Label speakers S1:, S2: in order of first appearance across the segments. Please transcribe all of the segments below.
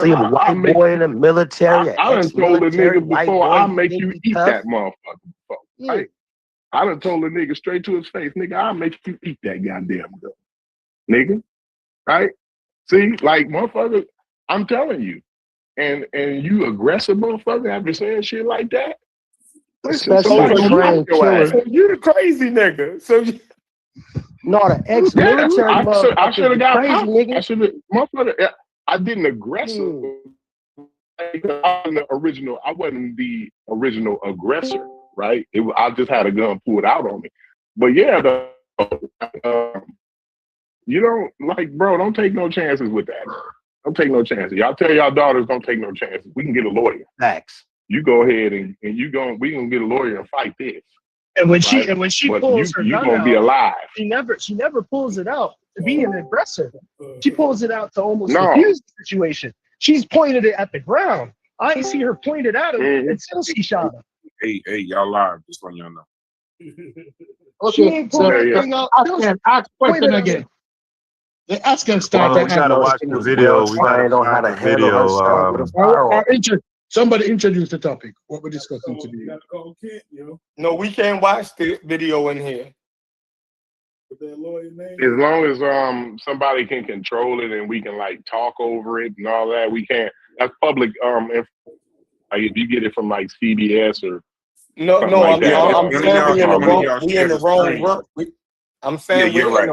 S1: a white boy in the military, an
S2: I done told a
S1: ex-military
S2: nigga
S1: white
S2: before,
S1: boy.
S2: I'll make you eat
S1: tough.
S2: that motherfucker before.
S1: Yeah.
S2: Right? I done told a nigga straight to his face, nigga, I'll make you eat that goddamn gun. Nigga. Right? See, like motherfucker, I'm telling you. And you aggressive motherfucker after saying shit like that. Listen,
S1: Especially a trained killer.
S3: So you the crazy nigga. So
S1: no, the ex-military motherfucker.
S2: I should have got
S1: crazy
S2: popped.
S1: nigga.
S2: I should have, motherfucker. I didn't aggressive. I'm the original. I wasn't the original aggressor, right? I just had a gun pulled out on me. But yeah, you don't like, bro. Don't take no chances with that. Don't take no chances. Y'all tell y'all daughters don't take no chances. We can get a lawyer.
S1: Facts.
S2: You go ahead and we gonna get a lawyer and fight this.
S4: And when
S2: right?
S4: she
S2: but
S4: pulls her
S2: you
S4: gun
S2: gonna
S4: out,
S2: be alive.
S4: she never pulls it out to be an aggressor. She pulls it out to almost
S2: No.
S4: defuse the situation. She's pointed it at the ground. I ain't see her pointed at him until she shot him.
S3: Hey, y'all live, just letting y'all know.
S4: She ain't pulling that thing out.
S5: Ask question again. The asking start.
S6: We gotta watch the video. We gotta
S1: know how to handle herself with a firearm.
S5: Somebody introduce the topic. What we're discussing today.
S3: No, we can't watch the video in here.
S2: As long as somebody can control it and we can like talk over it and all that, we can't. That's public. If you get it from like CBS or
S3: no,
S2: like
S3: I'm saying we in the wrong room. I'm saying
S2: you're right.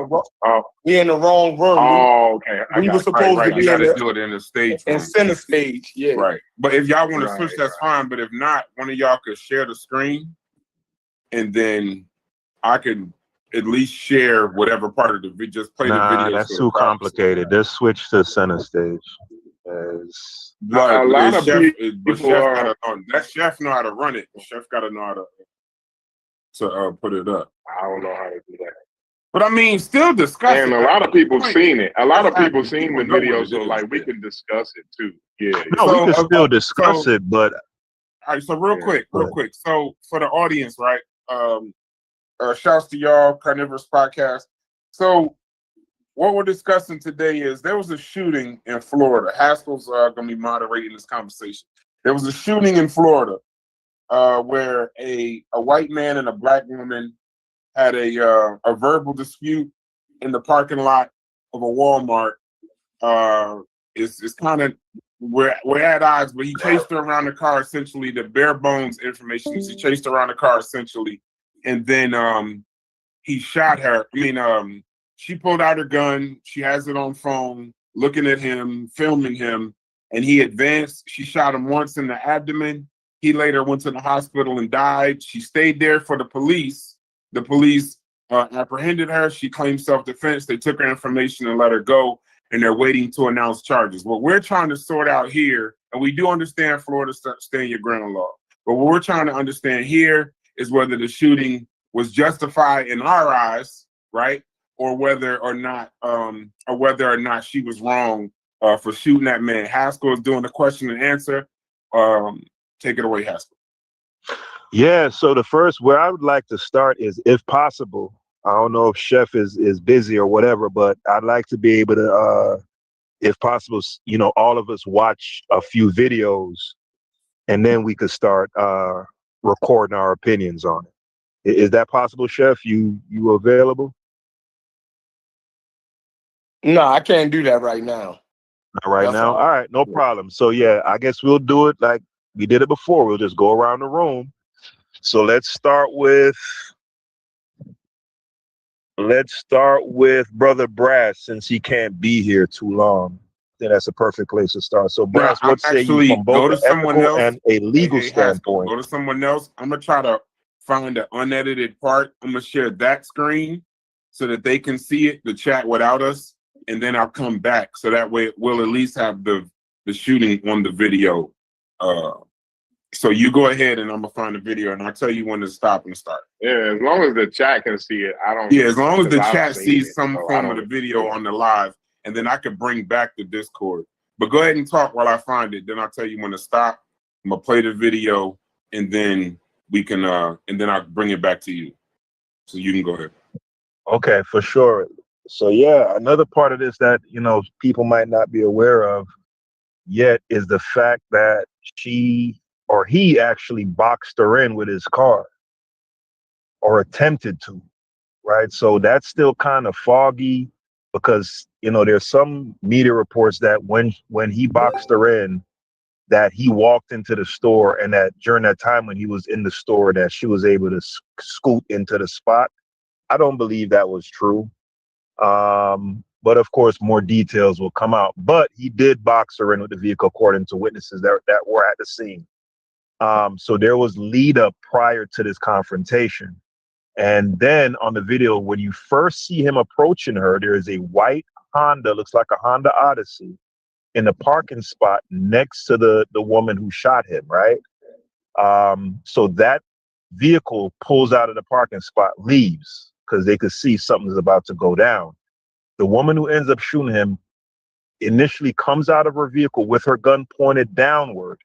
S3: We in the wrong room.
S2: Oh, okay.
S3: We were supposed to be
S6: you gotta do it in the stage.
S3: In center stage, yeah.
S6: Right.
S3: But if y'all want to switch, that's fine. But if not, one of y'all could share the screen, and then I could at least share whatever part of the video. Just play the video.
S6: That's too complicated. Just switch to center stage.
S2: A lot of people
S6: are. That chef know how to run it. The chef got to know how to put it up.
S2: I don't know how to do that.
S6: But I mean, still discuss it.
S2: And a lot of people seen it. A lot of people seen the video, so like we can discuss it too. Yeah.
S6: No, we can still discuss it, but
S3: all right. So real quick. So for the audience, right? Shouts to y'all, Carnivorous Podcast. So what we're discussing today is there was a shooting in Florida. Haskell's going to be moderating this conversation. There was a shooting in Florida where a white man and a black woman had a verbal dispute in the parking lot of a Walmart. It's kind of we're at odds, but he chased her around the car essentially. The bare bones information is he chased her around the car essentially, and then he shot her. She pulled out her gun. She has it on phone, looking at him, filming him, and he advanced. She shot him once in the abdomen. He later went to the hospital and died. She stayed there for the police. The police apprehended her. She claimed self-defense. They took her information and let her go, and they're waiting to announce charges. What we're trying to sort out here, and we do understand Florida stand your ground law, but what we're trying to understand here is whether the shooting was justified in our eyes, right, or whether or not she was wrong for shooting that man. Haskell is doing the question and answer. Take it away, Haskell.
S6: Yeah, so the first where I would like to start is, if possible, I don't know if Chef is busy or whatever, but I'd like to be able to, if possible, all of us watch a few videos and then we could start recording our opinions on it. Is that possible, Chef? You available?
S3: No, I can't do that right now.
S6: Not right now? All right, no problem. So yeah, I guess we'll do it like we did it before. We'll just go around the room. So let's start with Brother Brass, since he can't be here too long. I think that's a perfect place to start. So Brass, what say you from both an ethical and a legal standpoint?
S3: Go to someone else. I'm gonna try to find an unedited part. I'm gonna share that screen so that they can see it, the chat without us, and then I'll come back so that way we'll at least have the shooting on the video. So you go ahead and I'm gonna find the video and I'll tell you when to stop and start.
S2: Yeah, as long as the chat can see it, I don't.
S3: Yeah, as long as the chat sees some form of the video on the live, and then I could bring back the Discord. But go ahead and talk while I find it. Then I'll tell you when to stop. I'm gonna play the video, and then we can, and then I'll bring it back to you, so you can go ahead.
S6: Okay, for sure. So yeah, another part of this that people might not be aware of. yet is the fact that she or he actually boxed her in with his car or attempted to, right? So that's still kind of foggy because, you know, there's some media reports that when he boxed her in, that he walked into the store and that during that time when he was in the store that she was able to scoot into the spot. I don't believe that was true. But of course, more details will come out. But he did box her in with the vehicle, according to witnesses that were at the scene. So there was lead up prior to this confrontation. And then on the video, when you first see him approaching her, there is a white Honda, looks like a Honda Odyssey, in the parking spot next to the woman who shot him, right? So that vehicle pulls out of the parking spot, leaves, because they could see something's about to go down. The woman who ends up shooting him initially comes out of her vehicle with her gun pointed downward.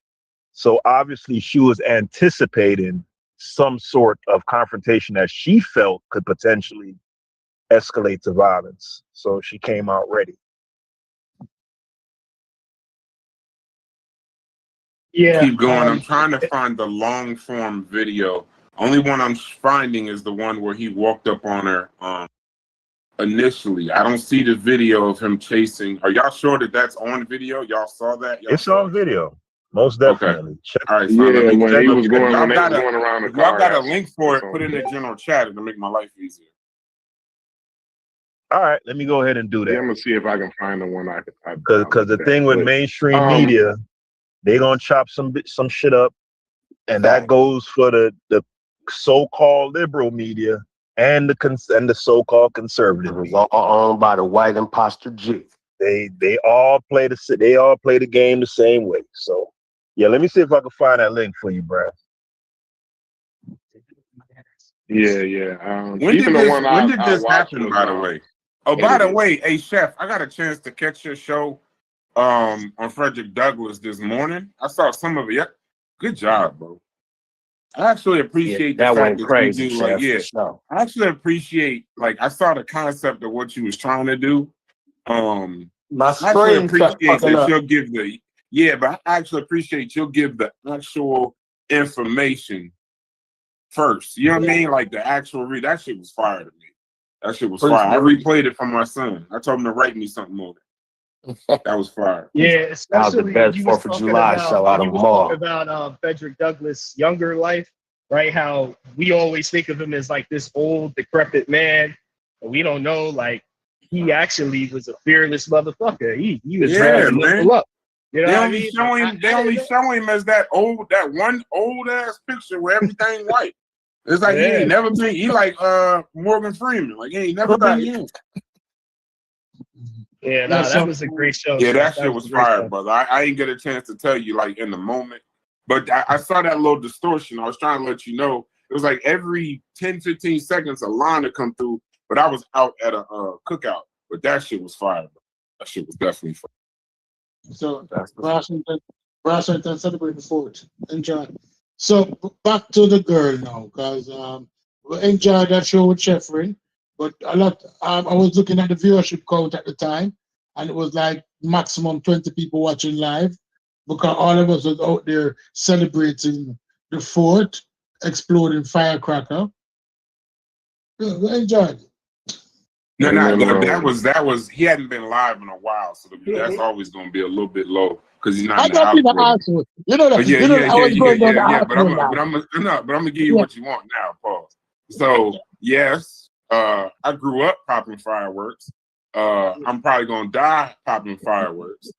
S6: So obviously she was anticipating some sort of confrontation that she felt could potentially escalate to violence. So she came out ready.
S4: Yeah.
S3: Keep going. I'm trying to find the long form video. Only one I'm finding is the one where he walked up on her initially. I don't see the video of him chasing. Are y'all sure that that's on video? Y'all saw that?
S6: It's on video. Most definitely.
S3: Okay. All right. So
S2: Yeah,
S3: when
S2: when he was going,
S3: y'all
S2: when they was going around the car.
S3: Y'all got a link for it, put in the general chat to make my life easier.
S6: All right, let me go ahead and do that.
S2: Yeah, I'm gonna see if I can find the one I could.
S6: Because the thing with mainstream media, they gonna chop some shit up, and that goes for the so-called liberal media and the so-called conservative.
S1: It was all owned by the white imposter G.
S6: They all play the game the same way. So yeah, let me see if I can find that link for you, Brad.
S2: Yeah.
S3: When did this happen, by the way? Oh, by the way, hey Chef, I got a chance to catch your show on Frederick Douglass this morning. I saw some of it. Yeah. Good job, bro. I actually appreciate the
S1: that
S3: fact
S1: went
S3: that
S1: crazy,
S3: you do,
S1: Chef,
S3: like, yeah.
S1: for sure.
S3: I actually appreciate, like, I saw the concept of what you was trying to do.
S1: My
S3: I actually
S1: screen
S3: appreciate
S1: kept fucking
S3: that
S1: up.
S3: you'll give but I actually appreciate you'll give the actual information first. You know what I mean? Like the actual read. That shit was fire to me. That shit was fire. I replayed it for my son. I told him to write me something on it. That was fire.
S4: Yeah,
S1: That was the best 4th of July show out of them all.
S4: About Frederick Douglass' younger life, right? How we always think of him as like this old, decrepit man, and we don't know, like, he actually was a fearless motherfucker. He was ready to level up. You know
S3: They
S4: what I
S3: only
S4: mean?
S3: show him. They only show him as that one old ass picture where everything white. It's like he ain't never been. He like Morgan Freeman. Like he ain't never got in.
S4: Yeah, that was a great show.
S3: Yeah, that shit was fire, brother. I didn't get a chance to tell you like in the moment, but I saw that little distortion. I was trying to let you know. It was like every 10, 15 seconds a line to come through, but I was out at a cookout. But that shit was fire, bro. That shit was definitely fire.
S5: So Washington celebrate the 4th. Enjoy. So back to the girl now, because we enjoyed that show with Sheffrin, but a lot. I was looking at the viewership count at the time, and it was like maximum 20 people watching live, because all of us was out there celebrating the 4th, exploding firecracker. Yeah, we enjoyed it.
S3: No, that was he hadn't been live in a while, so that's always going to be a little bit low because he's not in the algorithm.
S5: You know that.
S3: Yeah. But I'm gonna give you what you want now, Paul. So yes, I grew up popping fireworks. I'm probably gonna die popping fireworks.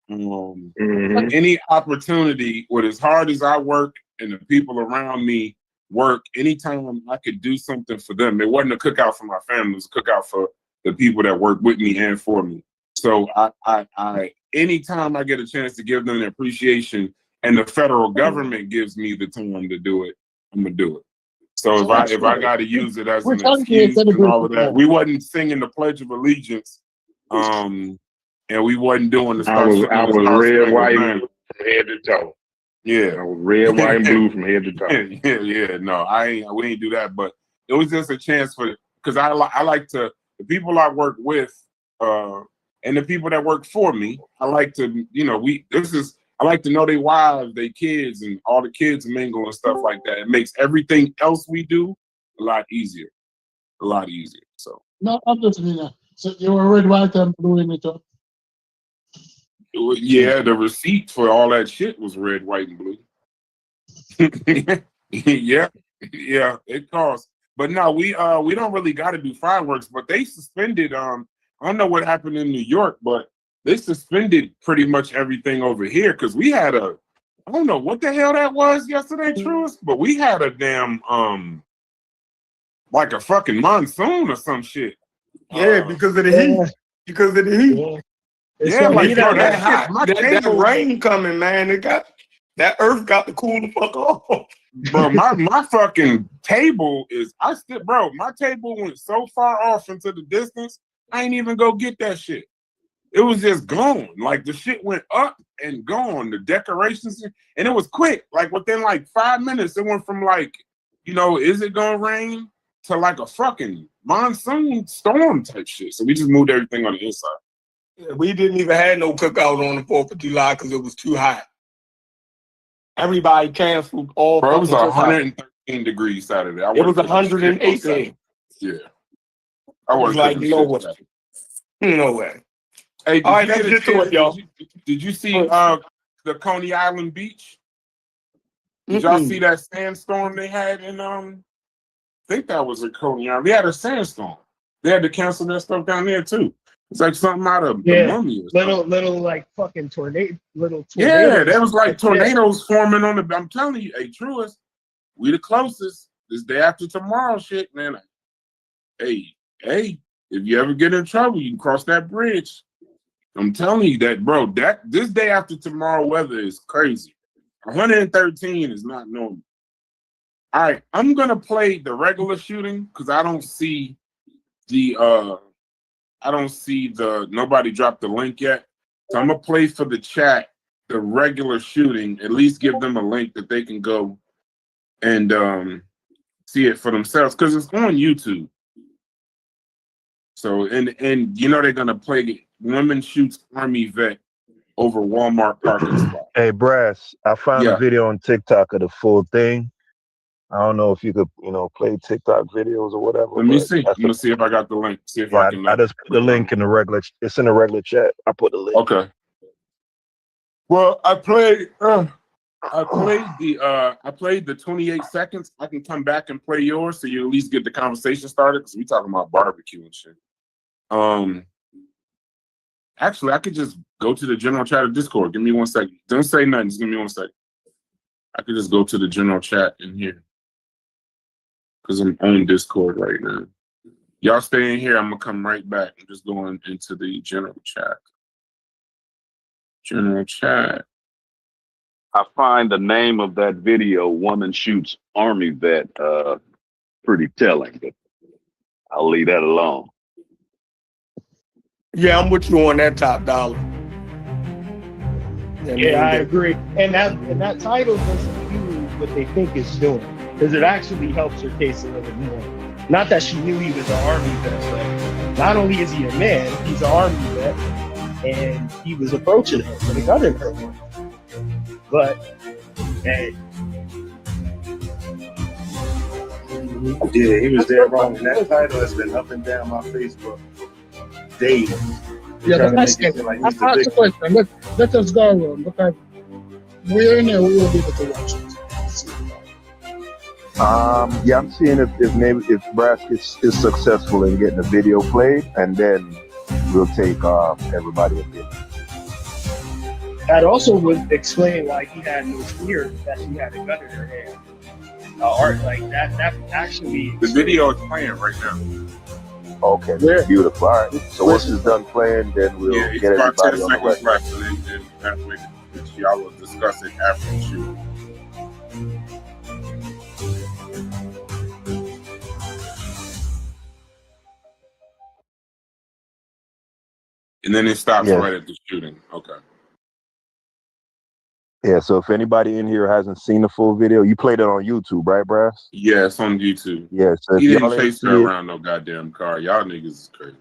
S3: Any opportunity, with as hard as I work and the people around me work, anytime I could do something for them. It wasn't a cookout for my family, it was a cookout for the people that work with me and for me. So I anytime I get a chance to give them the appreciation and the federal government gives me the time to do it, I'm gonna do it. So if I gotta use it as an excuse and all of that, we wasn't singing the Pledge of Allegiance, and we wasn't doing the
S2: I was red, white, from head to toe.
S3: Yeah,
S2: I was red, white, and blue from head to toe.
S3: Yeah. No, we ain't do that, but it was just a chance for, because I like to, the people I work with, and the people that work for me. I like to, I like to know their wives, their kids, and all the kids mingle and stuff like that. It makes everything else we do a lot easier. A lot easier. So
S5: No, obviously not. So you were red, white, and blue in it up.
S3: yeah, the receipt for all that shit was red, white, and blue. yeah, it costs. But no, we don't really got to do fireworks. But they suspended. I don't know what happened in New York, but they suspended pretty much everything over here because we had I don't know what the hell that was yesterday, Truist, but we had a damn like a fucking monsoon or some shit.
S1: Yeah, because of the heat. Because of the heat.
S4: Yeah. It's
S3: Yeah,
S4: gonna
S3: like
S4: be
S3: bro,
S4: that
S3: that
S4: hot.
S3: shit, my
S1: That
S3: table,
S1: rain coming, man. That earth got to cool the fuck off.
S3: bro, my fucking table is my table went so far off into the distance, I ain't even go get that shit. It was just gone. Like the shit went up and gone. The decorations, and it was quick. Like within like 5 minutes, it went from like, is it gonna rain to like a fucking monsoon storm type shit. So we just moved everything on the inside.
S1: Yeah, we didn't even have no cookout on the 4th of July because it was too hot. Everybody canceled all.
S3: Bro, it was
S1: fucking cookouts.
S3: 113 degrees Saturday.
S1: It was 108 there.
S3: Yeah. I
S1: was like, no way. No way.
S3: Hey,
S1: all right, let's get to it, y'all.
S3: Did you see the Coney Island beach? Did y'all see that sandstorm they had in I think that was a Coney Island. They had a sandstorm. They had to cancel that stuff down there too. It's like something out of the Mummy.
S4: Little like fucking tornado.
S3: Yeah, there was like tornadoes forming on the. I'm telling you, hey, Truist, we the closest. This day after tomorrow, shit, man. Hey, if you ever get in trouble, you can cross that bridge. I'm telling you that, bro. This day after tomorrow weather is crazy. 113 is not normal. All right, I'm gonna play the regular shooting because I don't see the nobody dropped the link yet. So I'm gonna play for the chat the regular shooting, at least give them a link that they can go and see it for themselves because it's on YouTube. So and they're gonna play women shoots Army vet over Walmart parking spot.
S6: Hey, Brass, I found a video on TikTok of the full thing. I don't know if you could, play TikTok videos or whatever.
S3: Let me see. I'm gonna see if I got the link. See if I can.
S6: I just put the link in the regular. It's in the regular chat. I put the link.
S3: Okay. Well, I played the 28 seconds. I can come back and play yours, so you at least get the conversation started because we talking about barbecue and shit. Actually, I could just go to the general chat of Discord. Give me 1 second. Don't say nothing. Just give me 1 second. I could just go to the general chat in here because I'm on Discord right now. Y'all stay in here. I'm gonna come right back. I'm just going into the general chat. General chat.
S7: I find the name of that video, Woman Shoots Army Vet, pretty telling, but I'll leave that alone.
S1: Yeah, I'm with you on that, Top Dollar.
S4: Yeah, I agree. And that title doesn't do what they think it's doing because it actually helps her case a little more. Not that she knew he was an Army vet, but not only is he a man, he's an Army vet, and he was approaching her with a gun in her hand. But, hey.
S8: Yeah, he was dead wrong. And that title has been up and down my Facebook daily.
S5: Yeah, but that's it. Like ask the question. Let us go around because we're in there. We will be able to watch it.
S6: Yeah, I'm seeing if Brass is successful in getting the video played, and then we'll take everybody a bit.
S4: That also would explain why he had no fear that she had a gun in her hand. Art like that actually.
S3: The video is playing right now.
S6: Okay, beautiful. All right. So once it's done playing, then we'll get everybody on the
S3: seconds left, and then y'all will discuss it after the shoot. And then it stops right at the shooting. Okay.
S6: Yeah, so if anybody in here hasn't seen the full video, you played it on YouTube, right, Brass?
S3: Yeah, it's on YouTube.
S6: Yeah, so
S3: he didn't chase her around no goddamn car. Y'all niggas is crazy.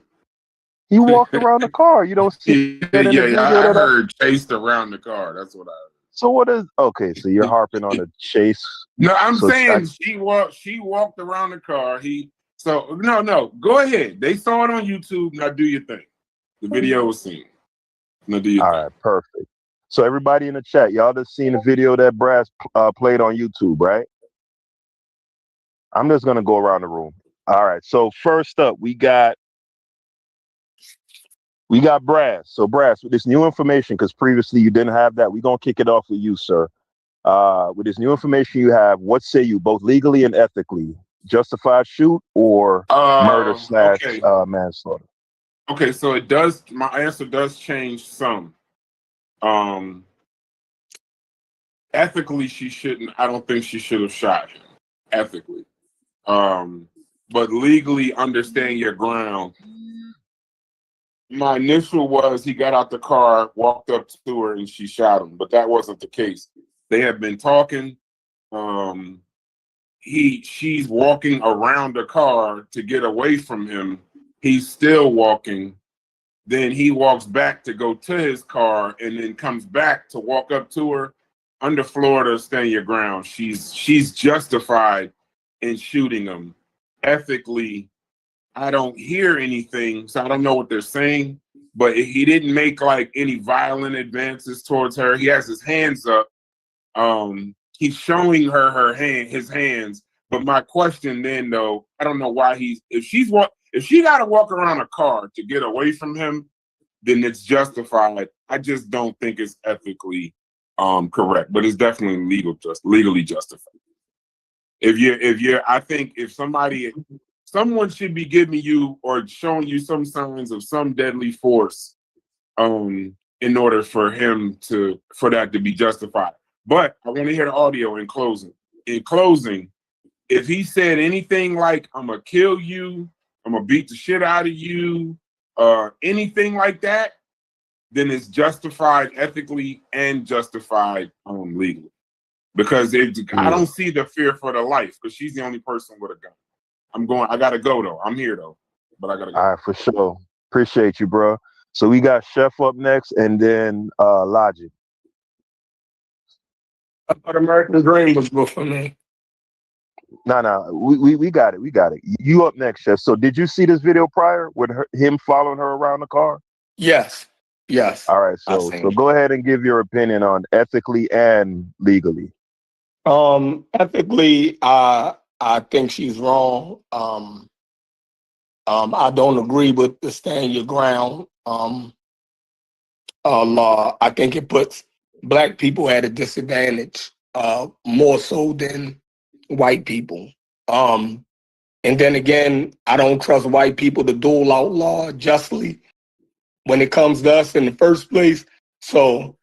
S6: He walked around the car. You don't see that in the video.
S3: I heard chased around the car. That's what I heard.
S6: So what is okay? So you're harping on the chase.
S3: No, I'm
S6: So
S3: saying she walked around the car. No. Go ahead. They saw it on YouTube. Now do your thing. The video was seen. Now do your thing.
S6: All right, perfect. So everybody in the chat, y'all just seen the video that Brass played on YouTube, right? I'm just gonna go around the room. All right. So first up, we got Brass. So Brass, with this new information, because previously you didn't have that, we're gonna kick it off with you, sir. With this new information you have, what say you, both legally and ethically? Justified shoot or murder / manslaughter?
S3: Okay, so it does. My answer does change some. Ethically, she shouldn't. I don't think she should have shot him. Ethically, but legally, understand your ground. My initial was he got out the car, walked up to her, and she shot him. But that wasn't the case. They have been talking. She's walking around the car to get away from him. He's still walking. Then he walks back to go to his car and then comes back to walk up to her. Under Florida, stand your ground. She's justified in shooting him. Ethically, I don't hear anything, so I don't know what they're saying. But he didn't make like any violent advances towards her. He has his hands up. He's showing her his hands. But my question then, though, I don't know why if she got to walk around a car to get away from him, then it's justified. I just don't think it's ethically correct, but it's definitely legally justified. I think if someone should be giving you or showing you some signs of some deadly force, in order for that to be justified. But I want to hear the audio in closing. In closing, if he said anything like, I'm going to kill you, I'm going to beat the shit out of you, anything like that, then it's justified ethically and justified legally. Because I don't see the fear for the life, because she's the only person with a gun. I got to go, though. I'm here, though. But I got to go.
S6: All right, for sure. Appreciate you, bro. So we got Chef up next and then Logic.
S1: I thought American Dream was before me.
S6: No, we got it. We got it. You up next, Chef. So did you see this video prior with him following her around the car?
S1: Yes.
S6: All right. So go ahead and give your opinion on ethically and legally.
S1: Ethically, I think she's wrong. I don't agree with the stand your ground law. I think it puts Black people at a disadvantage more so than white people. And then again, I don't trust white people to dole out law justly when it comes to us in the first place. So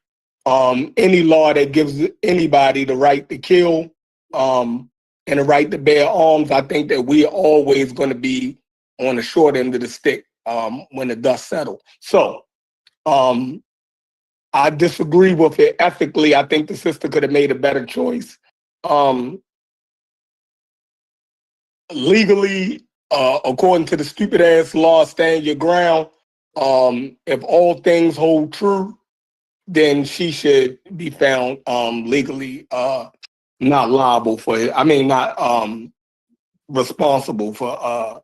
S1: any law that gives anybody the right to kill and the right to bear arms, I think that we're always going to be on the short end of the stick when the dust settles. So I disagree with it ethically. I think the sister could have made a better choice. Legally, according to the stupid ass law, stand your ground. If all things hold true, then she should be found legally not liable for it. I mean, not responsible for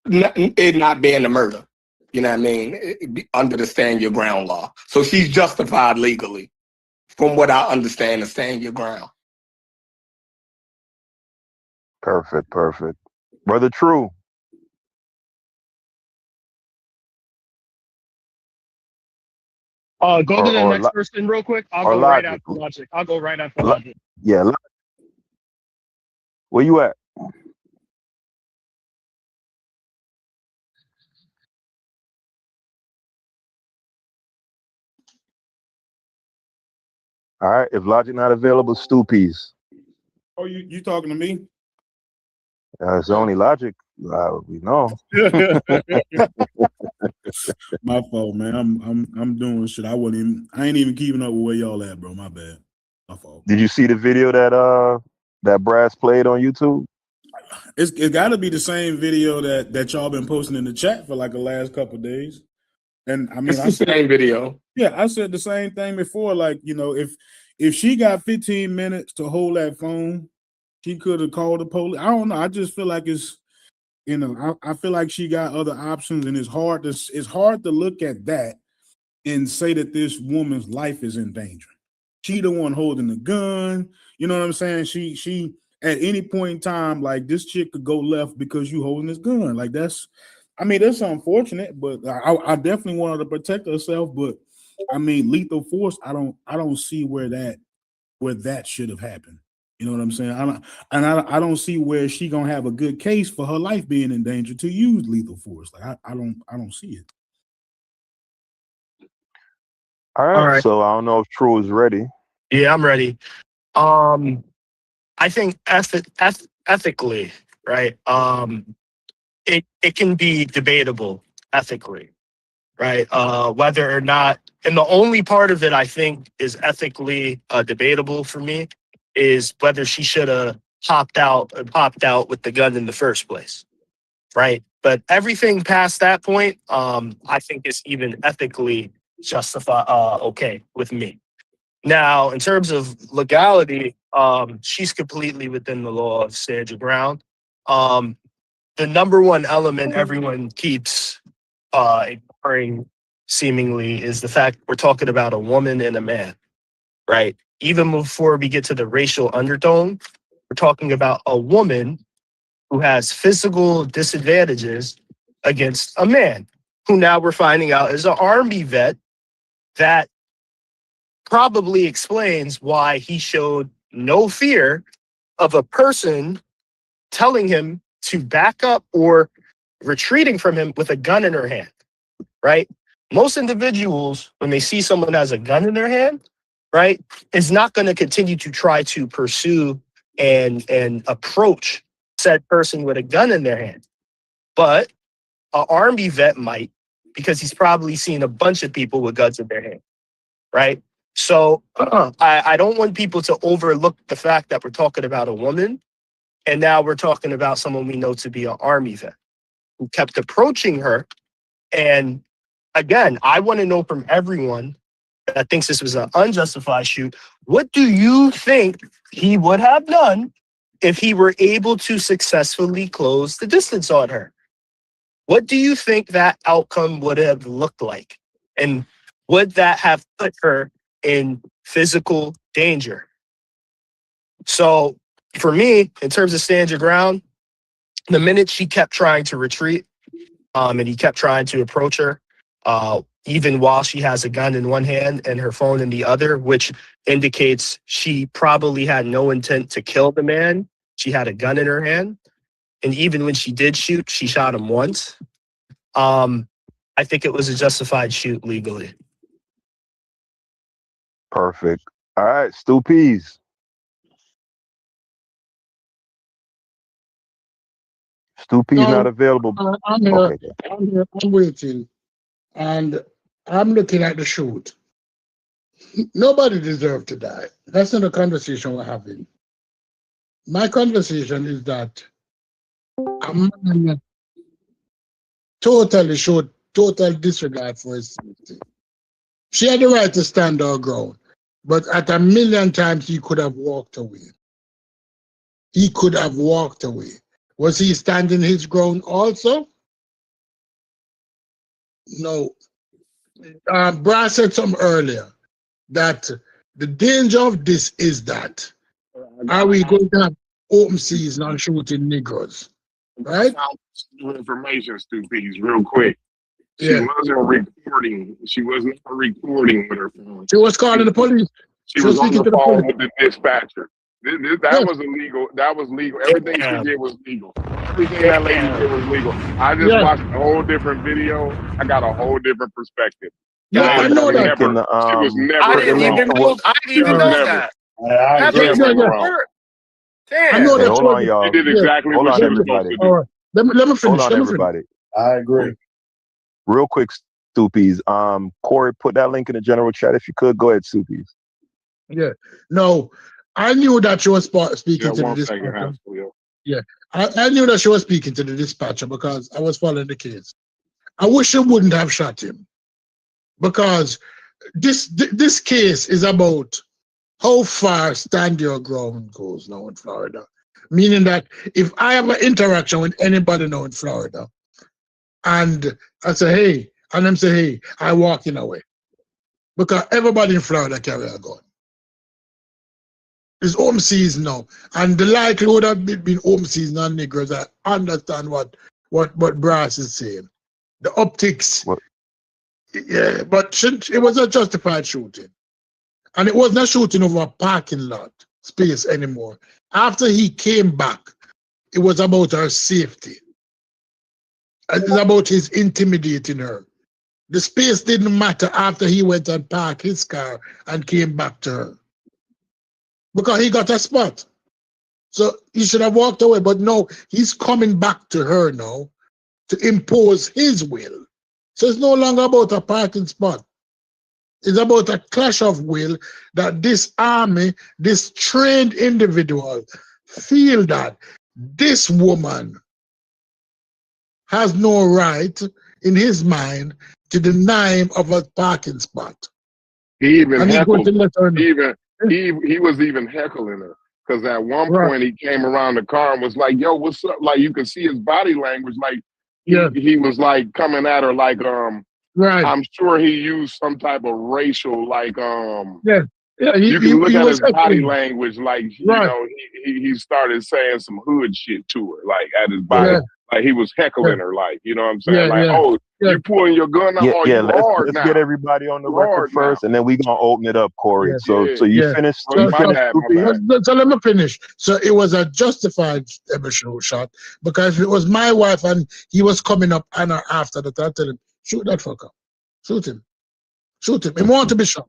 S1: it not being a murder. You know what I mean? Under the stand your ground law. So she's justified legally, from what I understand, to stand your ground.
S6: Perfect. Brother True.
S4: Go to the next person real quick. I'll go right after Logic.
S6: Yeah. Where you at? All right. If Logic not available, Stu Peace.
S9: Oh, you talking to me?
S6: It's only Logic. We know.
S9: My fault, man. I'm doing shit. I ain't even keeping up with where y'all at, bro. My bad. My fault.
S6: Did you see the video that Brass played on YouTube?
S9: It's got to be the same video that y'all been posting in the chat for like the last couple of days. And I mean,
S1: It's the same video.
S9: Yeah, I said the same thing before. Like, you know, if she got 15 minutes to hold that phone, she could have called the police. I don't know. I just feel like it's, you know, I feel like she got other options, and it's hard to look at that and say that this woman's life is in danger. She the one holding the gun. You know what I'm saying? She at any point in time, like, this chick could go left because you holding this gun. Like, that's unfortunate, but I definitely want her to protect herself. But I mean, lethal force, I don't see where that should have happened. You know what I'm saying? I don't see where she gonna have a good case for her life being in danger to use lethal force. Like, I don't see it.
S6: All right. So I don't know if True is ready.
S4: Yeah, I'm ready. I think ethically, right? It can be debatable ethically, right? Whether or not, and the only part of it I think is ethically debatable for me is whether she should have popped out with the gun in the first place, right? But everything past that point, I think is even ethically okay with me. Now, in terms of legality, she's completely within the law of stand your ground. The number one element everyone keeps ignoring seemingly is the fact we're talking about a woman and a man, right? Even before we get to the racial undertone, we're talking about a woman who has physical disadvantages against a man who now we're finding out is an Army vet. That probably explains why he showed no fear of a person telling him to back up or retreating from him with a gun in her hand, right? Most individuals, when they see someone has a gun in their hand, right, is not going to continue to try to pursue and approach said person with a gun in their hand. But an Army vet might, because he's probably seen a bunch of people with guns in their hand, right? So I don't want people to overlook the fact that we're talking about a woman, and now we're talking about someone we know to be an Army vet who kept approaching her. And again, I want to know from everyone that thinks this was an unjustified shoot, what do you think he would have done if he were able to successfully close the distance on her? What do you think that outcome would have looked like? And would that have put her in physical danger? So for me, in terms of stand your ground, the minute she kept trying to retreat, and he kept trying to approach her, even while she has a gun in one hand and her phone in the other, which indicates she probably had no intent to kill the man. She had a gun in her hand. And even when she did shoot, she shot him once. I think it was a justified shoot legally.
S6: Perfect. All right, Stu Peas. Stu Peas not available.
S5: I'm here.
S6: Okay.
S5: I'm waiting. And I'm looking at the shoot. Nobody deserved to die. That's not a conversation we're having. My conversation is that a man totally showed total disregard for his safety. She had the right to stand her ground, but at a million times he could have walked away. He could have walked away. Was he standing his ground also? No. Brad said something earlier that the danger of this is that are we going to have open season on shooting Negroes? Right?
S2: Information, Stu Peas, real quick. She
S5: Yeah.
S2: wasn't recording. She was not recording with her phone.
S5: She was calling the police.
S2: She was on
S5: speaking
S2: the
S5: to the
S2: phone
S5: police.
S2: with the dispatcher. That was illegal. That was legal. Everything she did was legal. Everything that lady did was legal. I just watched a whole different video. I got a whole different perspective.
S5: Yeah, I know that.
S2: She was never
S4: I didn't even know that.
S2: I
S4: That makes
S2: never
S4: no
S2: wrong.
S4: sense.
S5: I
S4: Damn.
S5: know that.
S6: Hold on, y'all.
S2: She did exactly
S6: Hold
S2: what
S6: on,
S2: she was supposed
S6: everybody.
S2: to do.
S5: All right. Let me finish.
S6: Hold on,
S5: Let me finish.
S6: everybody.
S8: I agree.
S6: Real quick, Stu Peas. Corey, put that link in the general chat if you could. Go ahead, Stu Peas.
S5: Yeah. No, I knew that you was speaking
S2: Yeah,
S5: to the
S2: 1 second.
S5: dispatcher.
S2: Absolutely.
S5: Yeah. I knew that she was speaking to the dispatcher because I was following the case. I wish she wouldn't have shot him because this case is about how far stand your ground goes now in Florida. Meaning that if I have an interaction with anybody now in Florida and I say, hey, and them say, hey, I walking away. Because everybody in Florida carry a gun. It's home season now. And the likelihood of it being home season on niggers, I understand what Brass is saying. The optics.
S6: What?
S5: Yeah, but it was a justified shooting. And it wasn't a shooting over a parking lot space anymore. After he came back, it was about her safety. It was about his intimidating her. The space didn't matter after he went and parked his car and came back to her. Because he got a spot. So he should have walked away. But no, he's coming back to her now to impose his will. So it's no longer about a parking spot. It's about a clash of will that this army, this trained individual, feel that this woman has no right in his mind to deny him of a parking spot.
S2: He even
S5: And he's going
S2: heckled.
S5: to let her know.
S2: He was even heckling her because at one point he came around the car and was like, "Yo, what's up?" Like you could see his body language, like he was like coming at her like
S5: Right.
S2: I'm sure he used some type of racial like
S5: Yeah.
S2: you can look at his body
S5: heckling.
S2: language like you know he started saying some hood shit to her like at his body.
S5: Yeah.
S2: Like he was heckling her, like, you know what I'm saying?
S5: Yeah,
S2: like,
S5: yeah.
S2: oh, you pulling your gun out? Oh, you hard
S6: let's
S2: now.
S6: get everybody on the
S2: You
S6: record
S2: hard
S6: first,
S2: now.
S6: and then we're gonna open it up, Corey. So you finished.
S2: Oh,
S6: You
S2: my
S6: finished.
S2: bad, my bad.
S5: So let me finish. So it was a justified shot because if it was my wife and he was coming up and after that, I tell him, shoot that fucker. Shoot him. Shoot him. He want to be shot.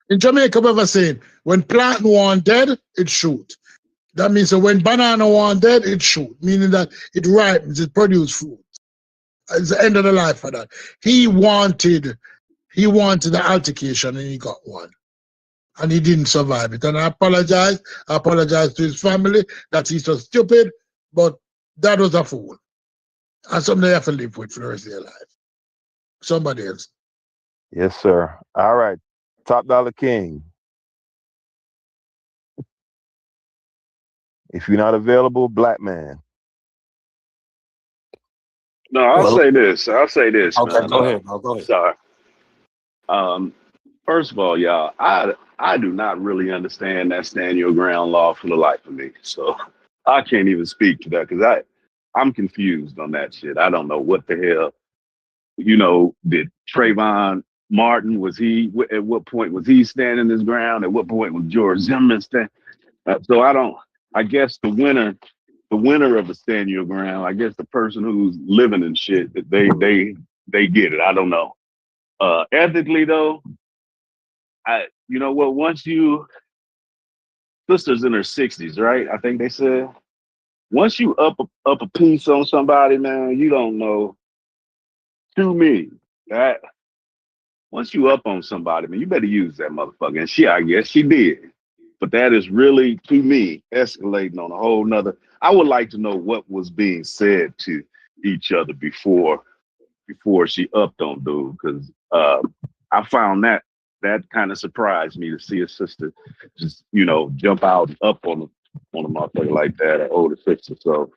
S5: In Jamaica, we ever saying, when plantain want dead, it shoot. That means that when banana want dead, it shoot. Meaning that it ripens, it produces fruit. It's the end of the life for that. He wanted the altercation and he got one. And he didn't survive it. And I apologize. I apologize to his family that he's so stupid, but that was a fool. And something they have to live with for the rest of their life. Somebody else.
S6: Yes, sir. All right. Top Dollar King. If you're not available, Black Man.
S7: No, I'll say this. Okay,
S1: Okay,
S7: man.
S1: go ahead. Go ahead.
S7: Sorry. First of all, y'all, I do not really understand that stand your ground law for the life of me. So I can't even speak to that because I'm confused on that shit. I don't know what the hell. You know, did Trayvon Martin, at what point was he standing his ground? At what point was George Zimmerman standing? So I guess the winner of the stand your ground, I guess the person who's living in shit, they get it. I don't know. Ethically though, you know what, sister's in her 60s, right? I think they said. Once you up a piece on somebody, man, you don't know. To me, that once you up on somebody, man, you better use that motherfucker. And I guess she did. But that is really, to me, escalating on a whole nother. I would like to know what was being said to each other before she upped on dude, because I found that kind of surprised me to see a sister just, jump out and up on a motherfucker like that, an older sister. So,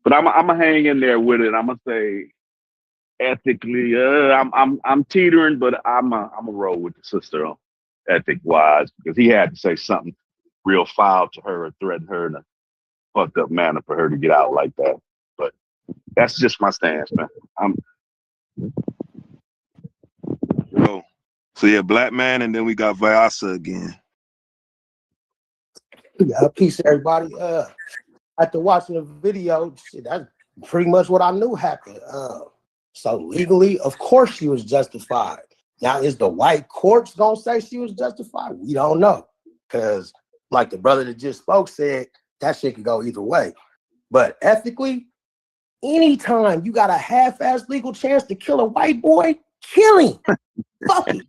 S7: but I'm gonna hang in there with it. I'm gonna say ethically, I'm teetering, but I'm a roll with the sister on ethic wise, because he had to say something real foul to her or threaten her in a fucked up manner for her to get out like that. But that's just my stance, man.
S6: So yeah, Black Man, and then we got Vyasa again.
S10: Yeah, peace everybody. After watching the video, that's pretty much what I knew happened. So legally, of course she was justified. Now, is the white courts gonna say she was justified? We don't know. Because like the brother that just spoke said, that shit could go either way. But ethically, anytime you got a half-ass legal chance to kill a white boy, kill him. Fuck it.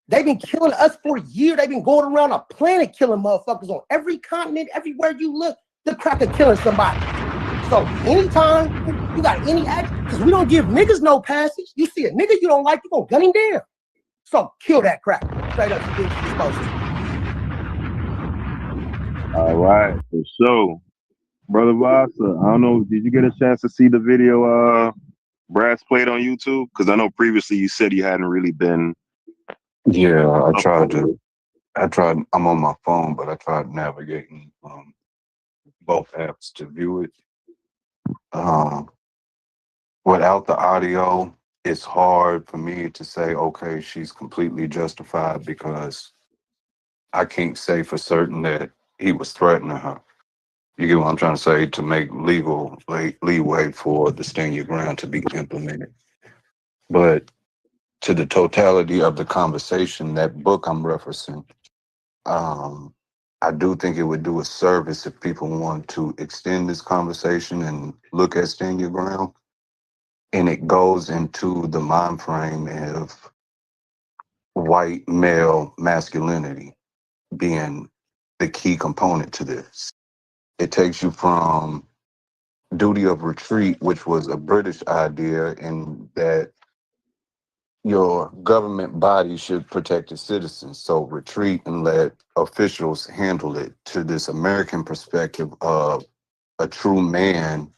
S10: They've been killing us for years. They've been going around the planet killing motherfuckers on every continent, everywhere you look. The cracker killing somebody. So anytime you got any action, because we don't give niggas no passage. You see a nigga you don't like, you gonna gun him down. So kill that crap. Straight up, you think you're supposed to.
S6: All right. So, Brother Vasa, I don't know, did you get a chance to see the video Brass played on YouTube? Because I know previously you said you hadn't really been.
S11: Yeah, I'm on my phone, but I tried navigating both apps to view it. Without the audio, it's hard for me to say, okay, she's completely justified, because I can't say for certain that he was threatening her. You get what I'm trying to say? To make legal leeway for the stand your ground to be implemented. But to the totality of the conversation, that book I'm referencing, I do think it would do a service if people want to extend this conversation and look at stand your ground. And it goes into the mind frame of white male masculinity being the key component to this. It takes you from duty of retreat, which was a British idea, in that your government body should protect its citizens. So retreat and let officials handle it, to this American perspective of a true man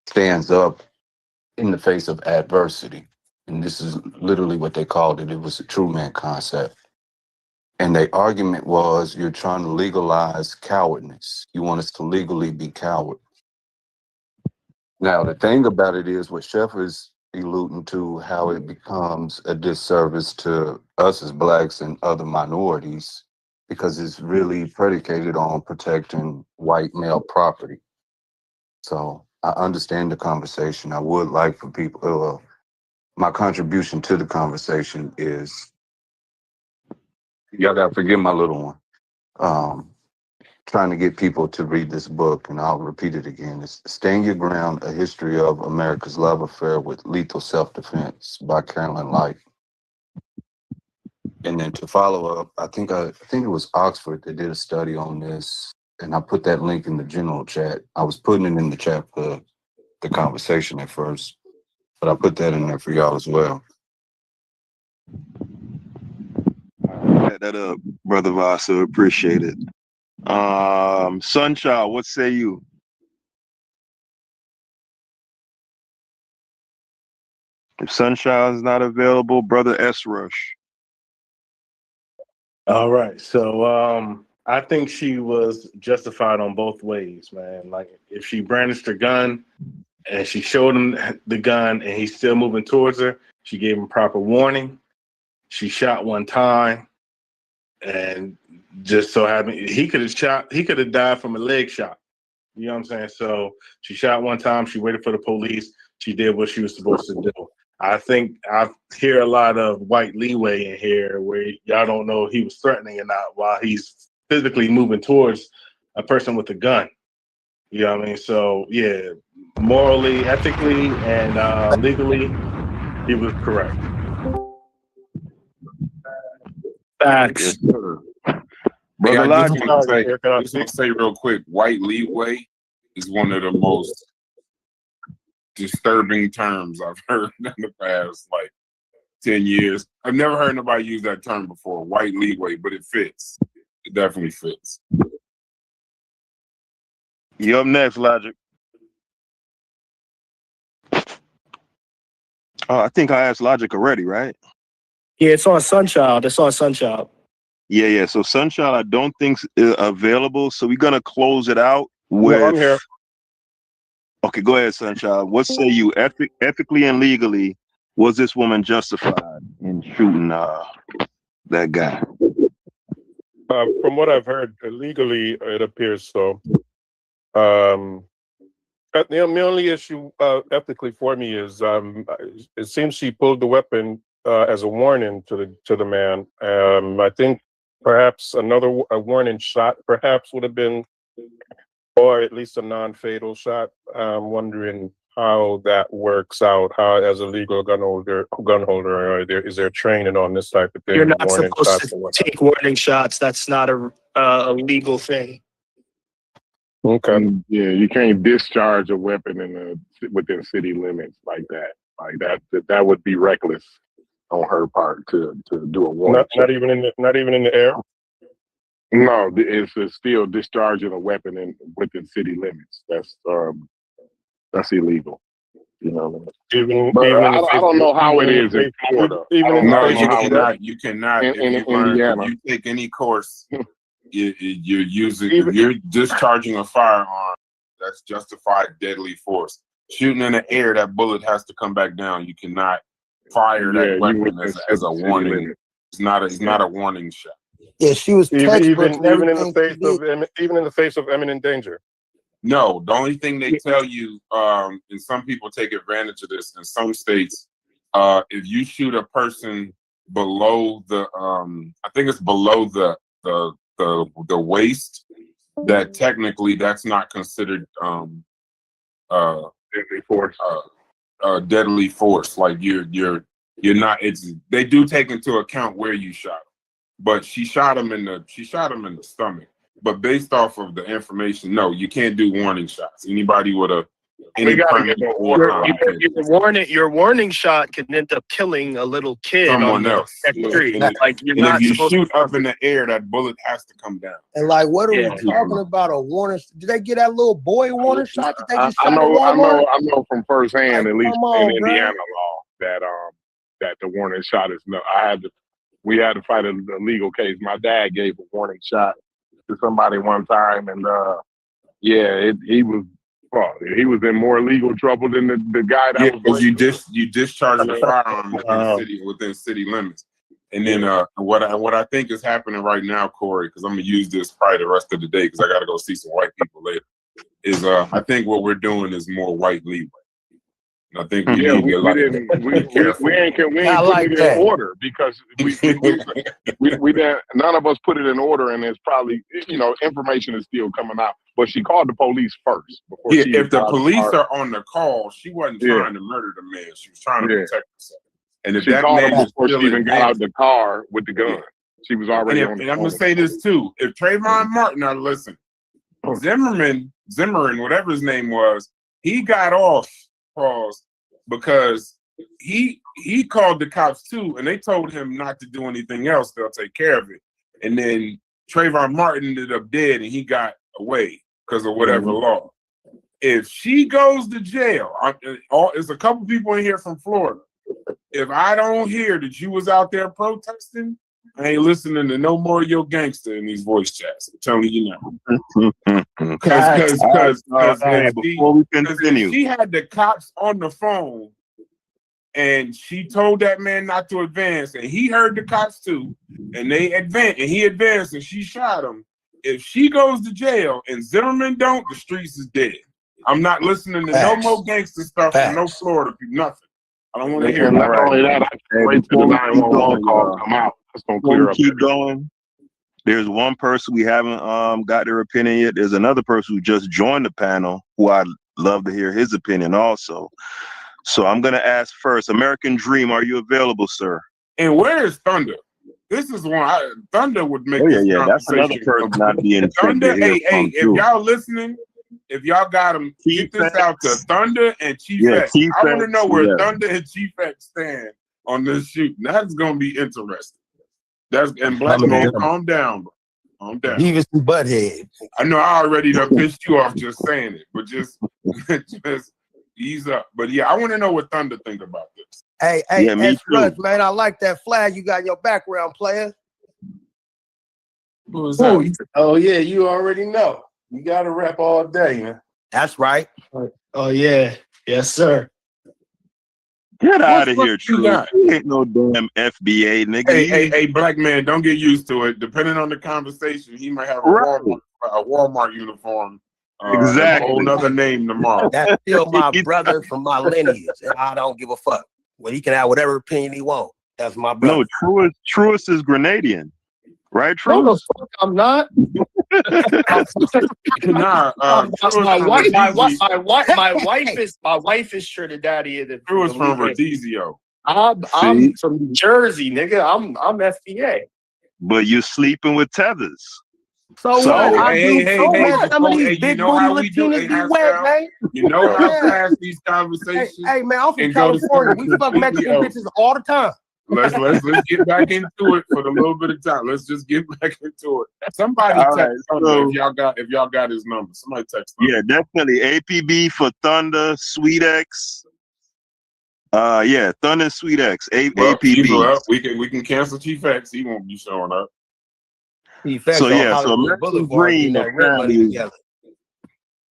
S11: stands up in the face of adversity. And this is literally what they called it. It was a true man concept. And the argument was, you're trying to legalize cowardness. You want us to legally be coward. Now, the thing about it is, what Chef is alluding to, how it becomes a disservice to us as Blacks and other minorities, because it's really predicated on protecting white male property. So I understand the conversation. I would like for people, my contribution to the conversation is, y'all gotta forgive my little one. Trying to get people to read this book, and I'll repeat it again. It's Stand Your Ground, A History of America's Love Affair with Lethal Self-Defense by Carolyn Light. And then to follow up, I think it was Oxford that did a study on this, and I put that link in the general chat. I was putting it in the chat for the conversation at first, but I put that in there for y'all as well.
S6: Set that up, Brother Vasa. Appreciate it. Sunchild, what say you? If Sunchild is not available, Brother S. Rush.
S12: All right. So I think she was justified on both ways, man. Like, if she brandished her gun and she showed him the gun and he's still moving towards her, she gave him proper warning. She shot one time, and just so happened he could have died from a leg shot. You know what I'm saying? So she shot one time, she waited for the police, she did what she was supposed to do. I think I hear a lot of white leeway in here where y'all don't know if he was threatening or not while he's physically moving towards a person with a gun. You know what I mean? So yeah, morally, ethically, and legally, he was correct.
S3: Facts.
S6: Yes,
S3: Brother
S6: Logic.
S3: I just want to say real quick, white leeway is one of the most disturbing terms I've heard in the past 10 years. I've never heard nobody use that term before, white leeway, but it fits. It definitely fits.
S6: You up next, Logic. I think I asked Logic already, right?
S4: Yeah, it's on Sunchild.
S6: Yeah. So Sunchild, I don't think is available. So we're gonna close it out with.
S12: No, I'm here.
S6: Okay, go ahead, Sunchild. What say you, ethically and legally, was this woman justified in shooting that guy?
S13: From what I've heard, legally, it appears so. The only issue ethically for me is it seems she pulled the weapon as a warning to the man. I think perhaps a warning shot perhaps would have been, or at least a non-fatal shot. I'm wondering how that works out. How, as a legal gun holder, is there training on this type of thing?
S4: You're not supposed to take warning shots. That's not a legal thing.
S13: Okay.
S2: And, yeah, you can't discharge a weapon within city limits like that. Like that would be reckless on her part to do a warning.
S13: Not even in the air.
S2: No, it's still discharging a weapon within city limits. That's illegal. You know, but I don't know how it is in Florida.
S3: You cannot.
S2: In
S3: If
S2: Indiana.
S3: you take any course, you're using. If you're discharging a firearm, that's justified deadly force. Shooting in the air, that bullet has to come back down. You cannot fire that weapon as a warning. It's not a warning shot.
S10: Yeah, she was
S13: even in
S10: textbooks
S13: even in the face of imminent danger.
S3: No, the only thing they tell you, and some people take advantage of this in some states, if you shoot a person below the, I think it's below the waist, that technically that's not considered
S2: deadly force.
S3: Deadly force. Like you're not. They do take into account where you shot him, but she shot him in the stomach. But based off of the information, no, you can't do warning shots. Anybody with
S4: your warning shot can end up killing a little kid
S3: someone
S4: on
S3: else.
S4: the street. Like you're
S3: And
S4: not
S3: if you
S4: supposed
S3: shoot up in the air, that bullet has to come down.
S10: And like, what are we talking about? A warning? Did they get that little boy warning shot that they just
S2: I
S10: shot
S2: know
S10: at Walmart?
S2: from firsthand, at least
S10: on,
S2: in
S10: bro.
S2: Indiana law, that the warning shot is no. We had to fight a legal case. My dad gave a warning shot to somebody one time, and he was in more legal trouble than the guy that was.
S3: You discharge the firearm within city limits, and then what I think is happening right now, Corey, because I'm gonna use this probably the rest of the day because I got to go see some white people later. Is I think what we're doing is more white leeway. I think we ain't put it in order because none of us put it in order, and it's probably information is still coming out. But she called the police first. If the police are on the call, she wasn't trying to murder the man; she was trying to protect herself. And if
S2: she
S3: that
S2: called
S3: man
S2: him before she
S3: still
S2: even got out the car with the gun, she was already on the phone.
S3: And I'm gonna say this too: if Trayvon Martin, now listen, Zimmerman, whatever his name was, he got off. Because he called the cops too, and they told him not to do anything else. They'll take care of it. And then Trayvon Martin ended up dead, and he got away because of whatever law. If she goes to jail, there's a couple people in here from Florida. If I don't hear that you was out there protesting, I ain't listening to no more of your gangster in these voice chats. I'm telling you now. Because
S6: before we continue,
S3: she had the cops on the phone, and she told that man not to advance, and he heard the cops too, and they advanced, and he advanced, and she shot him. If she goes to jail and Zimmerman don't, the streets is dead. I'm not listening to no more gangster stuff from no Florida people, nothing. I don't want to hear
S2: not only that, I can wait till the 911 call come out. That's gonna clear up.
S6: Keep going. There's one person we haven't got their opinion yet. There's another person who just joined the panel who I'd love to hear his opinion also. So I'm gonna ask first, American Dream, are you available, sir?
S3: And where is Thunder? This is one Thunder would make.
S6: That's another person not being
S3: Thunder. Hey, if y'all listening, if y'all got them, get this out to Thunder and Chief X. I want to know where Thunder and Chief X stand on this shooting. That's gonna be interesting. And Black Man, calm down, bro. Calm down.
S10: Beavis and Butthead.
S3: I know I already done pissed you off just saying it, but just ease up. But yeah, I want to know what Thunder think about this.
S10: Hey, Sludge, man, I like that flag you got in your background, player.
S3: Who is that?
S12: Oh yeah, you already know. You got to rap all day, man.
S10: That's right.
S4: Oh yeah, yes sir.
S6: Get out of here, True. You ain't no damn FBA, nigga.
S3: Hey, Black Man, don't get used to it. Depending on the conversation, he might have a Walmart uniform.
S6: Exactly.
S3: A whole nother name tomorrow.
S10: That's still my brother from my lineage, and I don't give a fuck. Well, he can have whatever opinion he wants. That's my brother.
S6: No, Truist is Grenadian. Right, Truist?
S4: No, the fuck I'm not. My wife is Trinidadian.
S3: Who is from Rodizio?
S4: I'm from Jersey, nigga. I'm FBA.
S6: But you sleeping with Tethers.
S10: So what? I do too, man. Some of these big booty Latinas be wet, man.
S3: You know how fast these conversations.
S10: Hey, man, I'm from
S3: and go to
S10: California. We fuck Mexican bitches all the time.
S3: Let's get back into it for the little bit of time. Let's just get back into it. Somebody
S6: All
S3: text
S6: right,
S3: Thunder
S6: so-
S3: if y'all got his number. Somebody text Thunder.
S6: Yeah, definitely. APB for Thunder, Sweet X. Yeah, Thunder and Sweet X. APB.
S3: Well, we can cancel Chief X. He won't be showing up.
S6: So yeah, so American Dream apparently.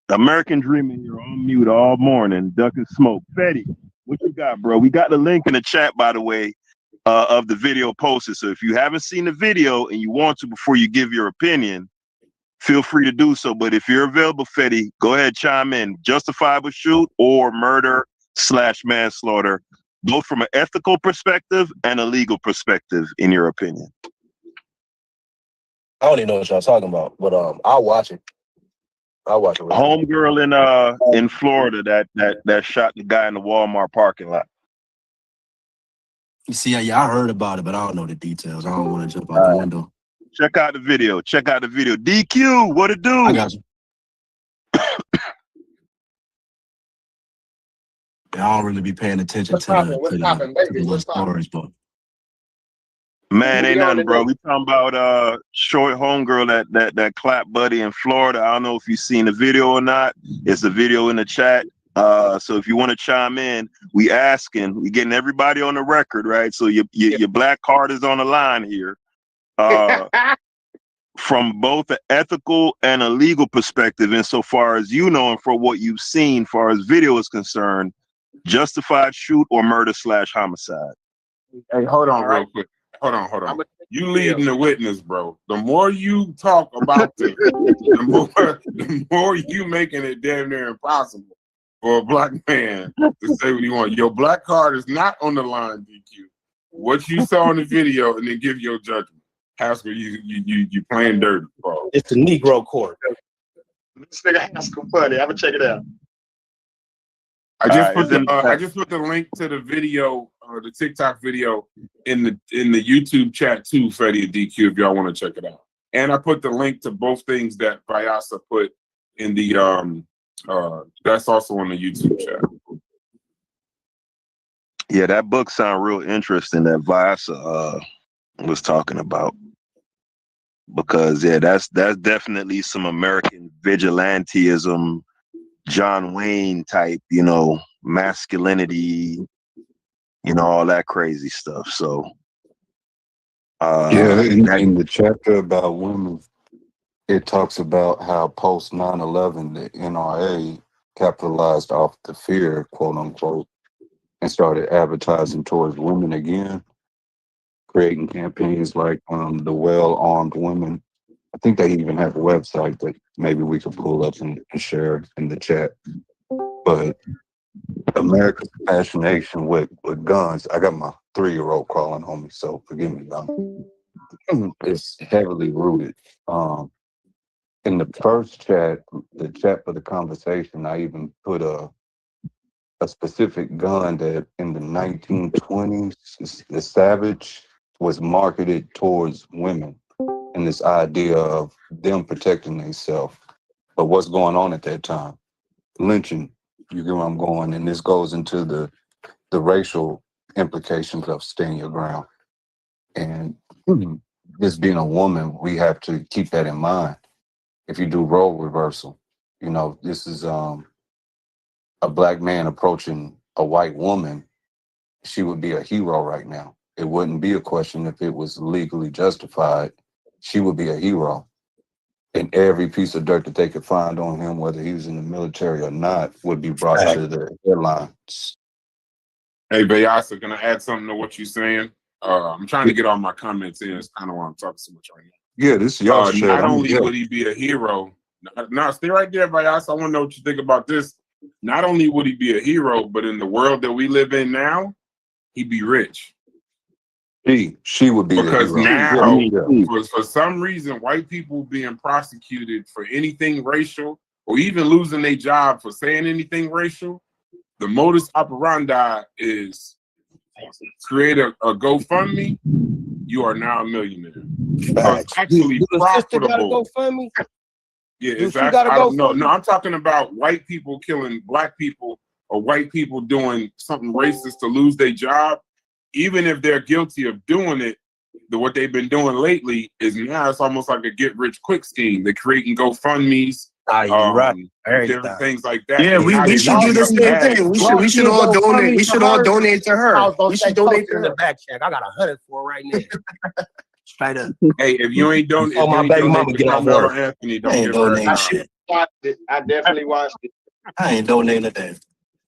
S6: American Dreaming, you're on mute all morning, ducking smoke. Fetty, what you got, bro? We got the link in the chat, by the way, of the video posted. So if you haven't seen the video and you want to before you give your opinion, feel free to do so. But if you're available, Fetty, go ahead, chime in. Justifiable shoot or murder/manslaughter, both from an ethical perspective and a legal perspective, in your opinion.
S14: I don't even know what y'all talking about, but I'll watch it. I'll watch it.
S6: Homegirl in Florida that shot the guy in the Walmart parking lot.
S14: You see, yeah, I heard about it, but I don't know the details. I don't want to jump out the window.
S6: Check out the video. DQ, what it do?
S14: I got you. I don't really be paying attention to the stories, but
S6: man, ain't nothing, bro. We talking about short homegirl that clapped Buddy in Florida. I don't know if you've seen the video or not. It's a video in the chat. So if you want to chime in, we getting everybody on the record, right? So your black card is on the line here. From both an ethical and a legal perspective, insofar as you know, and for what you've seen, far as video is concerned, justified shoot or murder/homicide.
S3: Hey, hold on real quick. Hold on. You leading the witness, bro. The more you talk about this, the more you making it damn near impossible for a black man to say what he wants. Your black card is not on the line, DQ. What you saw in the video, and then give your judgment. Haskell, you playing dirty, bro.
S10: It's the Negro court.
S12: This nigga Haskell funny. I'm gonna check it out.
S3: I just put the link to the video, the TikTok video, in the YouTube chat too, Fetty and DQ, if y'all want to check it out. And I put the link to both things that Vyasa put in the that's also on the YouTube chat.
S6: Yeah, that book sound real interesting that Vyasa was talking about. Because that's definitely some American vigilantism, John Wayne type, masculinity, all that crazy stuff. So,
S11: in the chapter about women, it talks about how post 9/11, the NRA capitalized off the fear, quote unquote, and started advertising towards women again, creating campaigns like the Well-Armed Women. I think they even have a website that maybe we could pull up and share in the chat. But America's fascination with guns, I got my 3-year-old calling on me, so forgive me. It's heavily rooted. In the first chat, the chat for the conversation, I even put a specific gun that in the 1920s, the Savage was marketed towards women, and this idea of them protecting themselves. But what's going on at that time? Lynching, you get where I'm going, and this goes into the racial implications of staying your ground. And this being a woman, we have to keep that in mind. If you do role reversal, this is a black man approaching a white woman, she would be a hero right now. It wouldn't be a question if it was legally justified. She would be a hero. And every piece of dirt that they could find on him, whether he was in the military or not, would be brought to the headlines.
S3: Hey, Vyasa, can I add something to what you're saying? I'm trying to get all my comments in. It's kind of why I'm talking so much right now.
S11: Yeah, this is y'all shit.
S3: Not only would he be a hero, no, stay right there, Vyasa. I want to know what you think about this. Not only would he be a hero, but in the world that we live in now, he'd be rich.
S11: She would be
S3: because
S11: a
S3: now,
S11: hero.
S3: for some reason, white people being prosecuted for anything racial, or even losing their job for saying anything racial, the modus operandi is create a GoFundMe. You are now a millionaire. So it's actually
S10: Do the sister gotta
S3: profitable.
S10: go fund me?
S3: Yeah,
S10: Do she
S3: exactly.
S10: gotta
S3: I
S10: go
S3: don't know.
S10: fund
S3: No,
S10: me?
S3: I'm talking about white people killing black people or white people doing something racist to lose their job. Even if they're guilty of doing it, what they've been doing lately is now it's almost like a get rich quick scheme. They're creating GoFundMes,
S10: You're right.
S3: different things like that.
S14: Yeah,
S3: And
S14: we,
S3: now
S14: we
S3: they
S14: should do
S3: making
S14: the
S3: a
S14: same
S3: bag.
S14: thing. We
S10: Y'all
S14: should
S10: see
S14: all
S10: GoFundMe
S14: donate. We
S10: for
S14: should all
S10: her?
S14: donate to
S10: I
S14: her.
S10: was gonna
S14: We
S10: say,
S14: should donate
S10: post it
S14: to
S10: in the
S14: her.
S10: back check. I got 100 for right now. Straight up.
S3: Hey, if you ain't donate,
S14: Oh,
S3: if you
S14: my
S3: ain't
S14: baby
S3: donate
S14: mama
S3: to
S14: get off
S3: Carmelo
S14: work.
S3: Anthony,
S14: I
S3: don't
S14: ain't
S3: give her a
S14: donating
S3: dime.
S14: shit.
S7: I definitely watched it.
S14: I ain't donating a damn.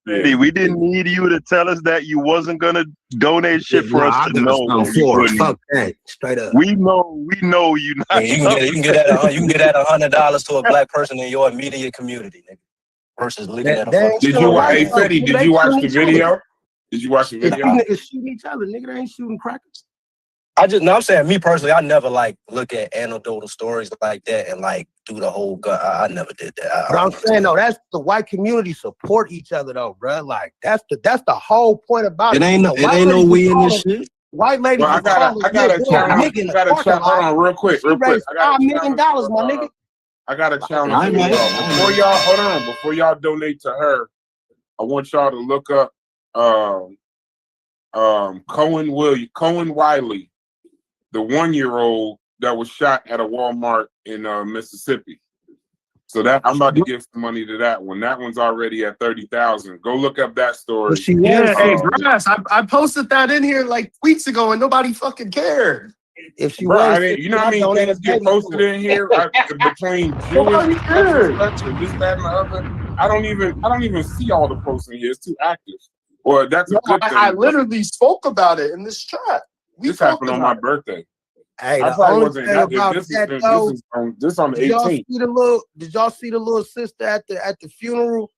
S6: Hey, we didn't need you to tell us that you wasn't gonna donate shit for us
S10: I
S6: to
S10: got
S6: know
S10: some
S6: that you
S10: for it.
S6: wouldn't.
S10: Fuck that. Straight up.
S6: We know you
S14: Yeah,
S6: not.
S14: you can get that. You can get that $100 to a black person in your immediate community, nigga, versus looking at a
S10: They
S14: fucking.
S10: ain't
S3: Did you
S10: shooting
S3: watch?
S10: white
S3: Hey,
S10: folks.
S3: Fetty,
S10: Nigga,
S3: did
S10: they
S3: you watch
S10: shooting
S3: the
S10: each other.
S3: video? Did you watch the
S10: If these
S3: video?
S10: niggas shooting each other, nigga, they ain't shooting crackers.
S14: I'm saying me personally, I never like look at anecdotal stories like that and like do the whole gun. I never did that.
S10: But I'm saying though, that's the white community support each other though, bro. Like that's the whole point about it.
S14: It ain't no we in this shit.
S10: White lady
S3: Well, I
S10: was
S3: got
S10: calling
S3: a challenge.
S10: nigga in
S3: I
S10: the
S3: got a
S10: parking
S3: challenge. Hold
S10: lot.
S3: on, real quick.
S10: She raised
S3: I got
S10: $5 million, my nigga.
S3: I got a challenge
S14: I
S3: for
S14: know.
S3: y'all. Before y'all, hold on. Before y'all donate to her, I want y'all to look up Cohen Wiley, the 1-year-old that was shot at a Walmart in Mississippi. So that I'm about to give some money to that one. That one's already at 30,000. Go look up that story.
S14: Yeah, hey, Brass, I posted that in here like weeks ago and nobody fucking cared.
S10: If she
S3: Bro,
S10: was,
S3: I didn't, you know how many things get posted in here between Jewish and such and this, that, and the other. I don't even see all the posts in here. It's too active. Well, that's a good thing.
S14: I literally spoke about it in this chat.
S3: This happened on my birthday.
S10: Hey,
S3: I
S10: the
S3: probably
S10: only
S3: wasn't
S10: thing
S3: happy.
S10: about
S3: This
S10: that
S3: is
S10: though,
S3: this on the
S10: did y'all
S3: 18th.
S10: Did y'all see the little sister at the funeral?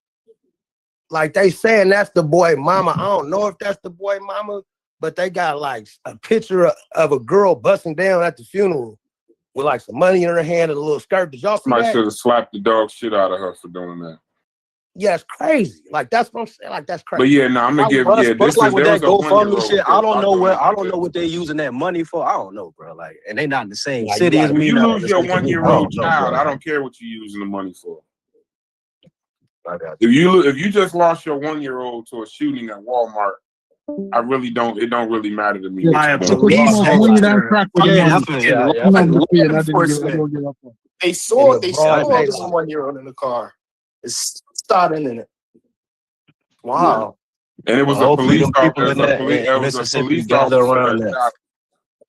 S10: Like they saying that's the boy mama. I don't know if that's the boy mama, but they got like a picture of a girl busting down at the funeral with like some money in her hand and a little skirt. Did y'all see
S3: Somebody
S10: that?
S3: should have slapped the dog shit out of her for doing that.
S10: Yeah, it's crazy. Like that's what I'm saying. Like that's crazy.
S3: But yeah, no, I'm gonna give
S14: Plus, like with that GoFundMe shit, I don't know
S3: what
S14: I don't know what they're using that money for. I don't know, bro. Like, and they not in the same
S10: Like,
S14: city as
S3: If
S14: me.
S3: you
S14: not in
S3: lose
S14: the
S3: your
S14: same community.
S3: 1-year-old
S14: I don't know,
S3: child,
S14: bro.
S3: I don't care what you're using the money for.
S14: I got you.
S3: If you just lost your 1-year-old to a shooting at Walmart, it don't really matter to me.
S14: By a
S3: what you
S14: police officer.
S5: Yeah,
S14: They saw
S10: this
S14: 1-year-old in the car. It's starting in it. Wow.
S3: And it was a
S14: Hopefully
S3: police
S14: them people
S3: officer.
S14: in
S3: It was a
S14: Mississippi
S3: police
S14: gather
S3: officer
S14: around
S3: that
S14: that.
S3: shot.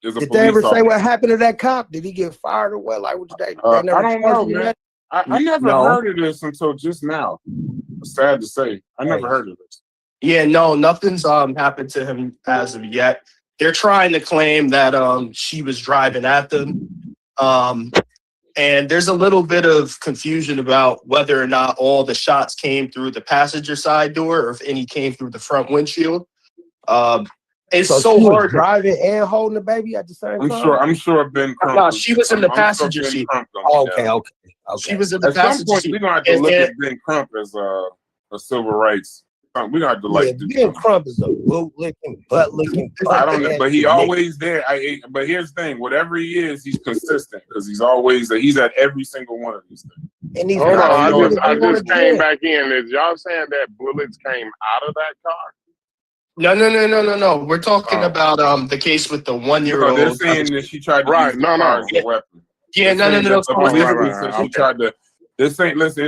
S3: It was a
S10: Did they
S3: police
S10: ever say
S3: officer.
S10: what happened to that cop? Did he get fired or what? Like, they never
S3: I don't know,
S10: charged him
S3: man.
S10: yet?
S3: I never
S14: No.
S3: heard of this until just now. Sad to say, I never heard of this.
S14: Yeah, no, nothing's happened to him as of yet. They're trying to claim that she was driving at them. And there's a little bit of confusion about whether or not all the shots came through the passenger side door or if any came through the front windshield. It's so
S10: she was
S14: hard.
S10: driving and holding the baby at the same time.
S3: I'm sure Ben Crump.
S14: No, she was in the
S3: I'm sure
S14: passenger
S3: Ben
S14: seat.
S3: Crump gonna
S10: Oh,
S3: be
S10: okay,
S3: down.
S10: okay.
S14: She was in the
S3: At some
S14: passenger
S3: point,
S14: seat.
S3: we're gonna have to
S14: And-
S3: look
S14: and-
S3: at Ben Crump as a civil rights. We're gonna have to
S10: Yeah,
S3: do
S10: Ben Crump is a boot licking, butt licking.
S3: I don't know, but he always there. But here's the thing: whatever he is, he's consistent because he's at every single one of these things.
S10: And these
S2: Hold on, I
S10: they wanna
S2: just came
S10: get.
S2: back in. Is y'all saying that bullets came out of that car?
S14: No. We're talking about the case with the 1-year-old.
S3: They're saying that she tried to use the car as a weapon.
S14: Yeah, no.
S3: She tried to. This ain't. Listen,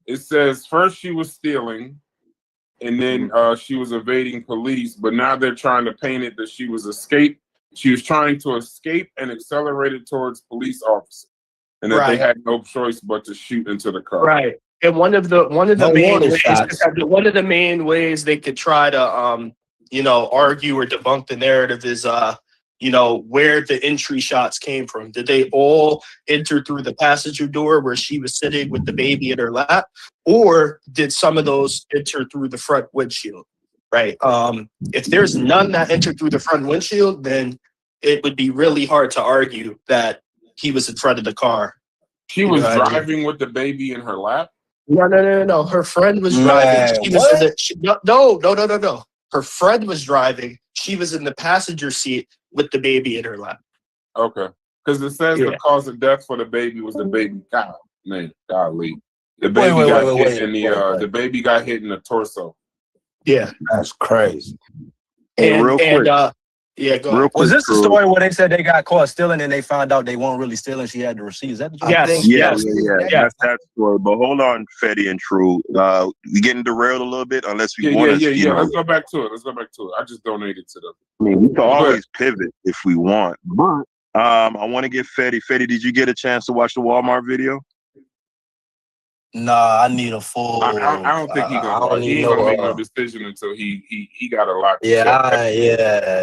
S3: it says first she was stealing, and then she was evading police. But now they're trying to paint it that she was trying to escape and accelerated towards police officers, and that they had no choice but to shoot into the car.
S14: Right. And one of the
S10: No
S14: main
S10: warning
S14: ways
S10: shots.
S14: one of the main ways they could try to argue or debunk the narrative is where the entry shots came from. Did they all enter through the passenger door where she was sitting with the baby in her lap, or did some of those enter through the front windshield? Right. If there's none that entered through the front windshield, then it would be really hard to argue that he was in front of the car.
S3: She was driving with the baby in her lap.
S14: No. Her friend was driving. She was no. Her friend was driving. She was in the passenger seat with the baby in her lap.
S3: Okay. Because it says
S10: Yeah.
S3: the cause of death for the baby was the baby cow. Man, golly. The baby got hit in the baby got hit in the torso.
S14: Yeah.
S10: That's crazy.
S6: Hey, real quick.
S14: Yeah, go
S6: Real
S14: ahead.
S6: quick,
S15: Was this the
S6: True.
S15: story where they said they got caught stealing and they found out they weren't really stealing? She had the receipt. Is that the story?
S10: I think
S6: Yeah.
S10: yes.
S6: That's that story. But hold on, Fetty and True. We getting derailed a little bit unless we want to.
S3: Yeah. Let's go back to it. I just donated to them.
S6: I mean, we can always pivot if we want. But I want to get Fetty. Fetty, did you get a chance to watch the Walmart video?
S15: Nah, I need a full.
S3: I don't think he ain't gonna make no decision until he got a lot to
S15: Yeah,
S3: say.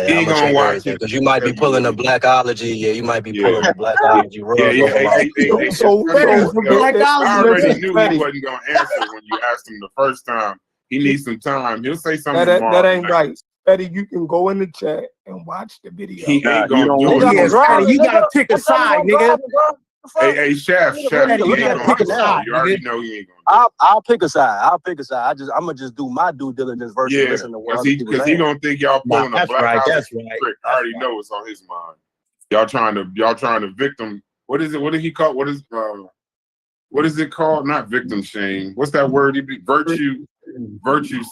S3: He ain't gonna watch it
S15: because you might be pulling the blackology. Yeah, you might be pulling the blackology.
S3: I already knew he wasn't gonna answer when you asked him the first time. He needs some time. He'll say something tomorrow.
S1: That ain't right. Eddie, you can go in the chat and watch the video.
S3: He ain't gonna do it.
S10: Eddie, you gotta pick a side, nigga.
S3: Hey, Chef, he ain't gonna
S15: pick a side.
S3: You already know he ain't gonna.
S15: I'll pick a side. I'm gonna just do my due diligence versus listen to what
S3: because he gonna think y'all pulling a black
S10: That's
S3: trick.
S10: right.
S3: I already know it's on his mind. Y'all trying to victim. What is it? What did he call? What is it called? Not victim shame. What's that word? Virtue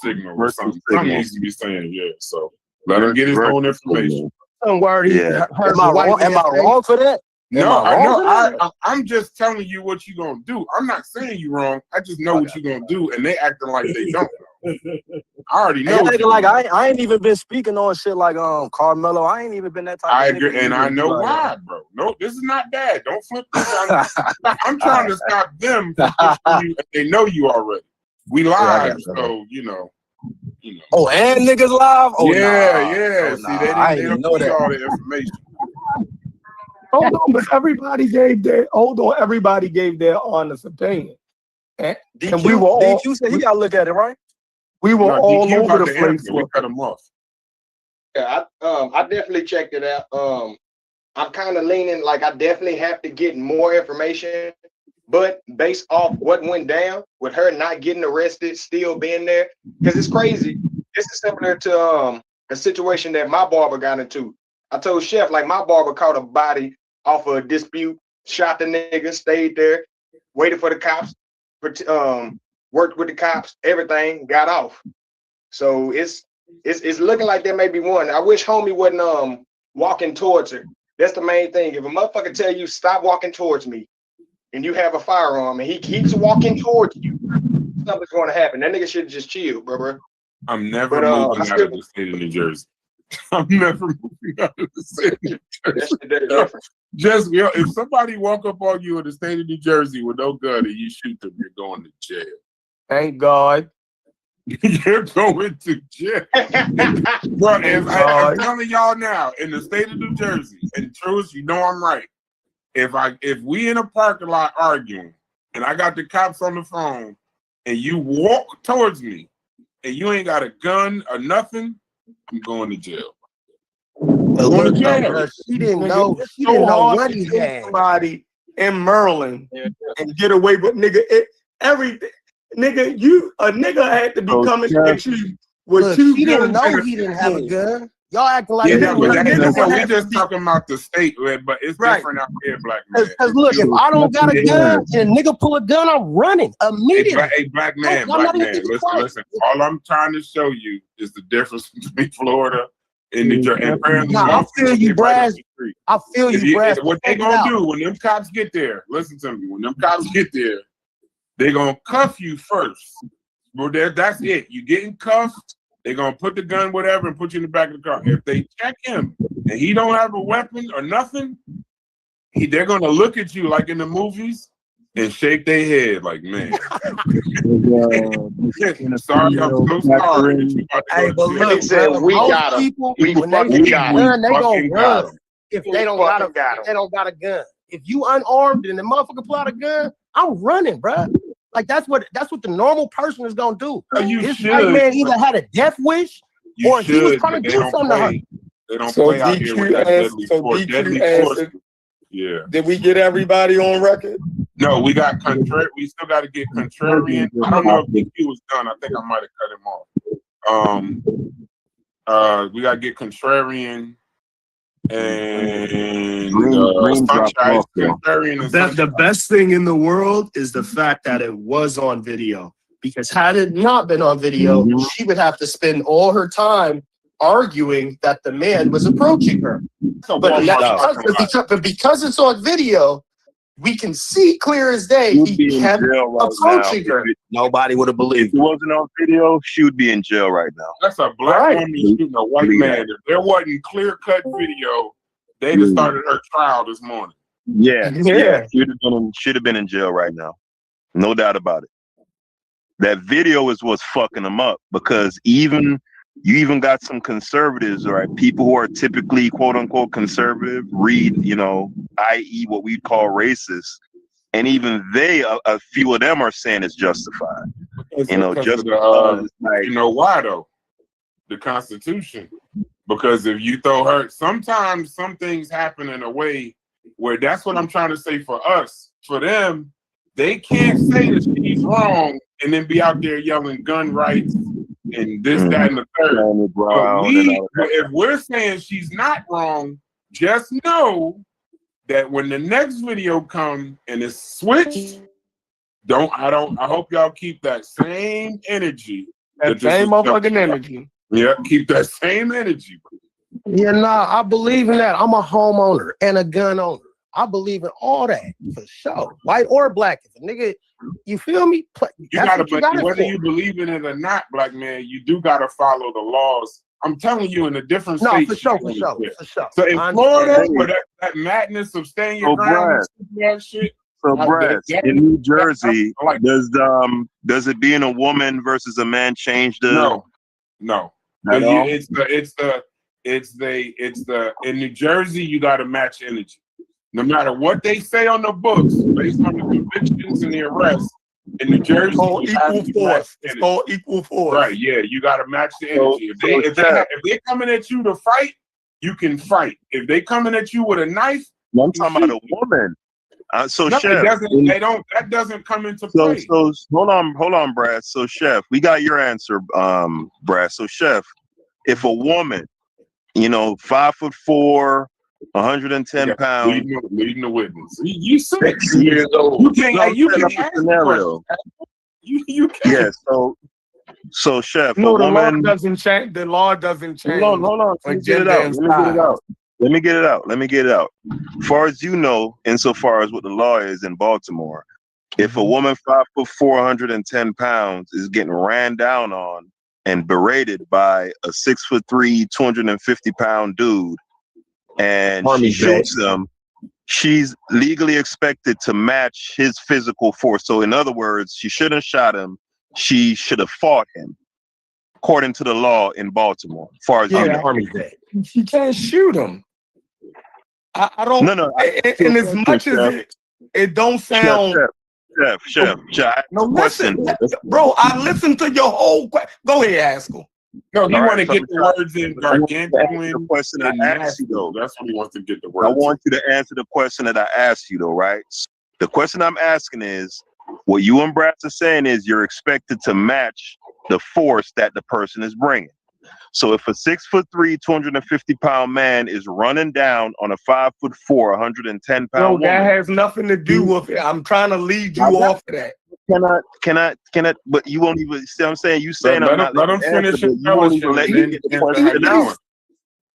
S3: signal or something. Something needs to be saying. Yeah. So let him get his own information.
S10: Don't worry.
S15: Am I wrong for that?
S3: No, I'm just telling you what you gonna do. I'm not saying you wrong. I just know what you gonna do, and they acting like they don't know. I already know.
S15: Like I ain't even been speaking on shit like Carmelo. I ain't even been that type.
S3: I
S15: of
S3: agree,
S15: nigga
S3: and I know why, bro. No, this is not bad. Don't flip this. I'm trying to stop them from pushing you, and they know you already. We live, so you know.
S15: Oh, and niggas live. Oh,
S3: yeah.
S15: Oh,
S3: See, they don't
S15: know
S3: see
S15: that.
S3: all the information.
S1: Hold on, but everybody gave their honest opinion. And we were all
S15: DQ said he gotta look at it, right?
S1: we were all
S3: DQ
S1: over
S3: about
S1: the
S3: to
S1: place.
S3: answer. We cut him off.
S16: Yeah, I definitely checked it out. I'm kind of leaning like I definitely have to get more information, but based off what went down with her not getting arrested, still being there, because it's crazy. This is similar to a situation that my barber got into. I told Chef like my barber caught a body off of a dispute, shot the nigga, stayed there, waited for the cops, worked with the cops, everything, got off. So it's looking like there may be one. I wish homie wasn't walking towards her. That's the main thing. If a motherfucker tell you stop walking towards me, and you have a firearm, and he keeps walking towards you, something's going to happen. That nigga should just chill, bro.
S3: I'm never moving out of the state of New Jersey. I'm never moving out of the state of New Jersey. Just if somebody walk up on you in the state of New Jersey with no gun and you shoot them, you're going to jail.
S1: Thank God.
S3: You're going to jail. Bro, I'm telling y'all now, in the state of New Jersey, and Truth, you know I'm right. If we in a parking lot arguing and I got the cops on the phone and you walk towards me and you ain't got a gun or nothing, I'm going to jail.
S10: Look, she didn't know. She didn't know what he had.
S1: Somebody in Maryland and get away with everything. Nigga, a nigga had to be coming at you with two
S10: she didn't
S1: guns.
S10: know he didn't have a gun. Y'all acting like
S3: we just talking about the state, but it's different out here, black man.
S10: Because look, if I don't got a gun and a nigga pull a gun, I'm running immediately.
S3: Hey, black man, listen. All I'm trying to show you is the difference between Florida and New Jersey. And apparently,
S10: I feel you, Brad. I feel you, Brad.
S3: What they gonna do when them cops get there? Listen to me. When them cops get there, they gonna cuff you first. Well, that's it. You getting cuffed. They're gonna put the gun, whatever, and put you in the back of the car. If they check him and he don't have a weapon or nothing, they're gonna look at you like in the movies and shake their head like, man. Sorry, I'm so sorry.
S10: Hey, but look,
S16: we got him.
S10: When they get a gun, they gonna run. If they don't got a gun. If you unarmed and the motherfucker pull out a gun, I'm running, bro. Like that's what the normal person is gonna do. This white man either had a death wish or he was trying to do something to her.
S3: They don't play out here with that deadly force. Yeah.
S1: Did we get everybody on record?
S3: No, we got we still got to get Contrarian. I don't know if DQ was done. I think I might have cut him off. We got to get Contrarian. and
S7: Green dropped
S3: Sunshine,
S7: off, though.
S3: Terry and
S14: The best thing in the world is the fact that it was on video. Because had it not been on video,
S7: Mhm.
S14: she would have to spend all her time arguing that the man was approaching her.
S3: a
S14: But
S3: Walmart
S14: because it's on video, we can see clear as day
S6: She'd
S14: he
S6: be in
S14: kept
S6: jail right
S14: approaching
S6: now.
S14: her.
S15: Nobody would have
S6: If
S15: believed
S6: it wasn't on video, she would be in jail right now.
S3: That's a black
S14: Right.
S3: woman shooting a white
S6: Believe
S3: man. If there wasn't clear cut video, they'd have started her trial this morning.
S6: Yeah,
S14: Yeah.
S6: should have been in jail right now. No doubt about it. That video is what's fucking them up because you even got some conservatives, right? People who are typically quote unquote conservative read, i.e. what we call racist. And even a few of them are saying it's justified.
S3: Because
S6: Just
S3: you know why though? The Constitution. Because if you throw her, sometimes some things happen in a way where that's what I'm trying to say for us. For them, they can't say that she's wrong and then be out there yelling gun rights and this, that, and the third. But if we're saying she's not wrong, just know that when the next video comes and it's switched, I hope y'all keep that same energy.
S1: That same motherfucking energy.
S3: Yeah, keep that same energy.
S10: Yeah, nah, I believe in that. I'm a homeowner and a gun owner. I believe in all that for sure, white or black. If a nigga, you feel me?
S3: Whether you believe in it or not, black man, you do gotta follow the laws. I'm telling you, in a different state.
S10: For sure.
S3: So in Florida, where that madness of staying your ground, that shit.
S6: So, Brad, in New Jersey, does it being a woman versus a man change the?
S3: No.
S6: At all?
S3: It's the in New Jersey you got to match energy. No matter what they say on the books, based on the convictions and the arrests, in New Jersey,
S1: It's called equal force. It's called equal force.
S3: Right? Yeah, you got to match the energy. If they coming at you to fight, you can fight. If they coming at you with a knife,
S6: I'm talking about a woman. So,
S3: no,
S6: Chef,
S3: that doesn't come into play.
S6: So hold on, Brad. So, Chef, we got your answer, Brad. So, Chef, if a woman, 5'4", 110 pounds,
S3: leading the witness. You
S6: 6 years old.
S3: You can ask
S6: scenario.
S3: You can.
S6: Yeah. So, Chef,
S1: No,
S6: a
S1: the law
S6: woman.
S1: doesn't change. The law doesn't change.
S6: Hold on. Let me get it out. Let me get it out. As far as you know, insofar as what the law is in Baltimore, if a woman 5'4", 110 pounds is getting ran down on and berated by a 6'3", 250-pound dude, and she shoots him, she's legally expected to match his physical force. So, in other words, she shouldn't have shot him. She should have fought him, according to the law in Baltimore. As far as you know,
S1: she can't shoot him. I don't.
S6: No.
S1: And as much as it don't sound.
S6: Chef.
S1: No, listen, bro. I listened to your whole question. Go ahead, Haskell.
S3: No, he want to get the words in
S6: gargantuan. The question I asked you though.
S3: That's what he wants to get the words.
S6: I want you to answer the question that I asked you though, right? The question I'm asking is, what you and Brad are saying is you're expected to match the force that the person is bringing. So if a 6'3", 250-pound man is running down on a 5'4", 110-pound woman,
S1: that has nothing to do with it. I'm trying to lead you off of that.
S6: Can I? But you won't even see what I'm saying. You saying
S3: let him finish his
S6: fellowship. Let me get the question out.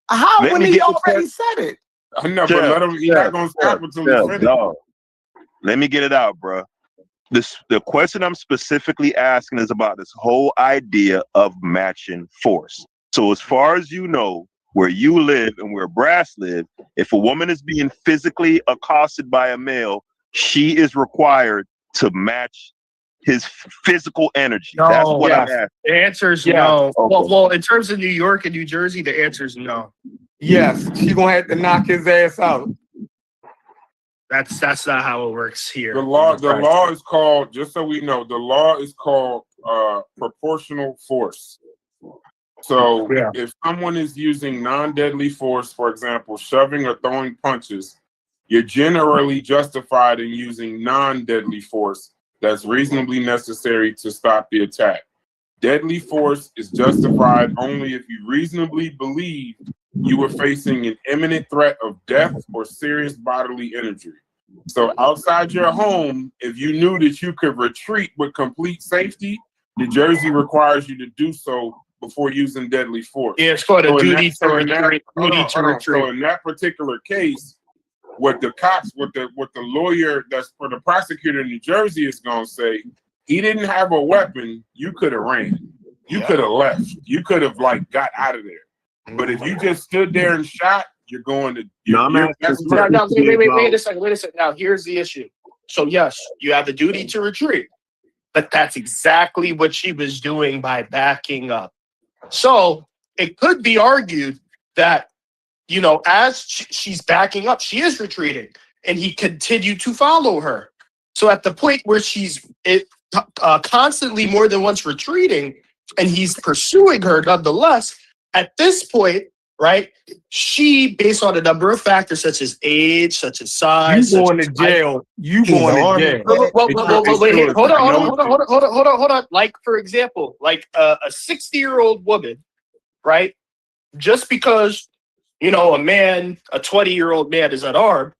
S1: How when he already said it?
S3: I know, but let him. He's not gonna stop until he finishes.
S6: No. Let me get it out, bro. The question I'm specifically asking is about this whole idea of matching force. So as far as you know, where you live and where Brass live, if a woman is being physically accosted by a male, she is required to match his physical energy.
S14: No,
S6: that's what I'm asking.
S14: The answer is no. Okay. Well, in terms of New York and New Jersey, the answer is no.
S1: Yes, she's gonna have to knock his ass out.
S14: That's not how it works here.
S3: The law is called, just so we know, the law is called proportional force. So if someone is using non-deadly force, for example, shoving or throwing punches, you're generally justified in using non-deadly force that's reasonably necessary to stop the attack. Deadly force is justified only if you reasonably believe you were facing an imminent threat of death or serious bodily injury. So outside your home, if you knew that you could retreat with complete safety, New Jersey requires you to do so before using deadly force.
S14: Yeah, it's called a duty to retreat.
S3: So in that particular case, what the lawyer that's for the prosecutor in New Jersey is going to say, he didn't have a weapon. You could have ran. You could have left. You could have got out of there. But if you just stood there and shot, you're going to.
S14: Wait a second. Now here's the issue. So yes, you have the duty to retreat, but that's exactly what she was doing by backing up. So it could be argued that, as she's backing up, she is retreating, and he continued to follow her. So at the point where she's constantly more than once retreating, and he's pursuing her nonetheless, at this point, right, she, based on a number of factors such as age, such as size,
S1: you going to jail. You going to jail.
S14: Wait, hold on. Like, for example, a 60-year-old woman, right? Just because, a 20-year-old man is unarmed,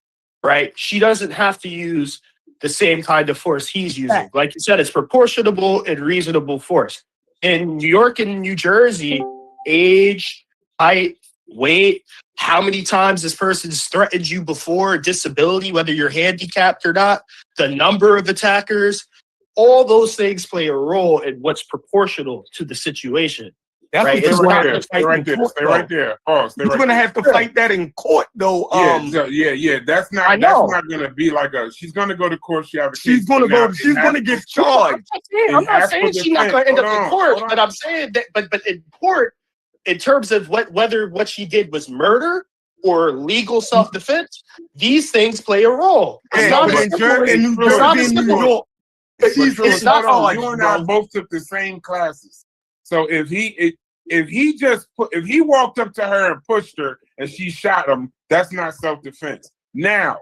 S14: right? She doesn't have to use the same kind of force he's using. Like you said, it's proportionable and reasonable force. In New York and New Jersey, age, height, weight, how many times this person's threatened you before, disability, whether you're handicapped or not, the number of attackers, all those things play a role in what's proportional to the situation.
S1: That's
S14: right?
S1: what
S3: Stay right there.
S1: You're gonna have to fight that in court, though.
S3: Yeah. That's not gonna be she's gonna go to court. She's gonna
S1: get charged.
S14: I'm not saying she's not gonna end up in court, but I'm saying that, but in court, in terms of whether what she did was murder or legal self-defense, these things play a role. It's not
S3: New York. It's not all you and I both took the same classes. So if he walked up to her and pushed her and she shot him, that's not self-defense. Now,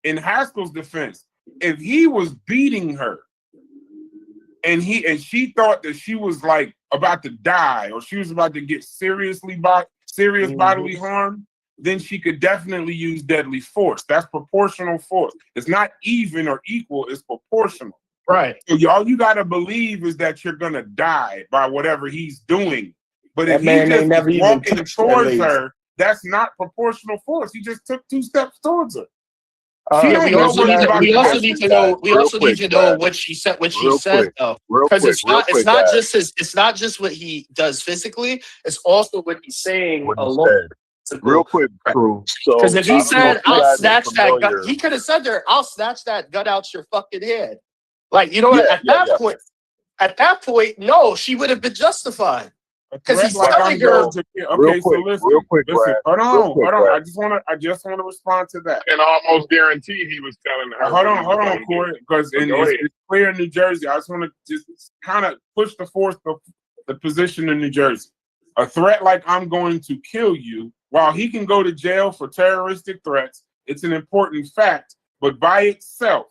S3: in Haskell's defense, if he was beating her and she thought that she was about to die or she was about to get serious bodily harm, then she could definitely use deadly force. That's proportional force. It's not even or equal, it's proportional.
S14: Right.
S3: So all you gotta believe is that you're gonna die by whatever he's doing. But if he's just walking towards her, that's not proportional force. He just took 2 steps towards her.
S14: We also need to know what she said. Though, because it's not just what he does physically. It's also what he's saying alone.
S6: Real quick, crew.
S14: Because if he said, "I'll snatch that gun," he could have said there, "I'll snatch that gun out your fucking head." At that point, no, she would have been justified. Because he's telling her.
S3: Listen. Hold on. I just want to respond to that.
S2: And I almost guarantee he was telling her.
S3: Hold on, Corey, because it's clear in New Jersey. I just want to just kind of push the position in New Jersey. A threat like "I'm going to kill you," while he can go to jail for terroristic threats, it's an important fact. But by itself,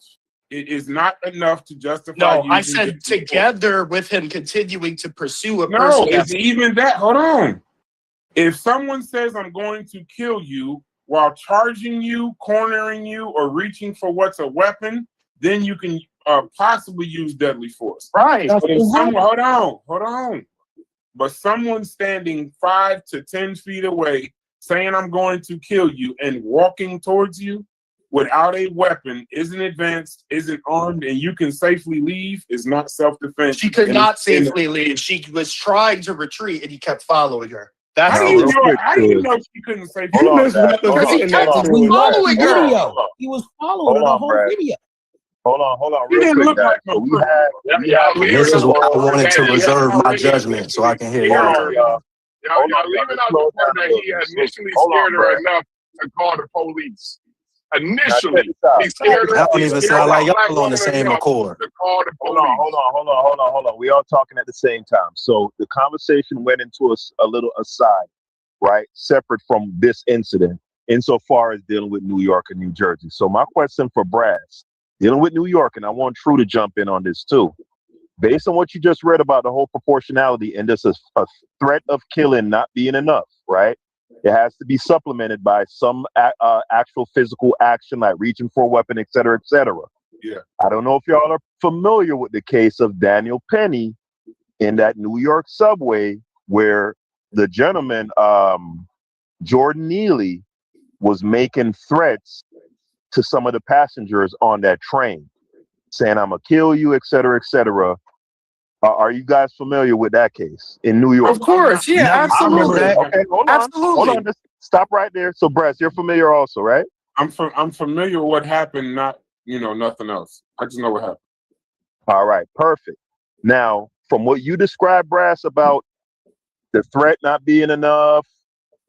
S3: it is not enough to justify.
S14: No, I said together with him continuing to pursue a person.
S3: No, it's even that. Hold on. If someone says "I'm going to kill you" while charging you, cornering you, or reaching for what's a weapon, then you can possibly use deadly force.
S14: Right.
S3: But hold on. But someone standing 5 to 10 feet away saying "I'm going to kill you" and walking towards you without a weapon, isn't advanced, isn't armed, and you can safely leave, is not self-defense.
S14: She could not safely leave. She was trying to retreat, and he kept following her. That's
S3: how do you know she couldn't safely leave?
S14: Because he kept following her.
S10: He was following the whole video.
S6: Hold on. Real quick, guys.
S15: This is why I wanted to reserve my judgment so I can hear y'all.
S2: Y'all leaving out the part that he initially scared her enough to call the police. Initially, he scared her.
S15: That don't even sound like y'all on the same accord.
S6: Hold on. We all talking at the same time. So the conversation went into a little aside, right? Separate from this incident, insofar as dealing with New York and New Jersey. So my question for Brass, dealing with New York, and I want True to jump in on this too. Based on what you just read about the whole proportionality and just a threat of killing not being enough, right? It has to be supplemented by some actual physical action, like reaching for a weapon, et cetera, et cetera.
S3: Yeah.
S6: I don't know if y'all are familiar with the case of Daniel Penny in that New York subway where the gentleman, Jordan Neely, was making threats to some of the passengers on that train, saying, I'm going to kill you, et cetera, et cetera. Are you guys familiar with that case in New York?
S14: Of course, yeah, absolutely.
S6: Okay, hold on.
S14: Absolutely.
S6: Hold on. Just stop right there. So, Bress, you're familiar also, right?
S3: I'm familiar with what happened, not nothing else. I just know what happened.
S6: All right, perfect. Now, from what you described, Brass, about the threat not being enough,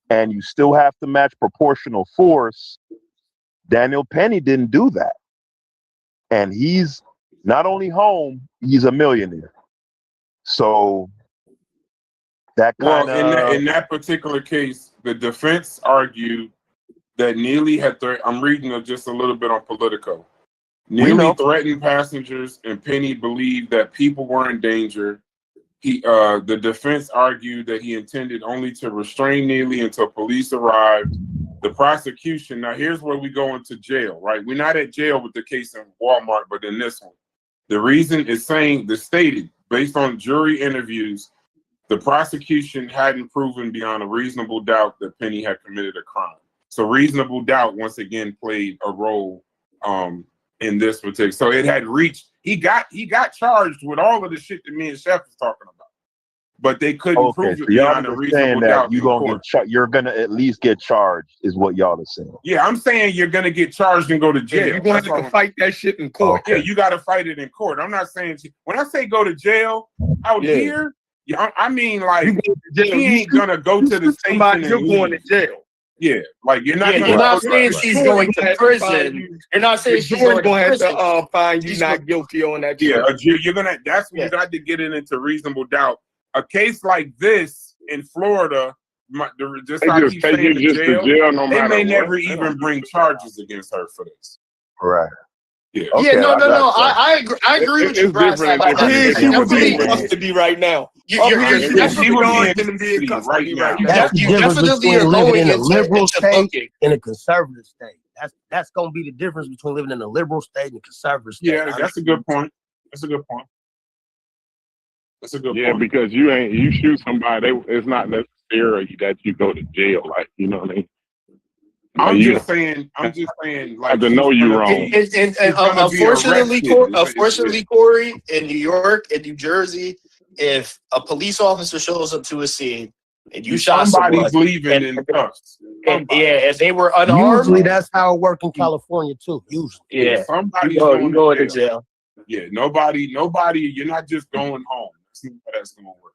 S6: and you still have to match proportional force, Daniel Penny didn't do that. And he's not only home, he's a millionaire. So that kind of
S3: in that particular case, the defense argued that Neely had I'm reading just a little bit on Politico. Neely threatened passengers, and Penny believed that people were in danger. The defense argued that he intended only to restrain Neely until police arrived. The prosecution, now here's where we go into jail, right? We're not at jail with the case in Walmart, but in this one. The reason is stated, based on jury interviews, the prosecution hadn't proven beyond a reasonable doubt that Penny had committed a crime. So reasonable doubt, once again, played a role in this particular. So it had reached, he got charged with all of the shit that me and Chef was talking about. But they couldn't prove it beyond a reasonable doubt.
S6: You're gonna at least get charged, is what y'all are saying.
S3: Yeah, I'm saying you're gonna get charged and go to jail.
S1: You're going to have to fight that shit in court.
S3: Yeah, you got to fight it in court. I'm not saying when I say go to jail out here, I mean like he ain't gonna go to the station.
S1: You're going to jail.
S3: Yeah, like you're not.
S14: You're not saying she's going to prison. You're not saying she's going to prison.
S1: Have to find you not guilty on that.
S3: Yeah, you're gonna. That's when you got to get it into reasonable doubt. A case like this in Florida, just like he's saying to jail, they may never even bring charges against her for this.
S6: Right.
S3: Yeah.
S14: Okay, no. I agree with you, Brad.
S1: She would be in custody right now.
S14: She would be in custody right now.
S10: That's the difference between living in a liberal state and a conservative state. That's going to be the difference between living in a liberal state and a conservative state.
S3: Yeah, that's a good point. That's a good point.
S2: Because you shoot somebody, it's not necessary that you go to jail. Like, you know what I mean?
S3: I'm just saying, like,
S2: to know you wrong.
S14: And unfortunately, Corey, in New York and New Jersey, if a police officer shows up to a scene and you shot
S3: somebody's leaving in cuffs.
S14: If they were unarmed,
S10: usually that's how it works in California too. Usually,
S14: yeah,
S3: somebody's
S14: you go to jail.
S3: Yeah, nobody. You're not just going home. That's not how that's gonna work.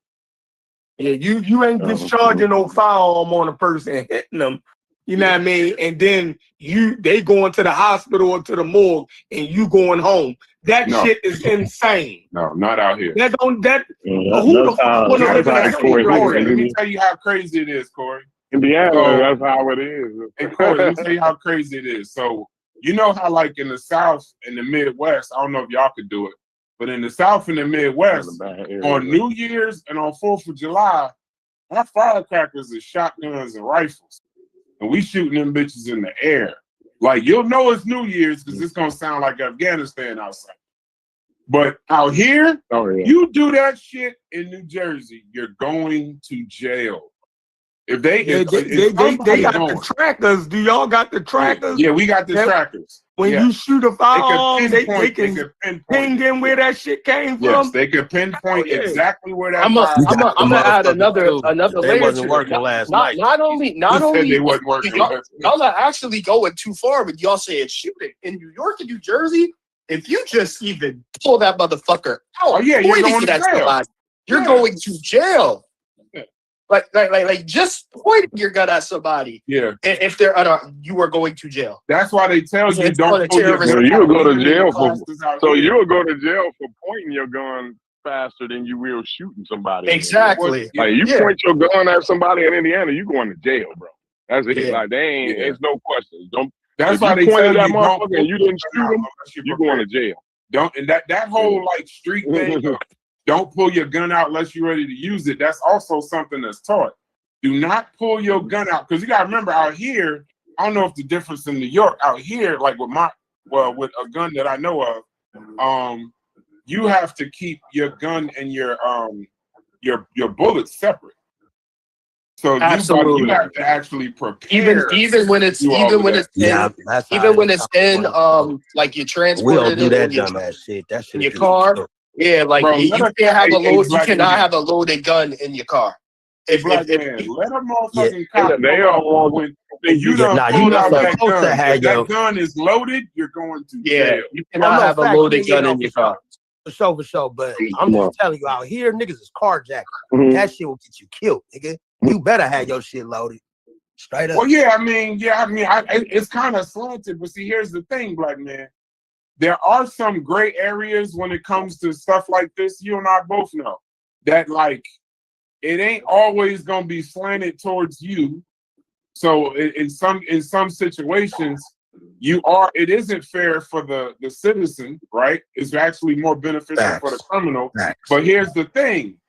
S1: Yeah, you ain't discharging no firearm on a person, hitting them. You know what I mean? And then they going to the hospital or to the morgue, and you going home. That shit is insane.
S3: No, not out here.
S1: Let me
S3: tell you how crazy it is, Corey.
S2: Indiana, that's how it is.
S3: And Corey, let me tell you how crazy it is. So you know how, like in the South and the Midwest, I don't know if y'all could do it, but in the South and the Midwest, on New Year's and on 4th of July, our firecrackers are shotguns and rifles. And we shooting them bitches in the air. Like, you'll know it's New Year's because it's going to sound like Afghanistan outside. But out here, you do that shit in New Jersey, you're going to jail. If they got
S1: the trackers. Do y'all got the trackers?
S3: Yeah, we got the trackers.
S1: When you shoot a firearm, they can ping in where that shit came from.
S3: Yes, they can pinpoint exactly where that.
S14: I'm gonna add another layer.
S10: Wasn't working last night.
S14: Not only
S3: they wasn't working.
S14: Y'all are actually going too far when y'all say it's shooting in New York and New Jersey. If you just even pull that motherfucker out,
S3: you're going to jail.
S14: You're going to jail. Like just pointing your gun at somebody.
S3: Yeah.
S14: If they're you are going to jail.
S3: That's why they tell you don't
S2: pull your gun. You'll go to jail you'll go to jail for pointing your gun faster than you will shooting somebody.
S14: Exactly.
S2: Like you point your gun at somebody in Indiana, you going to jail, bro. That's it. Like they ain't. It's no questions. Don't.
S3: That's why they
S2: pointed
S3: tell
S2: that
S3: you
S2: motherfucker and you didn't shoot him. You're going to jail.
S3: Don't. And that whole like street thing. Don't pull your gun out unless you're ready to use it. That's also something that's taught. Do not pull your gun out, because you gotta remember out here. I don't know if the difference in New York out here, like with with a gun that I know of, you have to keep your gun and your bullets separate. So you have to actually prepare.
S14: Even when it's in like you transported
S10: We don't do that
S14: in your,
S10: dumbass shit. That shit
S14: in your car. Yeah, like
S3: Bro,
S14: you
S3: let
S14: can't have a
S3: a
S14: load. You
S3: black
S14: cannot
S3: man-
S14: have a loaded gun in your car.
S3: If let a motherfucking cop
S2: They
S3: go
S2: all
S3: up when you done
S10: Nah, you
S3: pulled
S10: not
S3: out that
S10: supposed to
S3: gun.
S10: have
S3: If that
S10: your-
S3: gun is loaded, you're going to
S14: Yeah,
S3: jail.
S14: you cannot have a loaded gun in your car.
S10: For sure. But I'm just telling you, out here, niggas is carjacking.
S3: Mhm.
S10: That shit will get you killed, nigga. You better have your shit loaded. Straight up.
S3: Well, it's kind of slanted, but see, here's the thing, black man. There are some gray areas when it comes to stuff like this. You and I both know that, like, it ain't always gonna be slanted towards you. So in some situations, it isn't fair for the citizen, right? It's actually more beneficial for the criminal. But here's the thing.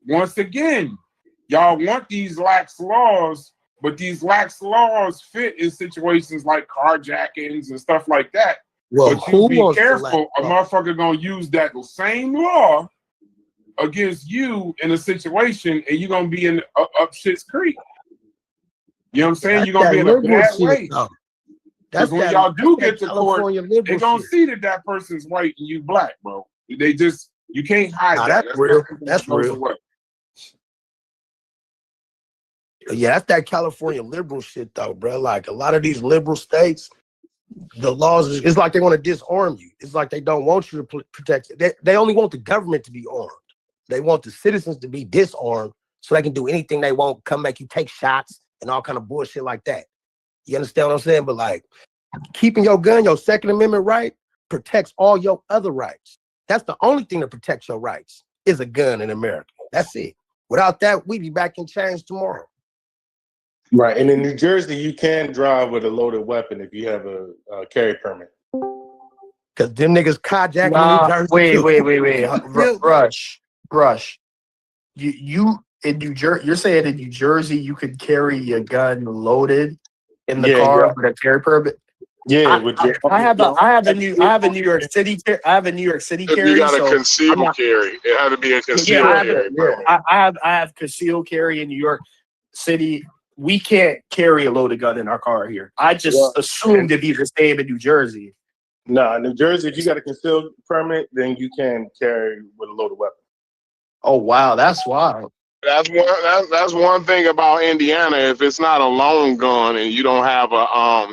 S3: Once again, y'all want these lax laws, but these lax laws fit in situations like carjackings and stuff like that.
S10: Well,
S3: but you
S10: who
S3: be
S10: wants the
S3: careful, a
S10: lax
S3: motherfucker gonna use that same law against you in a situation, and you're gonna be in up shit's creek. You know what I'm saying? You're gonna be in a bad way. Because when y'all do get to court, they're gonna see that person's white and you black, bro. You can't hide that.
S10: That's real. That's
S3: goes
S10: real.
S3: away.
S10: Yeah, that's that California liberal shit, though, bro. Like a lot of these liberal states, the laws, it's like they want to disarm you. It's like they don't want you to protect you. They only want the government to be armed. They want the citizens to be disarmed so they can do anything they want, come make you take shots and all kind of bullshit like that. You understand what I'm saying? But like keeping your gun, your Second Amendment right, protects all your other rights. That's the only thing that protects your rights is a gun in America. That's it. Without that, we'd be back in chains tomorrow.
S12: Right, and in New Jersey, you can drive with a loaded weapon if you have a carry permit.
S10: Cause them niggas carjacking
S14: Nah,
S10: New Jersey.
S14: wait. Rush. You in New Jersey? You're saying in New Jersey you could carry your gun loaded in the car with a carry permit?
S12: Yeah,
S14: I have a New York City carry.
S2: You got a
S14: so
S2: concealed carry. It had to be a concealed carry.
S14: I have concealed carry in New York City. We can't carry a loaded gun in our car here. I just assumed it'd be the same in New Jersey.
S12: No, New Jersey, if you got a concealed permit, then you can carry with a loaded weapon.
S14: Oh wow, that's wild.
S2: That's one thing about Indiana. If it's not a loan gun and you don't have a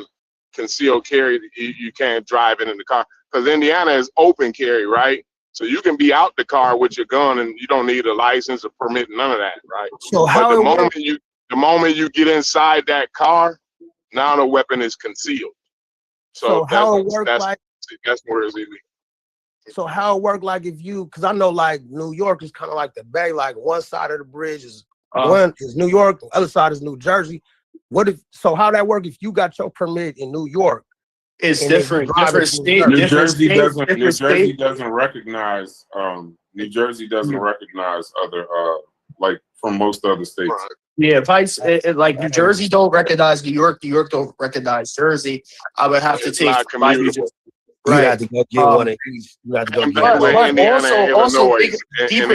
S2: concealed carry, you can't drive it in the car. Because Indiana is open carry, right? So you can be out the car with your gun and you don't need a license or permit, none of that, right?
S10: So how
S2: the moment you get inside that car, now the weapon is concealed. So
S10: how it work like?
S2: That's where it's illegal.
S10: So how it work like if you? Because I know like New York is kind of like the Bay. Like one side of the bridge is one is New York, the other side is New Jersey. So how that work if you got your permit in New York?
S14: It's different. Different state.
S3: New Jersey doesn't recognize. New Jersey doesn't recognize other like from most other states.
S14: Yeah, like New Jersey don't recognize New York. New York don't recognize Jersey. I would have to take.
S10: You got to go get one of each. You got to go get one.
S14: Also,
S2: Deeper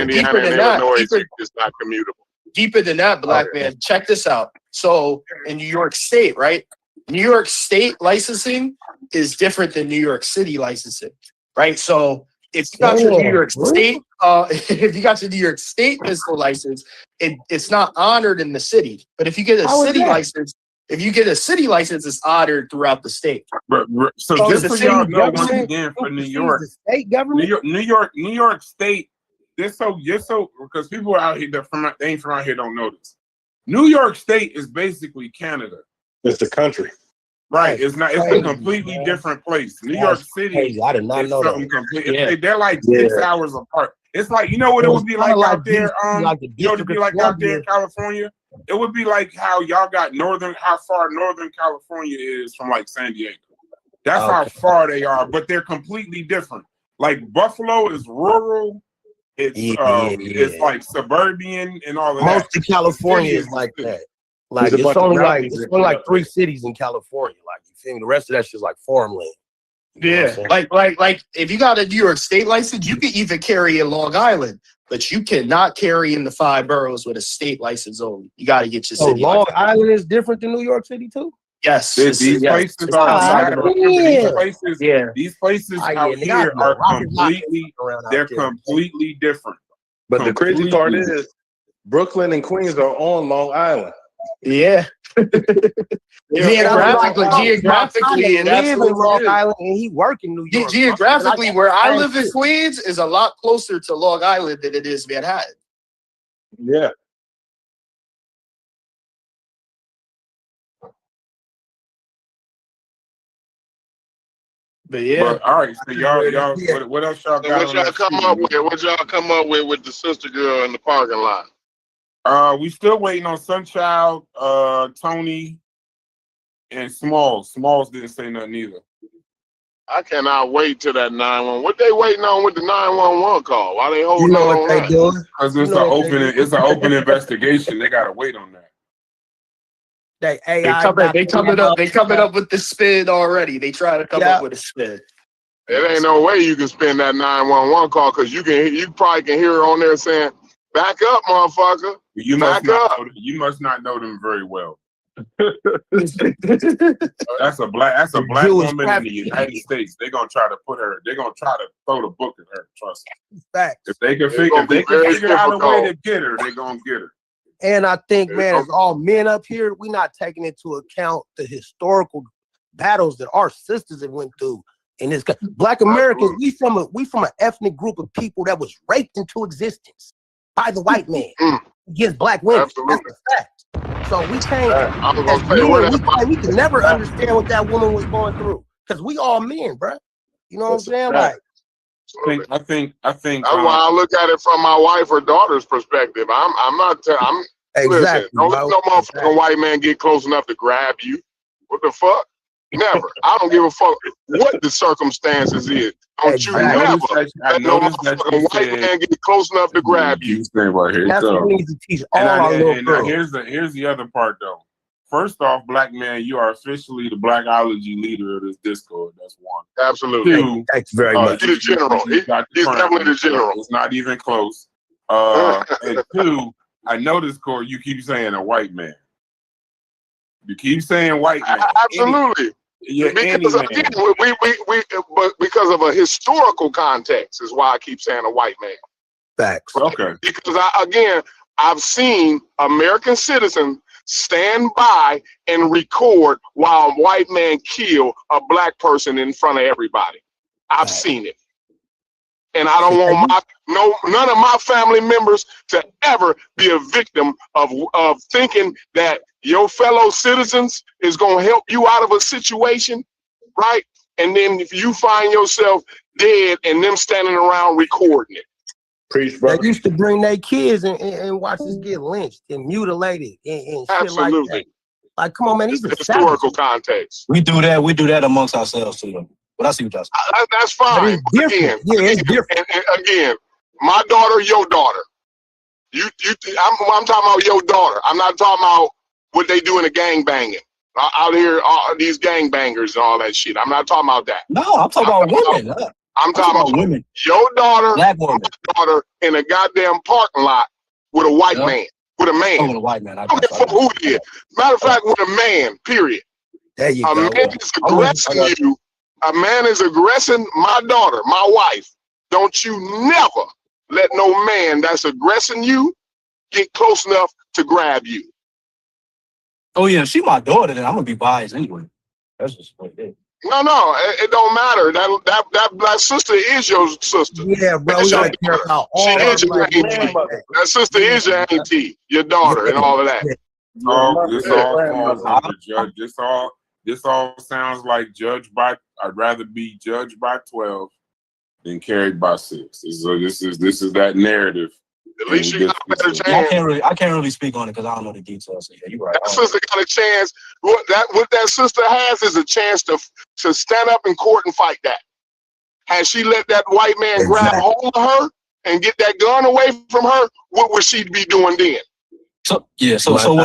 S2: it's not commutable.
S14: Deeper than that, black man. Check this out. So in New York State, right? New York State licensing is different than New York City licensing, right? So if you got your New York State, if you got your New York State pistol license, it's not honored in the city. But if you get a city license, it's honored throughout the state.
S3: So just so y'all know, once again, for New York,
S10: state government,
S3: New York State, just so because people out here they ain't from out here don't know this. New York State is basically Canada.
S12: It's the country.
S3: Right. It's not. It's a completely different place. New York City.
S10: I did not know that.
S3: Completely. They're like 6 hours apart. It's like, you know what it would be like out there. You know, to be like out there in California. It would be like how y'all got how far Northern California is from like San Diego. That's how far they are, but they're completely different. Like Buffalo is rural, It's like suburban and all of that.
S10: Most of California
S3: City
S10: is like
S3: city.
S10: that. Like
S12: There's a
S10: it's
S12: bunch of
S10: only like
S12: mountains
S10: it's
S12: in
S10: only
S12: there.
S10: like 3 cities in California. Like you feel me? The rest of that shit's like farmland. You know what I'm
S14: Yeah,
S10: saying?
S14: like if you got a New York State license, you can even carry in Long Island, but you cannot carry in the 5 boroughs with a state license only. You got to get your
S10: So
S14: city
S10: Long
S14: license.
S10: Island is different than New York City too?
S14: Yes,
S3: These places
S14: it's
S3: are
S14: outside of
S3: these places out
S10: nigga, I
S3: here
S10: be a
S3: are
S10: rocket launcher
S3: completely
S10: around out
S3: they're
S10: there.
S3: completely different.
S12: But the crazy part
S3: Completely.
S12: is Brooklyn and Queens are on Long Island.
S14: Yeah. Geographically, it
S10: live in
S14: absolutely
S10: Long
S14: is.
S10: Island and he work in New York.
S14: Geographically, where I live in
S10: shit.
S14: Queens is a lot closer to Long Island than it is Manhattan.
S12: Yeah.
S14: But yeah.
S3: But all right, so y'all what else y'all
S2: So
S3: got
S2: what
S3: on
S2: y'all
S3: that
S2: come
S3: sheet?
S2: up with? What y'all come up with the sister girl in the parking lot?
S3: We still waiting on Sunchild, Tony, and Smalls. Smalls didn't say nothing either.
S2: I cannot wait till that 911. What they waiting on with the 911 call? Why they holding on that?
S3: Because it's an open investigation. They gotta wait on that.
S10: They
S14: coming up with the spin already. They try to come up with a spin.
S2: There ain't no way you can spin that 911 call because you probably can hear her on there saying, "Back up, motherfucker."
S3: You must not know them very well. That's a black
S10: Jewish
S3: woman in the United States. They're gonna try to throw the book at her. Trust me.
S10: Facts.
S3: If they can
S2: It's gonna be very
S3: figure out a way to
S2: difficult.
S3: get her, they're gonna get her.
S10: And I think, man, as all men up here, we're not taking into account the historical battles that our sisters have went through in this country. Black Americans, we from an ethnic group of people that was raped into existence by the white man against black women.
S2: Absolutely.
S10: That's a fact. So we can't.
S2: I was
S10: As
S2: gonna say, what
S10: men, we can never understand what that woman was going through because we all men, bro. You know what I'm saying? Like,
S3: I think.
S2: That's why I look at it from my wife or daughter's perspective. I'm not. Listen, don't let no motherfucking white man get close enough to grab you. What the fuck? Never. I don't give a fuck what the circumstances is. Don't you never let no motherfucking white man get close enough to grab you.
S3: Right here.
S10: That's what we need to teach all our little girls.
S3: Here's the other part though. First off, black man, you are officially the Blackology leader of this Discord. That's one.
S2: Absolutely.
S3: Two,
S10: thanks very much.
S2: He's the general. He's definitely the general.
S3: It's not even close. And two, I noticed, Corey, you keep saying a white man. You keep saying white man.
S2: Absolutely. Because again, but because of a historical context is why I keep saying a white man.
S10: Facts.
S3: Okay.
S2: Because I've seen American citizens stand by and record while a white man kill a black person in front of everybody. I've seen it. And I don't want none of my family members to ever be a victim of thinking that your fellow citizens is going to help you out of a situation, right? And then if you find yourself dead and them standing around recording it.
S12: Preach, brother.
S10: They used to bring their kids and watch us get lynched and mutilated and shit like that. Like, come on, man, these are
S2: historical context.
S15: We do that amongst ourselves too. But I see what y'all saying.
S2: That's fine.
S10: It's different.
S2: And again, my daughter, your daughter. I'm talking about your daughter. I'm not talking about what they do in the gang banging out here. These gang bangers and all that shit. I'm not talking about that.
S15: No, I'm talking about women.
S2: I'm talking about
S15: women.
S2: Your daughter,
S15: black woman,
S2: my daughter in a goddamn parking lot with a white man. With a man.
S15: Oh, with a white man.
S2: I don't give a fuck who it is. Matter of fact, with a man. Period.
S10: There you
S2: go. Man is aggressing you. A man is aggressing my daughter, my wife. Don't you never let no man that's aggressing you get close enough to grab you.
S15: Oh yeah, she my daughter, then I'm gonna be biased anyway. That's just what it is.
S2: No, it don't matter. That sister is your sister.
S10: Yeah, bro. We gotta care about all
S2: That sister is your auntie, your daughter, and all of that.
S3: This all sounds like I'd rather be judged by 12 than carried by 6. So this is that narrative.
S2: At least you got a better chance.
S15: I can't really speak on it because I don't know the details. So yeah, you're right.
S2: That sister got a chance. What that sister has is a chance to stand up in court and fight that. Had she let that white man grab hold of her and get that gun away from her, what would she be doing then?
S15: So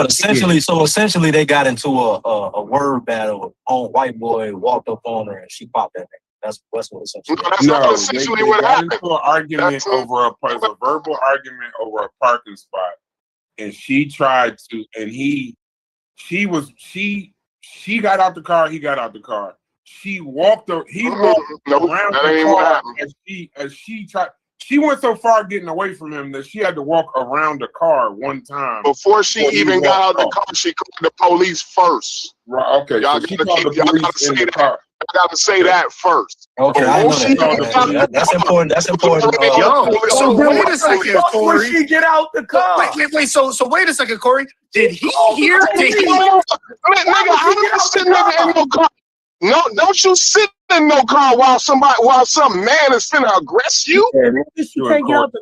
S15: essentially they got into a word battle on White Boy, walked up on her and she popped that nigga. That's what essentially.
S2: No, that's not essentially what
S3: got
S2: happened.
S3: into an argument over a verbal argument over a parking spot, and she tried to, and she got out the car. He got out the car. She walked. He walked around the car as she tried. She went so far getting away from him that she had to walk around the car one time.
S2: Before she even got out of the car, she called the police first.
S3: Right. Okay.
S2: Y'all
S3: So
S2: gotta say that first.
S15: Okay, I know that. That's important. That's important.
S17: So wait a second, Corey.
S1: When she get out the car.
S17: Wait. So wait a second, Corey. Did he hear?
S2: Nigga, how you sitting in no car? No, don't you sit in no car while some man is finna aggress you.
S10: She can't get out the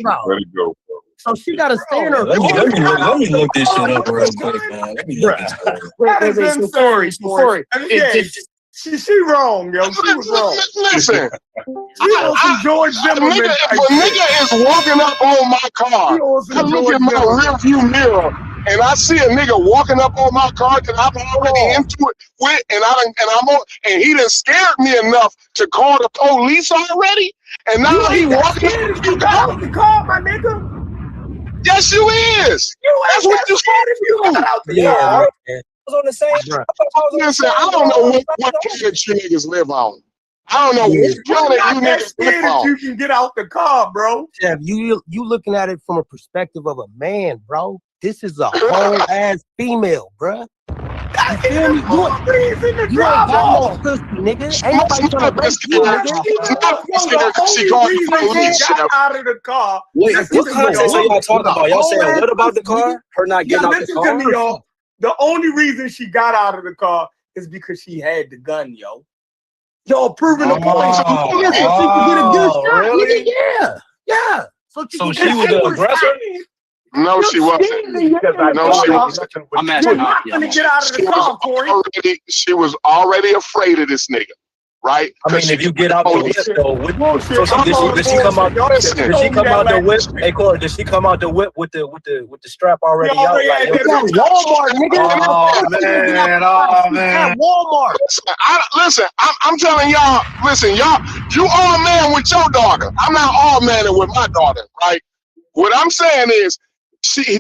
S10: car.
S3: Let it go.
S10: So she gotta stay in her
S15: Let
S10: car.
S15: me look this shit up real quick, man. Let me look this up.
S1: Corey. She wrong, yo. She was wrong.
S2: Listen,
S1: She on some George Zimmerman.
S2: if a nigga is walking up on my car, I look at my rear view mirror and I see a nigga walking up on my car that I'm already into it with, and he done scared me enough to call the police already, and now he walking up.
S1: You got out the car, my nigga.
S2: Yes, you is. That's what you said.
S1: If you got out the
S10: Yeah,
S1: car.
S15: Was on the same.
S2: Listen, I don't know what planet you niggas live on. I don't know what planet you niggas live on.
S1: You can get out the car, bro.
S10: Jeff, you looking at it from a perspective of a man, bro. This is a whole ass female, bro. You feel me? You ain't got no pussy, nigga. Ain't nobody trying to rape you, nigga.
S2: She called the police.
S1: Got out of the car.
S15: Wait, what context are y'all talking about? Y'all saying what about the car? Her not getting out the
S1: Listen
S15: car?
S1: to me, y'all. The only reason she got out of the car is because she had the gun, yo. Y'all proving the point.
S10: So she could get a good shot,
S15: really?
S10: nigga. Yeah.
S15: So she was the aggressor?
S2: No, she wasn't. No, she wasn't.
S15: I'm
S1: You're
S15: asking.
S1: not gonna get out of the car, Corey.
S2: She was already afraid of this nigga, right?
S15: I mean, if you get out the whip, though, did she come out?
S2: Listen,
S15: Did she come out the whip? Hey, Corey, did she come out the whip with the strap already out? Like,
S10: Walmart, nigga.
S15: oh man!
S10: At Walmart.
S2: Listen, I'm telling y'all. Listen, y'all, you all man with your daughter. I'm not all man with my daughter, right? What I'm saying is,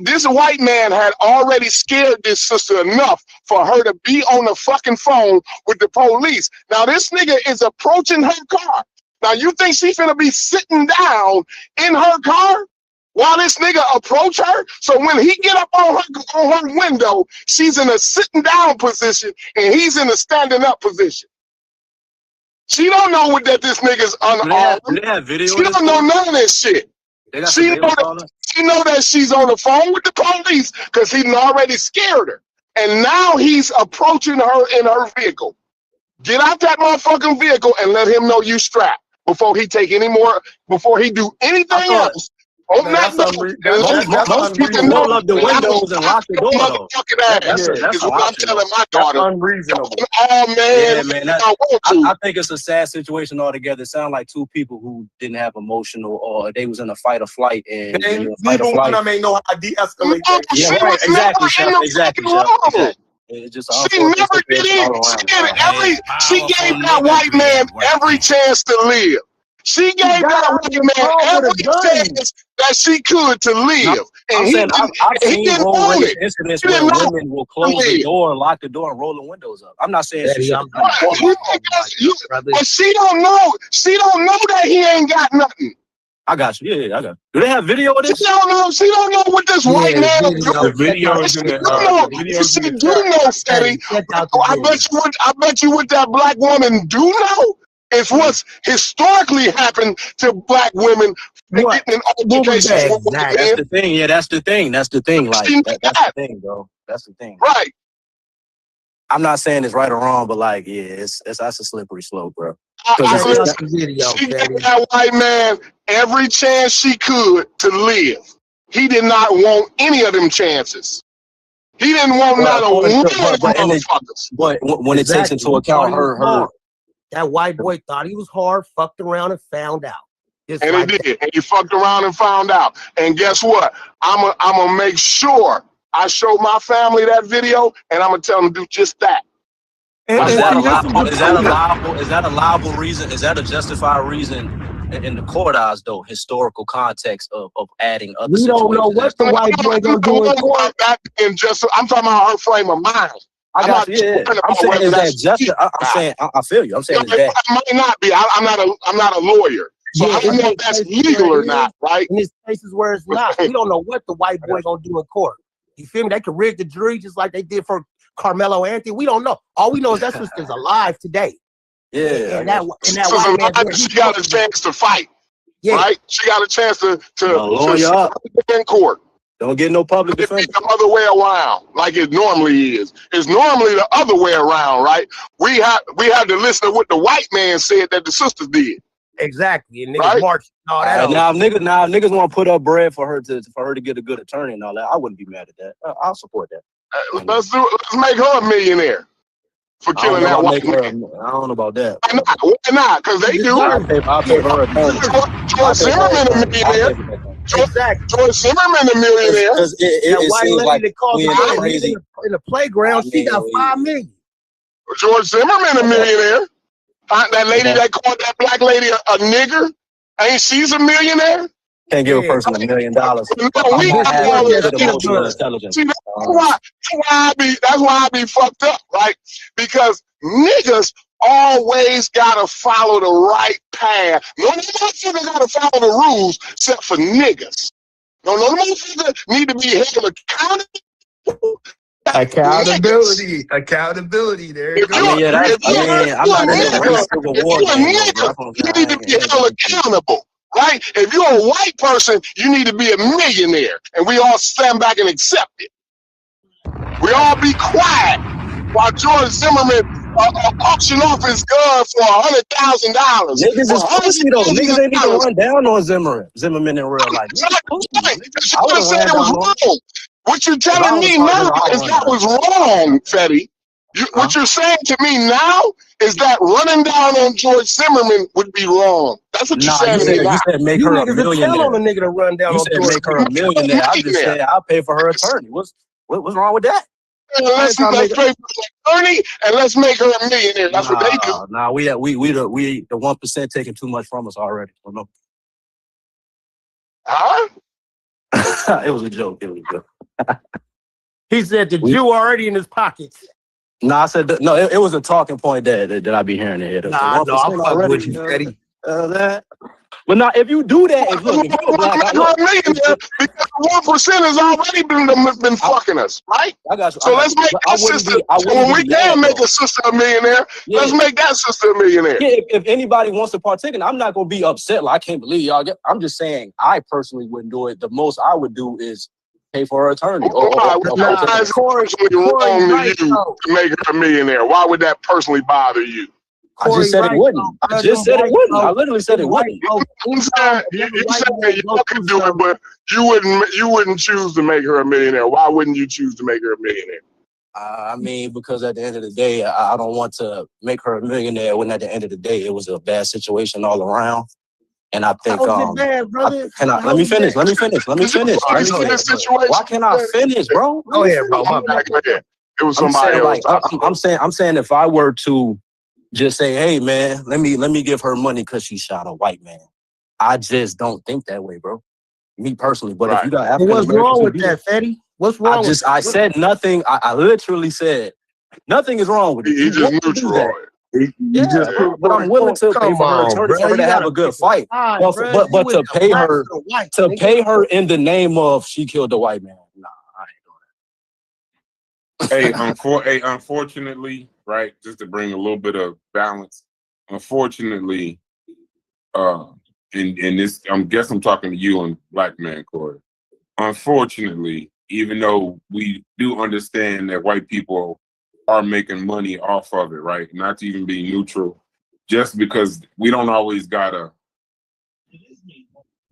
S2: this white man had already scared this sister enough for her to be on the fucking phone with the police. Now this nigga is approaching her car. Now you think she finna be sitting down in her car while this nigga approach her? So when he get up on her window, she's in a sitting down position and he's in a standing up position. She don't know that this nigga's unarmed. She don't know none of this shit. She know that she's on the phone with the police because he already scared her. And now he's approaching her in her vehicle. Get out that motherfucking vehicle and let him know you strapped before he take any more, before he do anything else. Open that door.
S15: Most people roll up the windows and lock the door.
S2: Motherfucking ass is what I'm telling my daughter.
S1: That's unreasonable.
S2: Oh man,
S15: man, I think it's a sad situation altogether. It sounds like two people who didn't have emotional, or they was in a fight or flight, and
S1: neither one of them ain't know how to de-escalate.
S2: Yeah, right.
S15: Exactly. It's just
S2: she never did it. She gave that white man every chance to live. She gave that white man every chance that she could to live. And he didn't want it.
S15: Incidents where women will close the door, lock the door, and roll the windows up. I'm not saying
S2: but she don't know. She don't know that he ain't got nothing.
S15: I got you. Yeah, I got you. Do they have video of this?
S2: She don't know what this white man is doing.
S3: The video is in the
S2: She do know, Steady. I bet you what that black woman do know is what's historically happened to black women getting an altercation.
S15: That's the thing. Yeah, that's the thing. That's the thing. Like that's the thing, bro. That's the thing.
S2: Right.
S15: I'm not saying it's right or wrong, but like, yeah, that's a slippery slope, bro.
S2: She gave that white man every chance she could to live. He did not want any of them chances. He didn't want not a one of them motherfuckers.
S15: But when it takes into account her
S10: that white boy thought he was hard, fucked around and found out. It's
S2: And
S10: like
S2: he did. And he fucked around and found out. And guess what? I'm gonna make sure I show my family that video, and I'm gonna tell them to do just that.
S15: But is
S10: and
S15: that
S10: see, this is
S15: allowable?
S10: the
S15: Is that
S10: thing.
S15: allowable? Is that allowable reason? Is that a justified reason in the court eyes, though? Historical context of adding other
S10: We don't know
S15: situations.
S10: what the white boy gonna do in court.
S2: I'm talking about her frame of mind.
S15: I
S2: I'm
S15: got
S2: not
S15: you. Yeah.
S2: talking
S15: I'm
S2: about
S15: saying
S2: whether
S15: is that
S2: that's
S15: just? I'm saying I feel you. I'm saying is
S2: it
S15: that.
S2: might not be. I'm not a lawyer, so I don't know if that's legal or not, right?
S10: And there's cases where it's not. We don't know what the white boy gonna do in court. You feel me? They could rig the jury just like they did for Carmelo Anthony. We don't know. All we know is that sister's alive today.
S15: Yeah.
S10: And that
S2: Sister's
S10: white man,
S2: alive, she got a chance to fight, right? She got a chance to
S15: lawyer up.
S2: in court.
S15: Don't get no public defense.
S2: The other way around, like it normally is. It's normally the other way around, right? We have to listen to what the white man said that the sisters did.
S10: Exactly, and niggas
S2: Right?
S10: march and all that.
S15: Now niggas want to put up bread for her to get a good attorney and all that. I wouldn't be mad at that. I'll support that.
S2: Let's make her a millionaire for killing that white man.
S15: I don't know about that.
S2: Why not? Because they do.
S15: I'll pay for her attorney.
S2: George Zimmerman a millionaire. George Zimmerman a millionaire.
S10: That white
S15: seems
S10: lady
S15: like
S10: that called
S15: we
S10: the
S15: ain't
S10: man
S15: crazy.
S10: in the playground, she got $5 million.
S2: George Zimmerman a millionaire. That lady that called that black lady a nigger, ain't she's a millionaire?
S15: Can't give a person $1 million.
S2: No, we have all of
S15: emotional intelligence.
S2: See, that's why I be fucked up, right? Because niggas always gotta follow the right path. No motherfucker gotta follow the rules except for niggas. No motherfucker need to be held accountable.
S17: Accountability. There you
S2: If
S17: go.
S2: you're a nigga, you need to be held accountable, right? If you're a white person, you need to be a millionaire, and we all stand back and accept it. We all be quiet while George Zimmerman auction off his gun for $100,000.
S15: Niggas is pussy though. Niggas ain't even run down on Zimmerman in real life.
S2: She would have said it was wrong. What you're telling me now is that was wrong, Fetty. What you're saying to me now is that running down on George Zimmerman would be wrong. That's what you're saying to me now.
S15: You said make her a millionaire.
S10: Tell on a nigga to run down
S15: You
S10: on
S15: said
S10: George.
S15: make her a millionaire. I just said I'll pay for her attorney. What's wrong with that?
S2: Let's pay for the attorney and let's make her a millionaire. That's what they do.
S15: Nah, we the 1% taking too much from us already. Remember?
S2: Huh?
S15: It was a joke. It was a joke.
S10: He said the Jew already in his pockets.
S15: No, I said no. It was a talking point that I be hearing in here.
S10: Nah, no, I'm fucking with you, Eddie.
S15: But now, if you do that, if you a black guy,
S2: because 1% has already been fucking us, right?
S15: I got you.
S2: So let's make that sister. When we can make a sister a millionaire, let's make that sister a millionaire.
S15: Yeah, if anybody wants to partake, I'm not gonna be upset. Like I can't believe y'all. I'm just saying, I personally wouldn't do it. The most I would do is pay for her attorney.
S2: Why is it personally wrong to you to make her a millionaire? Why would that personally bother you?
S15: I just said it wouldn't. I just said it wouldn't. I literally said it wouldn't.
S2: You said y'all could do it, but you wouldn't choose to make her a millionaire. Why wouldn't you choose to make her a millionaire?
S15: I mean, because at the end of the day, I don't want to make her a millionaire when at the end of the day, it was a bad situation all around. And I think,
S10: How's it bad, brother?
S15: let me finish. Why can't I finish, bro?
S10: Go ahead, bro. My bad.
S2: Go ahead. It was somebody else.
S15: I'm saying if I were to just say, hey man, let me give her money because she shot a white man. I just don't think that way, bro. Me personally. But if you got African
S10: what's wrong with that, Fetty? What's wrong with
S15: I said nothing. I literally said nothing is wrong with it.
S2: You just neutral.
S15: But I'm willing to pay for her attorney for her to have a good fight. But to pay her in the name of she killed a white man. Nah, I ain't doing that.
S3: Unfortunately, right, just to bring a little bit of balance, unfortunately, and this, I'm talking to you and Black Man Corey. Unfortunately, even though we do understand that white people are making money off of it, right? Not to even be neutral, just because we don't always gotta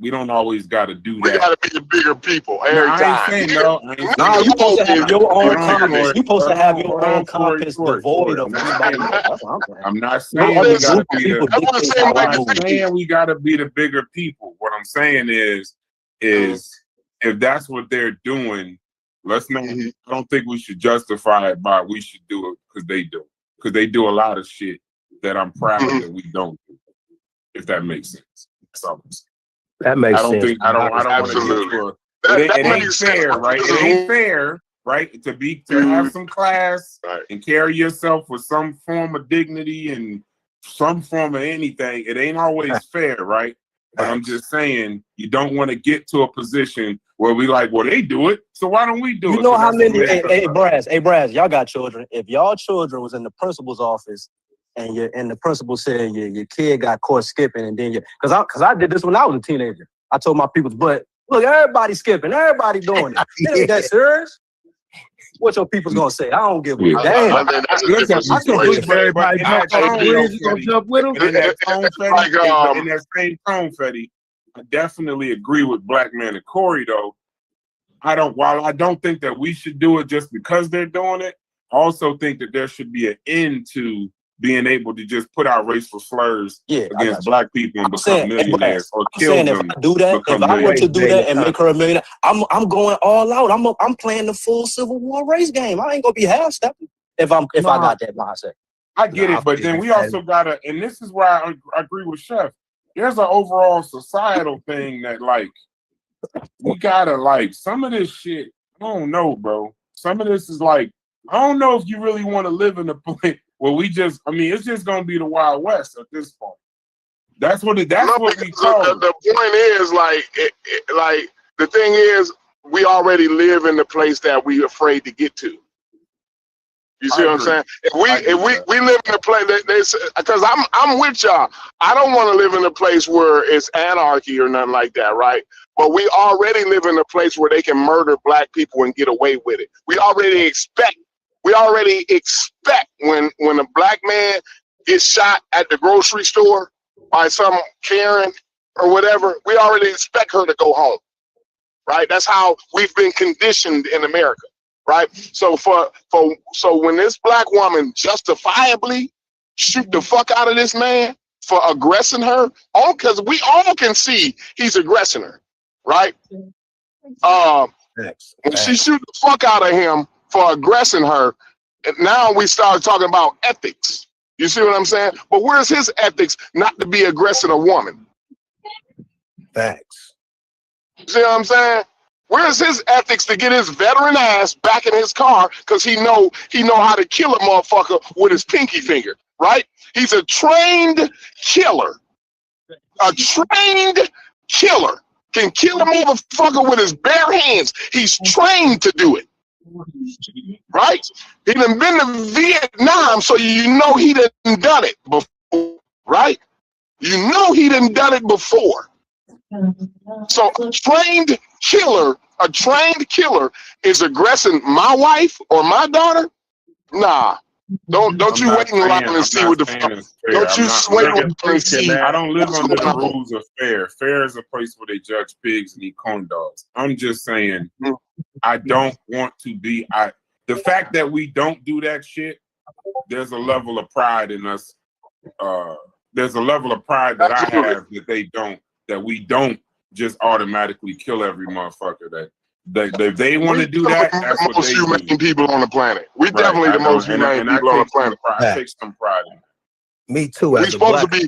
S3: We don't always got to do
S2: We
S3: that.
S2: gotta be the bigger people every
S3: I ain't
S2: time.
S3: saying no. I ain't
S15: Nah,
S3: saying
S15: you supposed to
S2: Niggas
S15: have your own
S3: Hold on,
S15: compass.
S3: Corey.
S15: You supposed to have your
S3: Hold
S15: own
S3: on, Corey,
S15: compass
S3: Corey.
S15: devoid of
S3: I'm not
S15: anybody
S3: saying
S15: else.
S3: that.
S15: That's what I'm saying.
S3: I'm not
S15: No
S3: saying
S15: other
S3: we got to
S15: group of
S3: be
S15: people
S3: the.
S2: That's what I'm
S15: dictate
S2: saying.
S15: how I
S3: I'm
S15: move.
S3: not saying we got to be the bigger people. What I'm saying is if that's what they're doing, let's not. I don't think we should justify it by we should do it because they do. Because they do a lot of shit that I'm proud that we don't do. If that makes sense. That's all I'm saying.
S15: That makes
S3: I don't
S15: sense.
S3: think I don't want to get
S2: Absolutely.
S3: to a.
S2: That
S3: It ain't
S2: makes sense.
S3: fair, right? It ain't fair, right? To have some class and carry yourself with some form of dignity and some form of anything. It ain't always fair, right? But I'm just saying you don't want to get to a position where we like, well, they do it, so why don't we do it?
S15: You know
S3: So
S15: how
S3: that's what
S15: many?
S3: makes
S15: Hey,
S3: us-
S15: Braz, y'all got children. If y'all children was in the principal's office and the principal said your kid got caught skipping, and then because I did this when I was a teenager. I told my people, but look, everybody skipping, everybody doing it. It ain't that serious. What your people's gonna say? I don't give a damn.
S2: I think that's a
S3: Listen,
S2: different
S3: I can believe
S2: situation.
S3: everybody
S5: Everybody jump off the bridge, you gonna jump with them?
S3: in that tone, Fetty,
S2: Like,
S3: in that same tone, Fetty, I definitely agree with Black Man and Corey, though. While I don't think that we should do it just because they're doing it, I also think that there should be an end to being able to just put out racial slurs against Black people and
S15: I'm
S3: become
S15: saying, hey,
S3: millionaires or
S15: I'm
S3: kill
S15: saying if
S3: them.
S15: I do that, if I were to do that and make her a millionaire, I'm going all out. I'm playing the full Civil War race game. I ain't gonna be half stepping if I got that mindset.
S3: I get it, but then we also gotta, and this is where I agree with Chef. There's an overall societal thing that like we gotta like some of this shit. I don't know, bro. Some of this is like I don't know if you really want to live in a place where we just. I mean, it's just gonna be the Wild West at this point. That's what what we call it.
S2: The point is like the thing is we already live in the place that we afraid to get to. You see what I'm saying? If we live in a place because I'm with y'all. I don't want to live in a place where it's anarchy or nothing like that, right? But we already live in a place where they can murder Black people and get away with it. We already expect when a Black man gets shot at the grocery store by some Karen or whatever, we already expect her to go home. Right? That's how we've been conditioned in America. Right. So so when this Black woman justifiably shoot the fuck out of this man for aggressing her, because we all can see he's aggressing her, right? When she shoot the fuck out of him for aggressing her, and now we start talking about ethics. You see what I'm saying? But where's his ethics not to be aggressing a woman?
S10: Facts.
S2: You see what I'm saying? Where's his ethics to get his veteran ass back in his car because he know how to kill a motherfucker with his pinky finger, right? He's a trained killer. A trained killer can kill a motherfucker with his bare hands. He's trained to do it, right? He done been to Vietnam, so you know he done done it before, right? You know he done done it before. So a trained killer is aggressing my wife or my daughter? Nah. Don't you wait in line and see what the fuck. Don't you wait around and see.
S3: I don't live under the rules of fair. Fair is a place where they judge pigs and eat corn dogs. I'm just saying I don't want to be the fact that we don't do that shit, there's a level of pride in us. There's a level of pride that I have that we don't just automatically kill every motherfucker if they want to do that, that's what
S2: most
S3: they
S2: humane
S3: do.
S2: people on the planet. We definitely the most humane people on the planet.
S3: I take some pride in that.
S10: Me too.
S2: We're supposed to be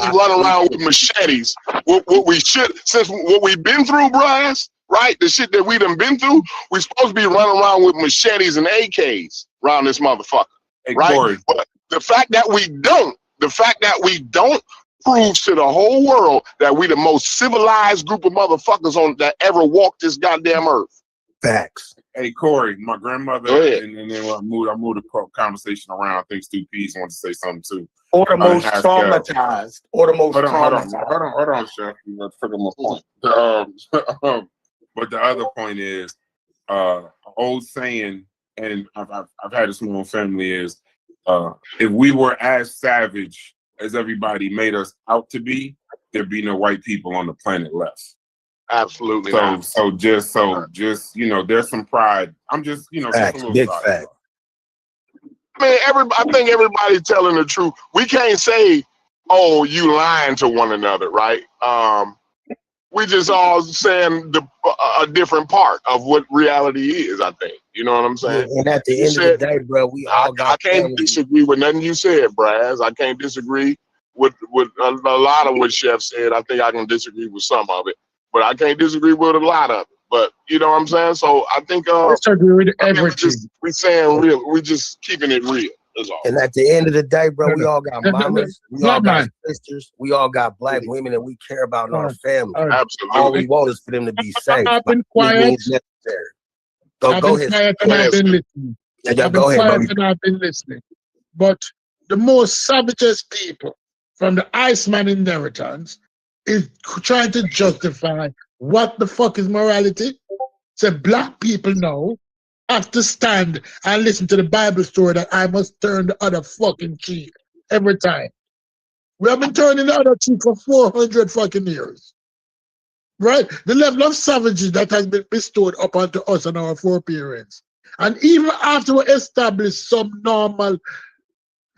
S2: running around with machetes. What we should, since what we've been through, Brian, right? The shit that we done been through, we're supposed to be running around with machetes and AKs around this motherfucker, right?
S3: Corey.
S2: But the fact that we don't proves to the whole world that we the most civilized group of motherfuckers that ever walked this goddamn earth.
S10: Facts.
S3: Hey Corey, my grandmother, and then I moved the conversation around. I think Stu Pease wanted to say something too.
S1: Or the most traumatized. Or the most traumatized.
S3: Hold on, Chef. You forget my point. But the other point is, old saying, and I've had a small family is, if we were as savage as everybody made us out to be, there be no white people on the planet left.
S2: Absolutely
S3: So
S2: not.
S3: just you know, there's some pride. I'm just just a
S10: Facts,
S3: little
S10: big
S3: side.
S10: fact.
S2: I mean, I think everybody's telling the truth. We can't say, "Oh, you lying to one another," right? We just all saying a different part of what reality is. I think you know what I'm
S10: Yeah,
S2: saying.
S10: and at the
S2: You
S10: end of
S2: said
S10: the day, bro, we all
S2: I
S10: got
S2: can't
S10: family.
S2: disagree with nothing you said, Braz. I can't disagree with a lot of what Chef said. I think I can disagree with some of it, but I can't disagree with a lot of it. But you know what I'm saying. So I think
S5: Disagree with
S2: I think
S5: everything.
S2: we saying real. We just keeping it real. That's all.
S10: And at the end of the day, bro, we all got mamas, we all
S5: Black
S10: got
S5: man.
S10: sisters, we all got black women, and we care about our family. All
S2: Absolutely.
S10: we want is for them to be safe.
S5: I've been
S10: by any
S5: quiet.
S10: means necessary.
S5: I've
S10: Go
S5: been
S10: ahead.
S5: quiet and I've been listening.
S10: Yeah,
S5: I've been
S10: go ahead,
S5: quiet
S10: bro.
S5: and I've been listening. But the most savagest people from the Iceman inheritance is trying to justify what the fuck is morality. So black people now have to stand and listen to the Bible story that I must turn the other fucking cheek every time. We have been turning the other cheek for 400 fucking years. Right? The level of savagery that has been bestowed upon us and our foreparents. And even after we establish some normal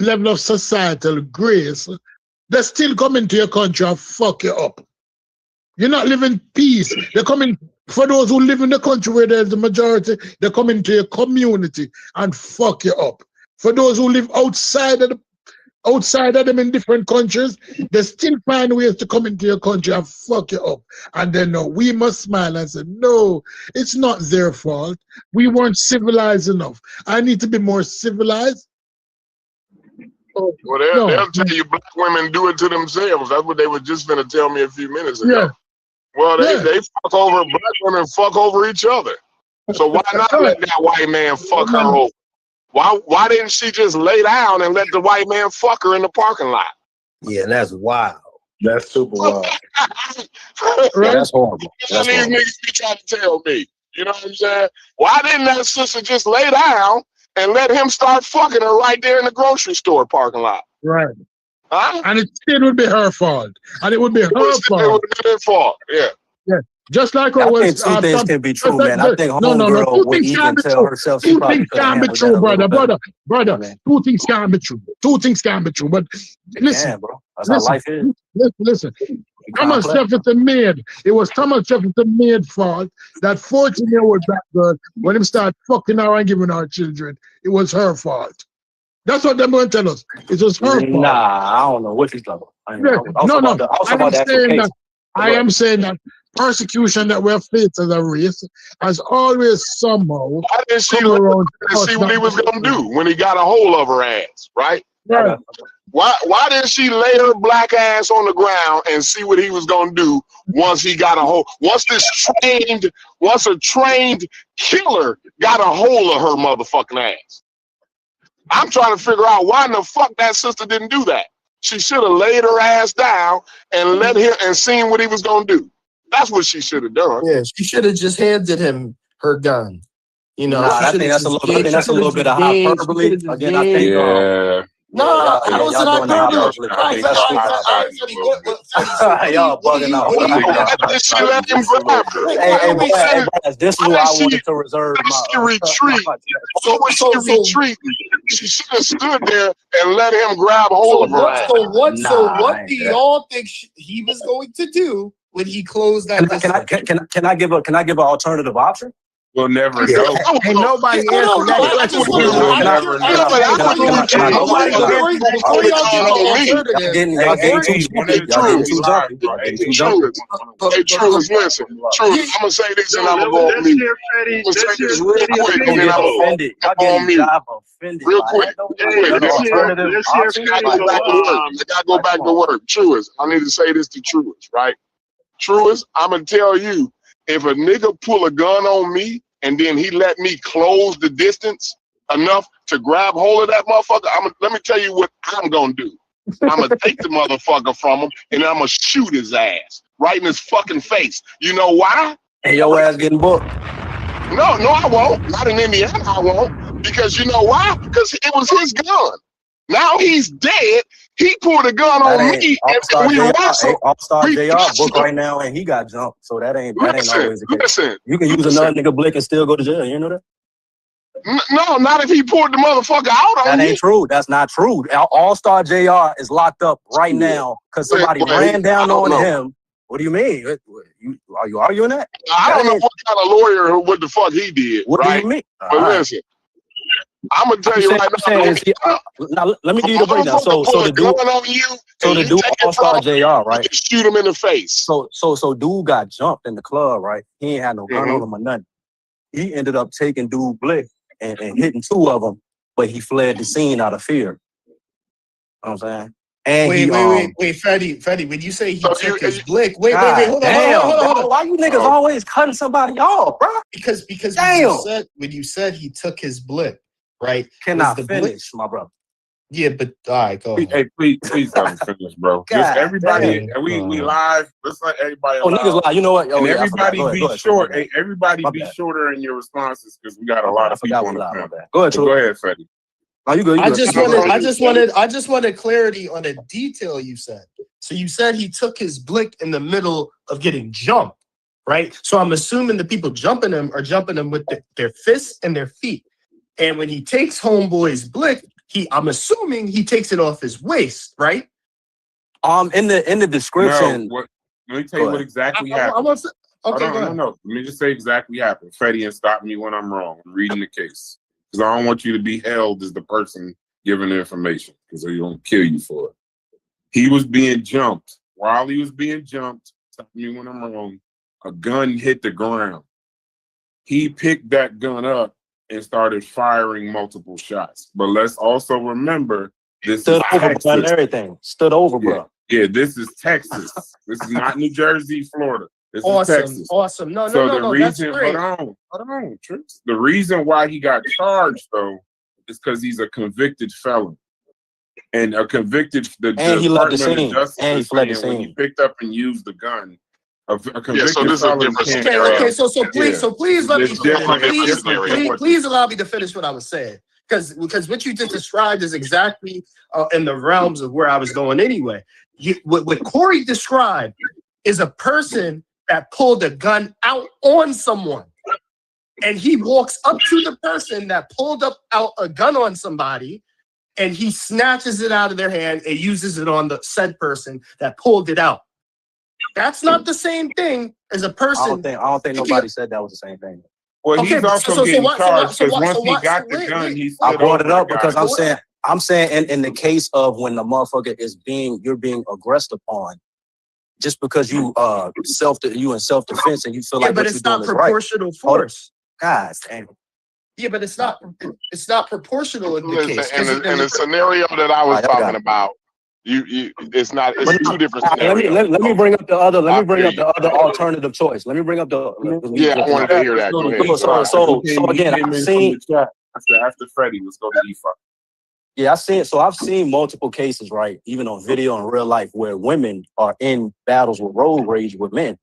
S5: level of societal grace, they still come into your country and fuck you up. You're not living peace. They're coming, for those who live in the country where there's the majority, they come into your community and fuck you up. For those who live outside of them in different countries, they still find ways to come into your country and fuck you up. And then we must smile and say, no, it's not their fault. We weren't civilized enough. I need to be more civilized.
S2: Well, they'll tell you black women do it to themselves. That's what they were just going to tell me a few minutes ago.
S5: Yeah.
S2: Well, they fuck over, black women fuck over each other. So why not let that white man fuck her over? Why didn't she just lay down and let the white man fuck her in the parking lot?
S10: Yeah, that's wild.
S12: That's super wild.
S10: Yeah, that's horrible.
S2: That's these niggas be trying to tell me. You know what I'm saying? Why didn't that sister just lay down and let him start fucking her right there in the grocery store parking lot?
S5: Right.
S2: Huh?
S5: And it still would be her fault. And it would be her fault.
S2: It would be their fault. Yeah.
S5: Yeah. Just like
S15: I think two things can be true, man. I think homegirl would even tell herself she
S5: two
S15: probably
S5: things
S15: could have
S5: can't be
S15: handled
S5: true,
S15: that a little better.
S5: brother. Two things can't be true. Two things can't be true. But listen,
S15: Yeah, bro. That's how life is.
S5: Listen. Thomas
S15: complex.
S5: Jefferson made. It was Thomas Jefferson made fault that 14-year-old black girl, when him start fucking her and giving her children, it was her fault. That's what they're going to tell us. It was her fault.
S15: Nah, I don't know what you're talking about.
S5: Yeah. I am saying that persecution that we're faced as a race has always somehow
S2: Why didn't she
S5: come around
S2: see what he was going to do when he got a hold of her ass, right?
S5: Right.
S2: Why didn't she lay her black ass on the ground and see what he was going to do once he got a hold? Once a trained killer got a hold of her motherfucking ass. I'm trying to figure out why in the fuck that sister didn't do that. She should have laid her ass down and let him and seen what he was going to do. That's what she should have done.
S14: Yeah, she should have just handed him her gun. You know,
S15: Nah, I
S14: she
S15: think
S14: should've
S15: that's a
S14: just
S15: little. I think that's a little bit of hyperbole. Again, I think.
S14: No, it wasn't hyperbole.
S15: Y'all bugging out.
S2: She let him grab her.
S15: Hey, this is where I wanted to reserve
S2: my. Retreat. So when she retreat, she should have stood there and let him grab hold of her ass.
S14: What do y'all think he was going to do when he closed that?
S15: Can I give an alternative option?
S3: We'll never know.
S10: Ain't nobody answered that question.
S3: We'll never
S2: Hey, Truist, listen. Truist, I'm going to say this and I'm going to go on mute. I'm going to say this real quick and then I'm going to go on mute. Real quick. I got to go back to work. Truist, I need to say this to Truist, right? Truist, I'm going to tell you, if a nigga pull a gun on me and then he let me close the distance enough to grab hold of that motherfucker, let me tell you what I'm going to do. I'm going to take the motherfucker from him and I'm going to shoot his ass right in his fucking face. You know why?
S15: And your ass getting booked.
S2: No, I won't. Not in Indiana, I won't. Because you know why? Because it was his gun. Now he's dead He pulled a gun
S15: That
S2: on
S15: ain't
S2: me,
S15: All-Star
S2: and we
S15: JR.
S2: wrestled.
S15: All-Star
S2: We
S15: JR
S2: wrestled.
S15: book right now, and he got jumped. So that ain't always the case.
S2: Listen.
S15: You can use another nigga blick and still go to jail. You know that?
S2: No, not if he pulled the motherfucker out
S15: That
S2: on
S15: ain't
S2: me.
S15: true. That's not true. All-Star JR is locked up right now because somebody
S2: Well,
S15: ran down
S2: I don't
S15: on
S2: know.
S15: him. What do you mean? Are you arguing that?
S2: I
S15: That
S2: don't know
S15: ain't-
S2: what kind of lawyer, what the fuck he did,
S15: What do
S2: right?
S15: you mean?
S2: But
S15: All right.
S2: listen, I'm gonna tell
S15: I'm
S2: you
S15: saying,
S2: right
S15: I'm saying is now, let me give you the breakdown. So
S2: put
S15: the
S2: a gun
S15: dude,
S2: on you,
S15: so
S2: and
S15: the
S2: you
S15: dude
S2: take it
S15: All-Star
S2: from him,
S15: JR, right?
S2: you can shoot him in the face.
S15: So dude got jumped in the club, right? He ain't had no gun on him or nothing. He ended up taking dude blick and hitting two of them, but he fled the scene out of fear. You know what I'm saying? And
S14: Wait,
S15: he
S14: Fetty, when you say he took his blick, wait,
S15: God
S14: hold
S15: damn,
S14: on.
S15: bro, why you niggas always cutting somebody off, bro?
S14: Because
S15: Damn.
S14: when you said he took his blick, right?
S15: Can
S14: was
S15: I
S14: the
S15: finish, my brother?
S14: Yeah, but all right, go ahead.
S3: Hey, please let him finish, bro.
S15: God
S3: Just everybody,
S15: damn.
S3: and we live. Let's let everybody.
S15: Oh, niggas lie. You know what? Oh,
S3: and
S15: yeah, I forgot.
S3: everybody
S15: Go ahead,
S3: be
S15: go ahead,
S3: short.
S15: my bad.
S3: Hey, everybody
S15: My
S3: be
S15: bad.
S3: shorter in your responses because we got a
S15: My
S3: lot
S15: bad. I
S3: of
S15: forgot
S3: people
S15: we
S3: on the
S15: live, my
S3: panel.
S15: bad. Go ahead,
S3: So
S15: True.
S3: go ahead, Freddie.
S15: No, you good.
S14: I just wanted clarity on a detail you said. So you said he took his blick in the middle of getting jumped, right? So I'm assuming the people jumping him are jumping him with their fists and their feet. And when he takes homeboy's blick, I'm assuming he takes it off his waist, right?
S15: In the description.
S3: No, let me tell you what exactly
S14: I
S3: happened.
S14: want to. Okay,
S3: Hold
S14: go
S3: on,
S14: ahead.
S3: no. Let me just say exactly what happened. Freddie, and stop me when I'm wrong. I'm reading the case because I don't want you to be held as the person giving the information because they're gonna kill you for it. He was being jumped. While he was being jumped, stop me when I'm wrong, a gun hit the ground. He picked that gun up and started firing multiple shots. But let's also remember this
S15: Stood
S3: is
S15: over, bro,
S3: Texas.
S15: and everything. Stood over, bro.
S3: Yeah, this is Texas. This is not New Jersey, Florida. This is
S14: Awesome,
S3: Texas.
S14: awesome. No,
S3: So
S14: no, that's
S3: reason,
S14: great.
S3: hold on, Trips. The reason why he got charged though is because he's a convicted felon. And a convicted,
S15: And he left the
S3: Department of
S15: scene.
S3: Justice
S15: And he
S3: is
S15: fled the
S3: saying when you
S15: scene.
S3: picked up and used the gun, a convicted
S2: so this is a
S3: felon
S2: different
S3: can't.
S14: Okay, so please let me
S3: It's
S14: finish.
S3: different. It's different than what
S14: Please allow me to finish what I was saying. Because what you just described is exactly in the realms of where I was going anyway. What Corey described is a person that pulled a gun out on someone. And he walks up to the person that pulled out a gun on somebody, and he snatches it out of their hand and uses it on the said person that pulled it out. That's not the same thing as a person.
S15: I don't think nobody said that was the same thing.
S3: Well,
S14: Okay,
S3: he's also
S14: so
S3: getting
S14: what- so
S3: charged
S14: what-
S3: because once he
S14: what-
S3: got
S14: so
S3: the
S14: wait,
S3: gun,
S14: wait.
S3: he
S15: I
S3: slid
S15: brought it
S3: over
S15: up
S3: the
S15: because
S3: guy.
S15: I'm saying in the case of when the motherfucker is you're being aggressed upon, just because you in self-defense and you feel like
S14: but
S15: what you're
S14: it's not
S15: doing is right.
S14: proportional force.
S15: God damn.
S14: Yeah, but it's not proportional in the
S2: Listen,
S14: case.
S2: in the scenario that I was talking about, it's not. It's two different scenarios.
S15: Let me bring up the other. Let me bring
S2: feel
S15: up the other alternative choice. Let me bring up the.
S2: Yeah, I wanted to hear that. Go ahead.
S15: So again, I've seen.
S3: After Freddie, let's go to E5.
S15: Yeah, I've seen multiple cases, right, even on video in real life, where women are in battles with road rage with men,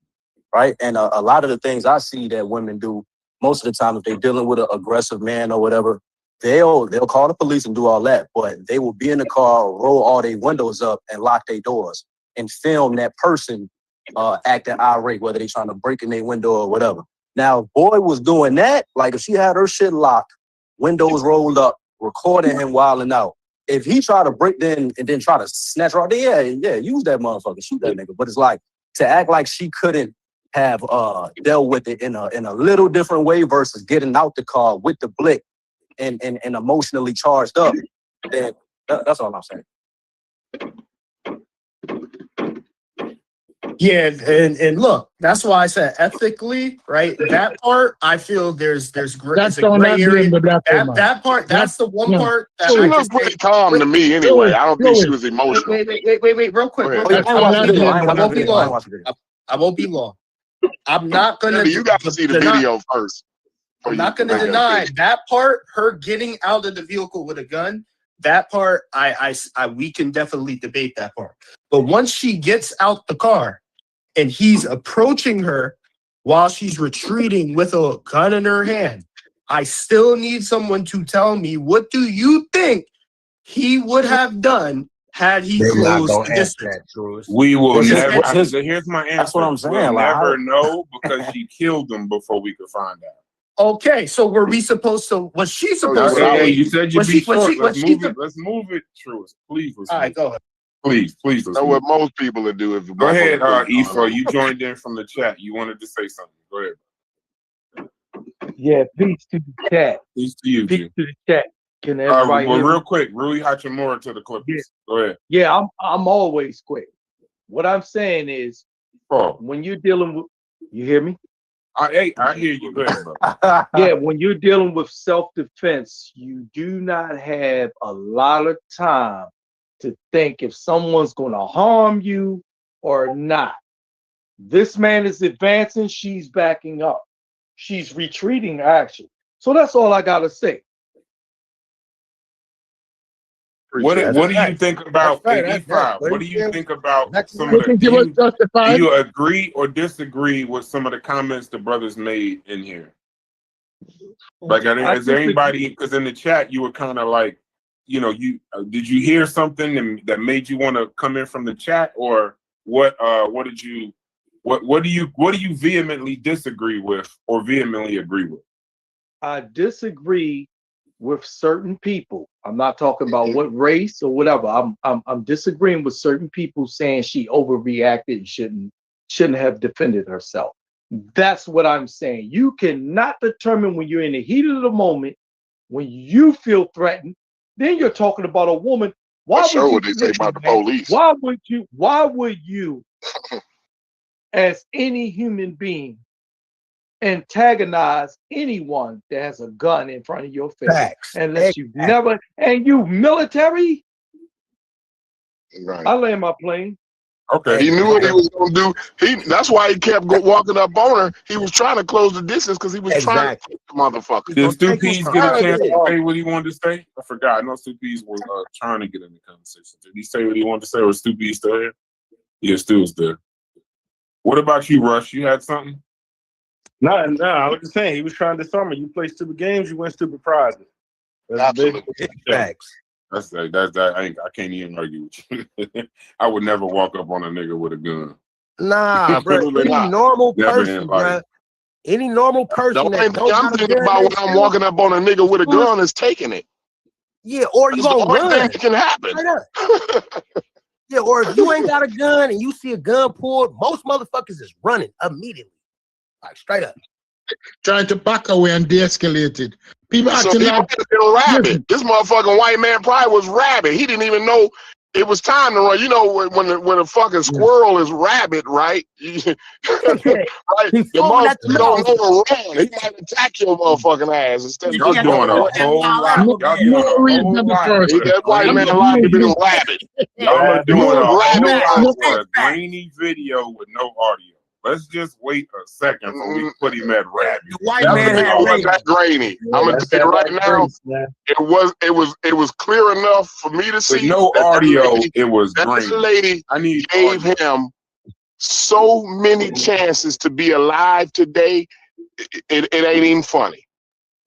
S15: right? And a lot of the things I see that women do, most of the time, if they're dealing with an aggressive man or whatever, they'll call the police and do all that, but they will be in the car, roll all their windows up and lock their doors and film that person acting irate, whether they're trying to break in their window or whatever. Now, if boy was doing that, like if she had her shit locked, windows rolled up, recording him wilding out. If he tried to break in and then try to snatch her out, then yeah, use that motherfucker, shoot that nigga. But it's like to act like she couldn't have dealt with it in a little different way versus getting out the car with the blick and emotionally charged up. Then that's all I'm saying.
S14: Yeah, and look, that's why I said ethically, right? That part, I feel there's
S5: That's
S14: a
S5: on
S14: gray
S5: that
S14: area.
S5: blame the black woman.
S14: That part, that's the one part that
S2: She
S14: I
S2: was
S14: just
S2: pretty calm to me anyway. I don't think she was emotional.
S14: Wait, real quick.
S2: Go ahead.
S14: Real quick.
S15: I
S14: won't be long. I won't be long. I'm not gonna.
S2: You got to see the video first.
S14: I'm not gonna deny that part. Her getting out of the vehicle with a gun. That part, we can definitely debate that part. But once she gets out the car and he's approaching her while she's retreating with a gun in her hand, I still need someone to tell me, what do you think he would have done had he
S10: They're not
S14: closed
S10: gonna
S14: the
S10: ask
S14: distance.
S10: that, Truist.
S3: We will
S15: What's his-
S3: never.
S15: what's his-
S3: Here's my answer.
S15: That's what I'm saying.
S3: We'll
S15: Like,
S3: never
S15: how-
S3: know because she killed him before we could find out.
S14: Okay, so were we supposed to? Was she
S3: So,
S14: supposed to?
S3: hey, you said you'd
S14: was
S3: be
S14: she? Was
S3: short.
S14: she? Was
S3: Let's
S14: she?
S3: move it. Let's move it, Truist. Please. Let's
S14: All right,
S3: move
S14: go
S3: it.
S14: ahead.
S3: Please, let's
S2: Know
S3: move
S2: what
S3: it.
S2: most people would do if
S3: Go ahead,
S2: motherfucker-
S3: Ifa. You joined in from the chat. You wanted to say something. Go ahead.
S18: Yeah, peace to the chat.
S3: Peace to you,
S18: Peace
S3: G.
S18: to the chat. Can everybody
S3: Well,
S18: hear
S3: real
S18: me?
S3: quick, Rui Hachimura to the Clippers. Go ahead.
S18: Yeah, I'm always quick. What I'm saying is,
S3: Paul.
S18: when you're dealing with, you hear me?
S3: I hear you. Go ahead, bro.
S18: Yeah, when you're dealing with self-defense, you do not have a lot of time to think if someone's going to harm you or not. This man is advancing, she's backing up. She's retreating, actually. So that's all I got to say.
S3: What do you think about E5? What do you think about some of the? Do you agree or disagree with some of the comments the brothers made in here? Like, is there anybody? Because in the chat you were kind of like, did you hear something that made you want to come in from the chat, or what? What did you? What do you vehemently disagree with or vehemently agree with?
S18: I disagree with certain people. I'm not talking about what race or whatever. I'm disagreeing with certain people saying she overreacted and shouldn't have defended herself. That's what I'm saying. You cannot determine when you're in the heat of the moment, when you feel threatened, then you're talking about a woman. Why
S2: Sure,
S18: would
S2: what
S18: you
S2: they say about the police.
S18: Why would you, as any human being, antagonize anyone that has a gun in front of your face?
S10: Facts.
S18: Unless you've never, and you military?
S2: Right.
S18: I land my plane.
S3: Okay.
S2: He knew what he was gonna do. That's why he kept walking up on her. He was trying to close the distance because he was trying to kill the motherfucker.
S3: Did Stu Pease get a chance to say what he wanted to say? I forgot. I know Stu Pease was trying to get in the conversation. Did he say what he wanted to say, or Stu Pease still here? Yeah, Stu was there. What about you, Rush? You had something?
S12: No, I was just saying he was trying to disarm her. You play stupid games, you win stupid prizes.
S2: Absolutely.
S10: Facts.
S3: That's that. I can't even argue with you. I would never walk up on a nigga with a gun.
S10: Nah, bro.
S2: Absolutely
S10: Any
S2: not.
S10: normal
S3: Never
S10: person,
S3: in life.
S10: bro. Any normal
S2: The
S10: person
S2: only
S10: that
S2: thing
S10: don't
S2: I'm
S10: got a
S2: thinking
S10: gun,
S2: about
S10: they
S2: when I'm
S10: still-
S2: walking up on a nigga with a gun is taking it.
S10: Yeah, or you
S2: That's the
S10: gonna
S2: only
S10: run.
S2: thing that can happen.
S10: Straight up. Yeah, or if you ain't got a gun and you see a gun pulled, most motherfuckers is running immediately. Like straight up.
S5: Trying to back away and de-escalate it. People
S2: So
S5: acting
S2: he
S5: like
S2: might have been rabid. This motherfucking white man probably was rabid. He didn't even know it was time to run. You know when a fucking squirrel is rabid, right? right? The motherfucker don't know to run. He might attack your motherfucking ass instead of
S3: Y'all
S2: just
S3: doing
S2: going
S3: a whole lot. Y'all doing a whole lot.
S2: That white man like to be rabid.
S3: Y'all are doing a whole
S2: rabid.
S3: lot for a grainy video with no audio. Let's just wait a second before we put him at rabbit.
S10: The white man had
S2: was that grainy. I'm gonna tell you right now, it was clear enough for me to see.
S3: With no
S2: that
S3: audio,
S2: lady,
S3: it was
S2: that
S3: grainy.
S2: lady
S3: I need
S2: gave him so many chances to be alive today. It ain't even funny.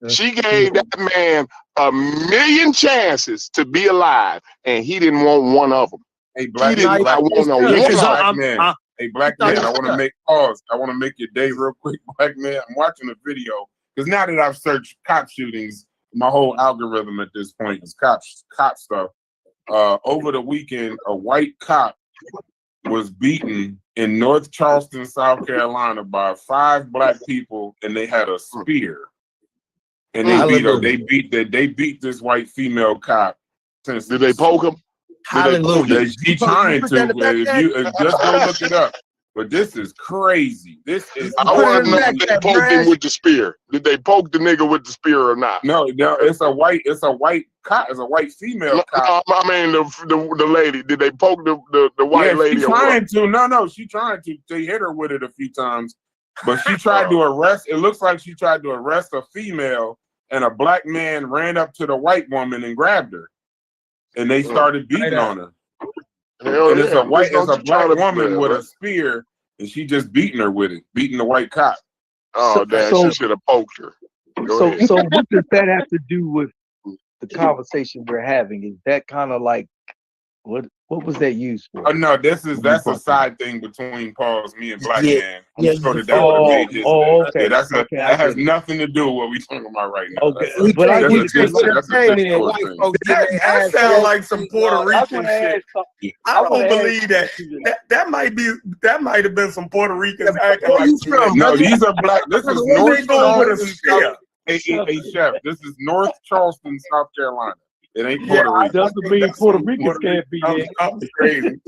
S2: She gave that man 1,000,000 chances to be alive, and he didn't want one of them.
S3: Hey, black
S2: He didn't
S3: black
S2: want one
S3: man. Hey, black man, I want to make pause. I want to make your day real quick, black man. I'm watching a video because now that I've searched cop shootings, my whole algorithm at this point is cop stuff. Over the weekend, a white cop was beaten in North Charleston, South Carolina, by 5 black people, and they had a spear. And they beat this white female cop. Did
S2: they poke him?
S10: Hallelujah.
S3: She trying to. If you just go look it up. But this is crazy. This is.
S2: I want to know if they poked him with the spear. Did they poke the nigga with the spear or not?
S3: No, it's a white cop. It's a white female cop.
S2: No, I mean the lady. Did they poke the white lady?
S3: She trying to. No, she trying to. They hit her with it a few times, but she tried to arrest. It looks like she tried to arrest a female, and a black man ran up to the white woman and grabbed her, and they started beating on her. And it's a black woman with a spear, and she just beating her with it, beating the white cop.
S2: Oh, damn! She should have poked her.
S18: So what does that have to do with the conversation we're having? Is that kind of like What was that used for?
S3: No, that's a side thing between Paul's me and Black Man. I'm
S10: Yeah,
S3: sure
S10: you
S3: that would have made his day.
S18: okay.
S3: Yeah, that's
S18: Okay, I
S3: that has
S18: get it.
S3: nothing to do with what we talking about right now.
S18: Okay,
S3: That's
S18: but I
S3: that's
S18: need
S3: a
S18: to
S3: different that's a different
S10: white
S3: thing.
S10: folks getting their
S1: That
S10: ass
S1: sounds
S10: whooped.
S1: like some Puerto Rican shit. I don't believe that. That might have been some Puerto Ricans acting
S10: Where
S1: like
S10: you from,
S3: No,
S10: brother?
S3: these are black. This is
S10: Where
S3: North
S10: they going with a
S3: Charleston,
S10: spear?
S3: South. Hey, Chef, this is North Charleston, South Carolina. It ain't
S1: Yeah,
S3: Puerto
S1: I
S3: Rico.
S18: Doesn't
S1: think
S18: mean
S1: that's
S18: Puerto
S1: some
S18: Ricans can't be there.
S1: something crazy.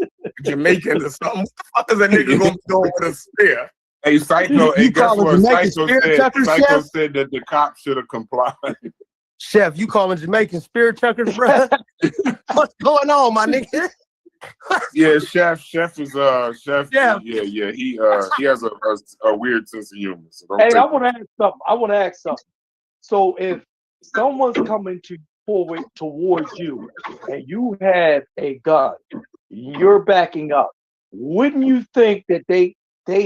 S1: Jamaican or something. What the fuck is a nigga gonna be doing with a spear?
S3: Hey, Psycho. Hey,
S10: You
S3: guess
S10: calling
S3: what?
S10: Jamaican
S3: Psycho
S10: spirit
S3: said.
S10: chuckers,
S3: Psycho
S10: Chef?
S3: said that the cops should have complied.
S10: Chef, you calling Jamaican spirit chuckers, bro? What's going on, my nigga?
S3: Yeah, Chef is Chef.
S10: Yeah.
S3: Yeah. He has a weird sense of humor. So don't
S18: Hey,
S3: take
S18: I
S3: it.
S18: want to ask something. So if someone's coming forward towards you and you have a gun, you're backing up, wouldn't you think that they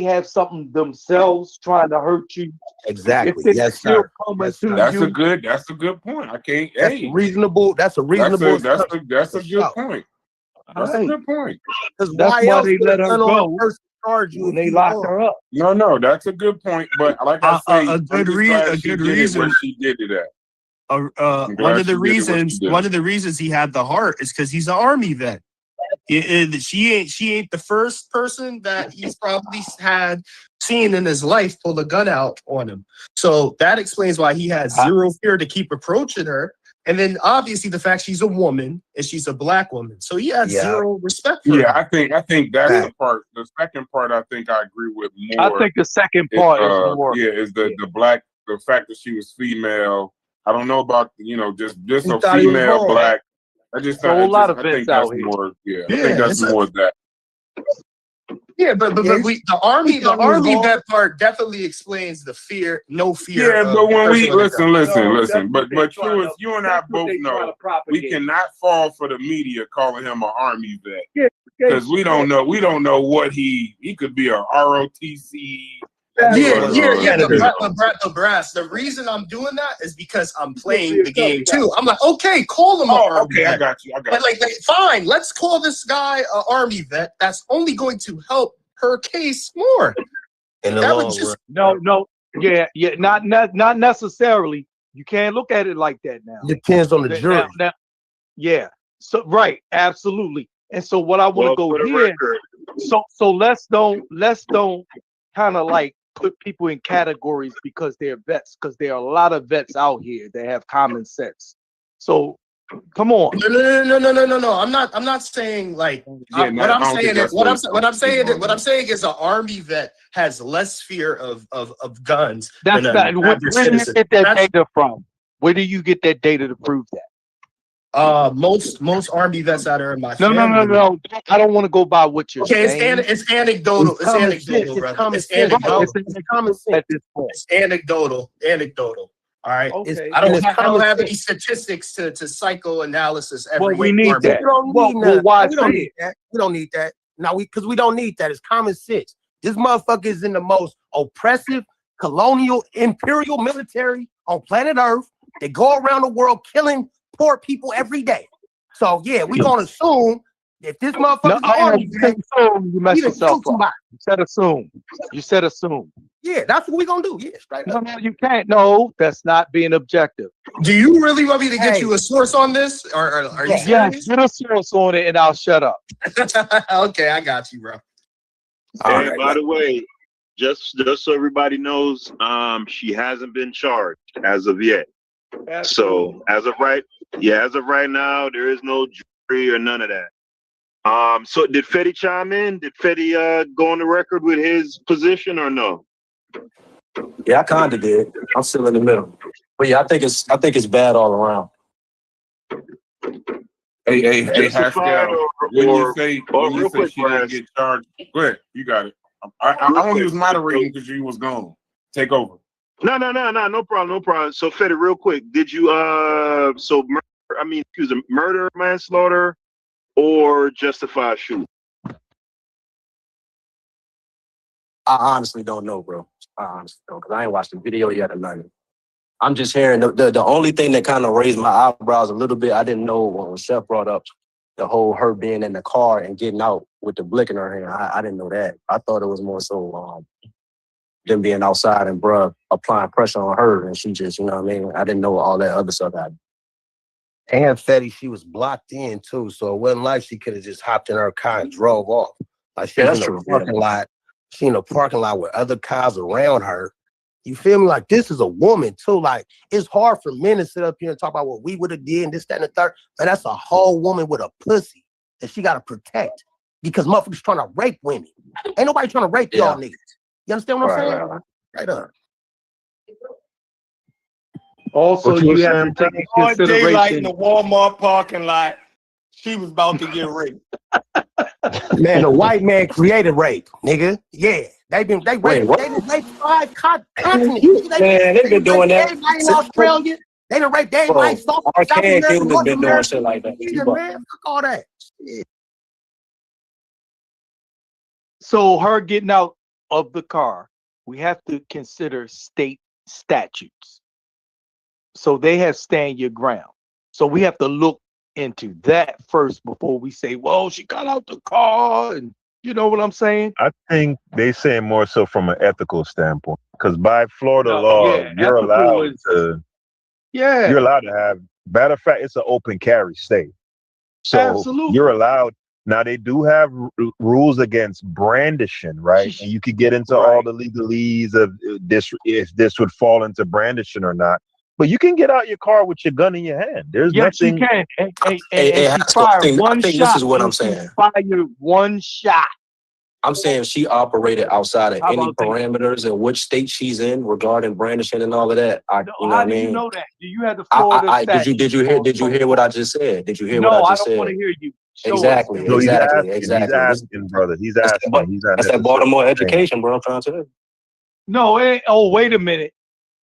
S18: have something themselves trying to hurt you?
S10: Exactly.
S18: If they
S10: Yes,
S18: still
S10: sir.
S18: coming
S10: Yes,
S18: to
S10: sir.
S3: That's
S18: you,
S3: a good point. I can't.
S10: That's
S3: Hey,
S10: reasonable. That's a reasonable.
S3: that's
S10: for
S3: a good
S10: sure.
S3: point.
S18: all
S3: That's a
S18: right.
S3: good point.
S10: Because
S18: That's
S10: why
S18: why
S10: else
S18: they
S10: put
S18: let
S10: a
S18: her
S10: gun on a
S18: go
S10: person charge you
S18: when
S10: if
S18: they
S10: you
S18: locked her up.
S3: No, that's a good point. But like I say,
S14: A
S3: I'm
S14: good
S3: just
S14: reason.
S3: glad
S14: A
S3: she
S14: good
S3: did it where
S14: reason.
S3: she did it at. I'm
S14: One
S3: glad
S14: of
S3: she
S14: the
S3: did it where she
S14: reasons.
S3: did
S14: One
S3: it.
S14: of the reasons he had the heart is because he's an army vet. She ain't the first person that he's probably had seen in his life pull a gun out on him. So that explains why he has zero fear to keep approaching her. And then obviously the fact she's a woman and she's a black woman. So he has zero respect for
S3: Yeah,
S14: her.
S3: I think that's the part. The second part, I think I agree with
S18: I
S3: more.
S18: think the second part is more.
S3: Is the black, the fact that she was female. I don't know about just
S10: He
S3: a
S10: thought he was
S3: female
S10: wrong.
S3: black. I just
S18: So a lot of
S3: I think
S18: vets
S3: that's
S18: out here.
S3: more. Yeah, I
S14: Yeah,
S3: think that's
S14: it's
S3: more that.
S14: Yeah, but
S10: Yeah,
S14: the army
S10: thought he was wrong.
S14: vet part definitely explains the fear, no fear.
S3: Yeah,
S14: of
S3: but when
S14: the
S3: we
S14: person with a gun.
S3: listen.
S18: That's what
S3: But
S18: they trying
S3: you and I
S18: that's what
S3: both
S18: they trying
S3: know
S18: to propagate.
S3: we cannot fall for the media calling him an army vet
S18: Yeah,
S3: because we don't know what he could be a ROTC.
S14: But Brass, the reason I'm doing that is because I'm playing the game too. I'm like, okay, call him an army
S3: Okay, I
S14: vet.
S3: got you.
S14: But like, fine, let's call this guy an army vet. That's only going to help her case more.
S10: In the
S14: That
S10: long
S14: would just
S10: run.
S18: No, yeah, not necessarily. You can't look at it like that now.
S10: Depends on the jury.
S18: Yeah. So right, absolutely. And so what I want to go here. So let's don't kind of like put people in categories because they're vets, because there are a lot of vets out here that have common sense. So come on.
S14: No. I'm not saying like what I'm saying is an army vet has less fear of guns.
S18: That's
S14: than
S18: not where do you get that data from? Where do you get that data to prove that?
S14: Most army vets out there in my
S18: No. I don't want to go by what you're saying.
S14: It's anecdotal. It's anecdotal, brother. It's anecdotal.
S10: It's common sense.
S18: At this point.
S14: It's anecdotal. All right.
S18: Okay.
S14: I don't have any statistics to psychoanalysis.
S18: Well, we need that.
S10: We don't need
S18: Well, why
S10: we don't
S18: say
S10: need that. We don't need that. No, because we don't need that. It's common sense. This motherfucker is in the most oppressive, colonial, imperial military on planet Earth. They go around the world killing poor people every day. So yeah, we gonna assume if this motherfucker's army vet,
S18: you messed
S10: he done
S18: yourself
S10: killed somebody.
S18: up. You said assume.
S10: Yeah, that's what we gonna do. Yeah, straight up.
S18: No, you can't. No, that's not being objective.
S14: Do you really want me to get you a source on this, or are you
S18: Yes, get a source on it, and I'll shut up.
S14: Okay, I got you, bro.
S6: And by the way, just so everybody knows, she hasn't been charged as of yet. So as of right now, there is no jury or none of that. So did Fetty chime in? Did Fetty go on the record with his position or no?
S15: Yeah, I kinda did. I'm still in the middle. But yeah, I think it's bad all around.
S3: Hey,
S6: Justified
S3: Haskell, when you say she didn't get charged, go ahead, you got it. I only was moderating because you was gone. Take over.
S6: No, no problem. So Fetty, real quick, did you murder, manslaughter, or justified shooting?
S15: I honestly don't know, bro. I honestly don't, because I ain't watched the video yet or nothing. I'm just hearing the only thing that kind of raised my eyebrows a little bit, I didn't know when Chef brought up the whole her being in the car and getting out with the blick in her hand. I didn't know that. I thought it was more so them being outside and bruh applying pressure on her, and she just, you know what I mean? I didn't know all that other stuff happened.
S10: And Fetty, she was blocked in too, so it wasn't like she could have just hopped in her car and drove off. Like she
S15: Yeah,
S10: was
S15: that's
S10: in a
S15: true.
S10: parking lot. She in a parking lot with other cars around her. You feel me? Like this is a woman too. Like it's hard for men to sit up here and talk about what we would have did and this, that, and the third. But that's a whole woman with a pussy that she got to protect because motherfuckers trying to rape women. Ain't nobody trying to rape y'all niggas. You understand what I'm saying? Right up.
S18: Also,
S6: What you
S18: you
S6: was
S18: have
S6: saying,
S18: to take in
S1: Broad daylight in
S18: consideration.
S1: the Walmart parking lot. She was about to get raped.
S10: Man, the white man created rape, nigga. Yeah. They done raped 5 continents. Nigga.
S15: Man, they been doing that.
S10: Everybody in Australia. They done raped everybody. South
S15: Arcade
S10: America,
S15: Kingdom
S10: North
S15: been doing
S10: America.
S15: shit like that.
S10: Yeah, man. Fuck all that. Shit.
S18: So her getting out of the car, we have to consider state statutes. So they have stand your ground. So we have to look into that first before we say, well, she got out the car, and you know what I'm saying?
S6: I think they say more so from an ethical standpoint, because by Florida
S18: No,
S6: law,
S18: yeah,
S6: you're
S18: ethical
S6: allowed
S18: is-
S6: to.
S18: Yeah.
S6: You're allowed to have. Matter of fact, it's an open carry state, so
S18: Absolutely.
S6: you're allowed. Now they do have rules against brandishing, right? And you could get into all the legalese of this, if this would fall into brandishing or not. But you can get out your car with your gun in your hand. There's
S18: Yes,
S6: nothing.
S18: you can. And
S15: Hey,
S18: she
S15: Haskell, I
S18: fired
S15: think
S18: one
S15: this
S18: shot.
S15: is what I'm
S18: and she
S15: saying.
S18: Fired one shot.
S15: I'm saying she operated outside of
S18: How
S15: any
S18: about that?
S15: parameters and which state she's in regarding brandishing and all of that. You know what
S18: How
S15: I
S18: do
S15: mean?
S18: you know that? Do you have the Florida statute?
S15: Did you hear what I just said? Did you hear
S18: No,
S15: what I
S18: I
S15: just
S18: don't
S15: said?
S18: want to hear you. Show
S15: Exactly,
S18: us.
S6: No, he's
S15: exactly,
S6: asking.
S15: exactly.
S6: He's asking, brother. He's
S15: That's
S6: asking.
S15: that,
S6: He's not
S15: that's that
S6: necessarily
S15: Baltimore
S6: saying.
S15: education, bro. I'm trying to tell you.
S18: No, oh, wait a minute.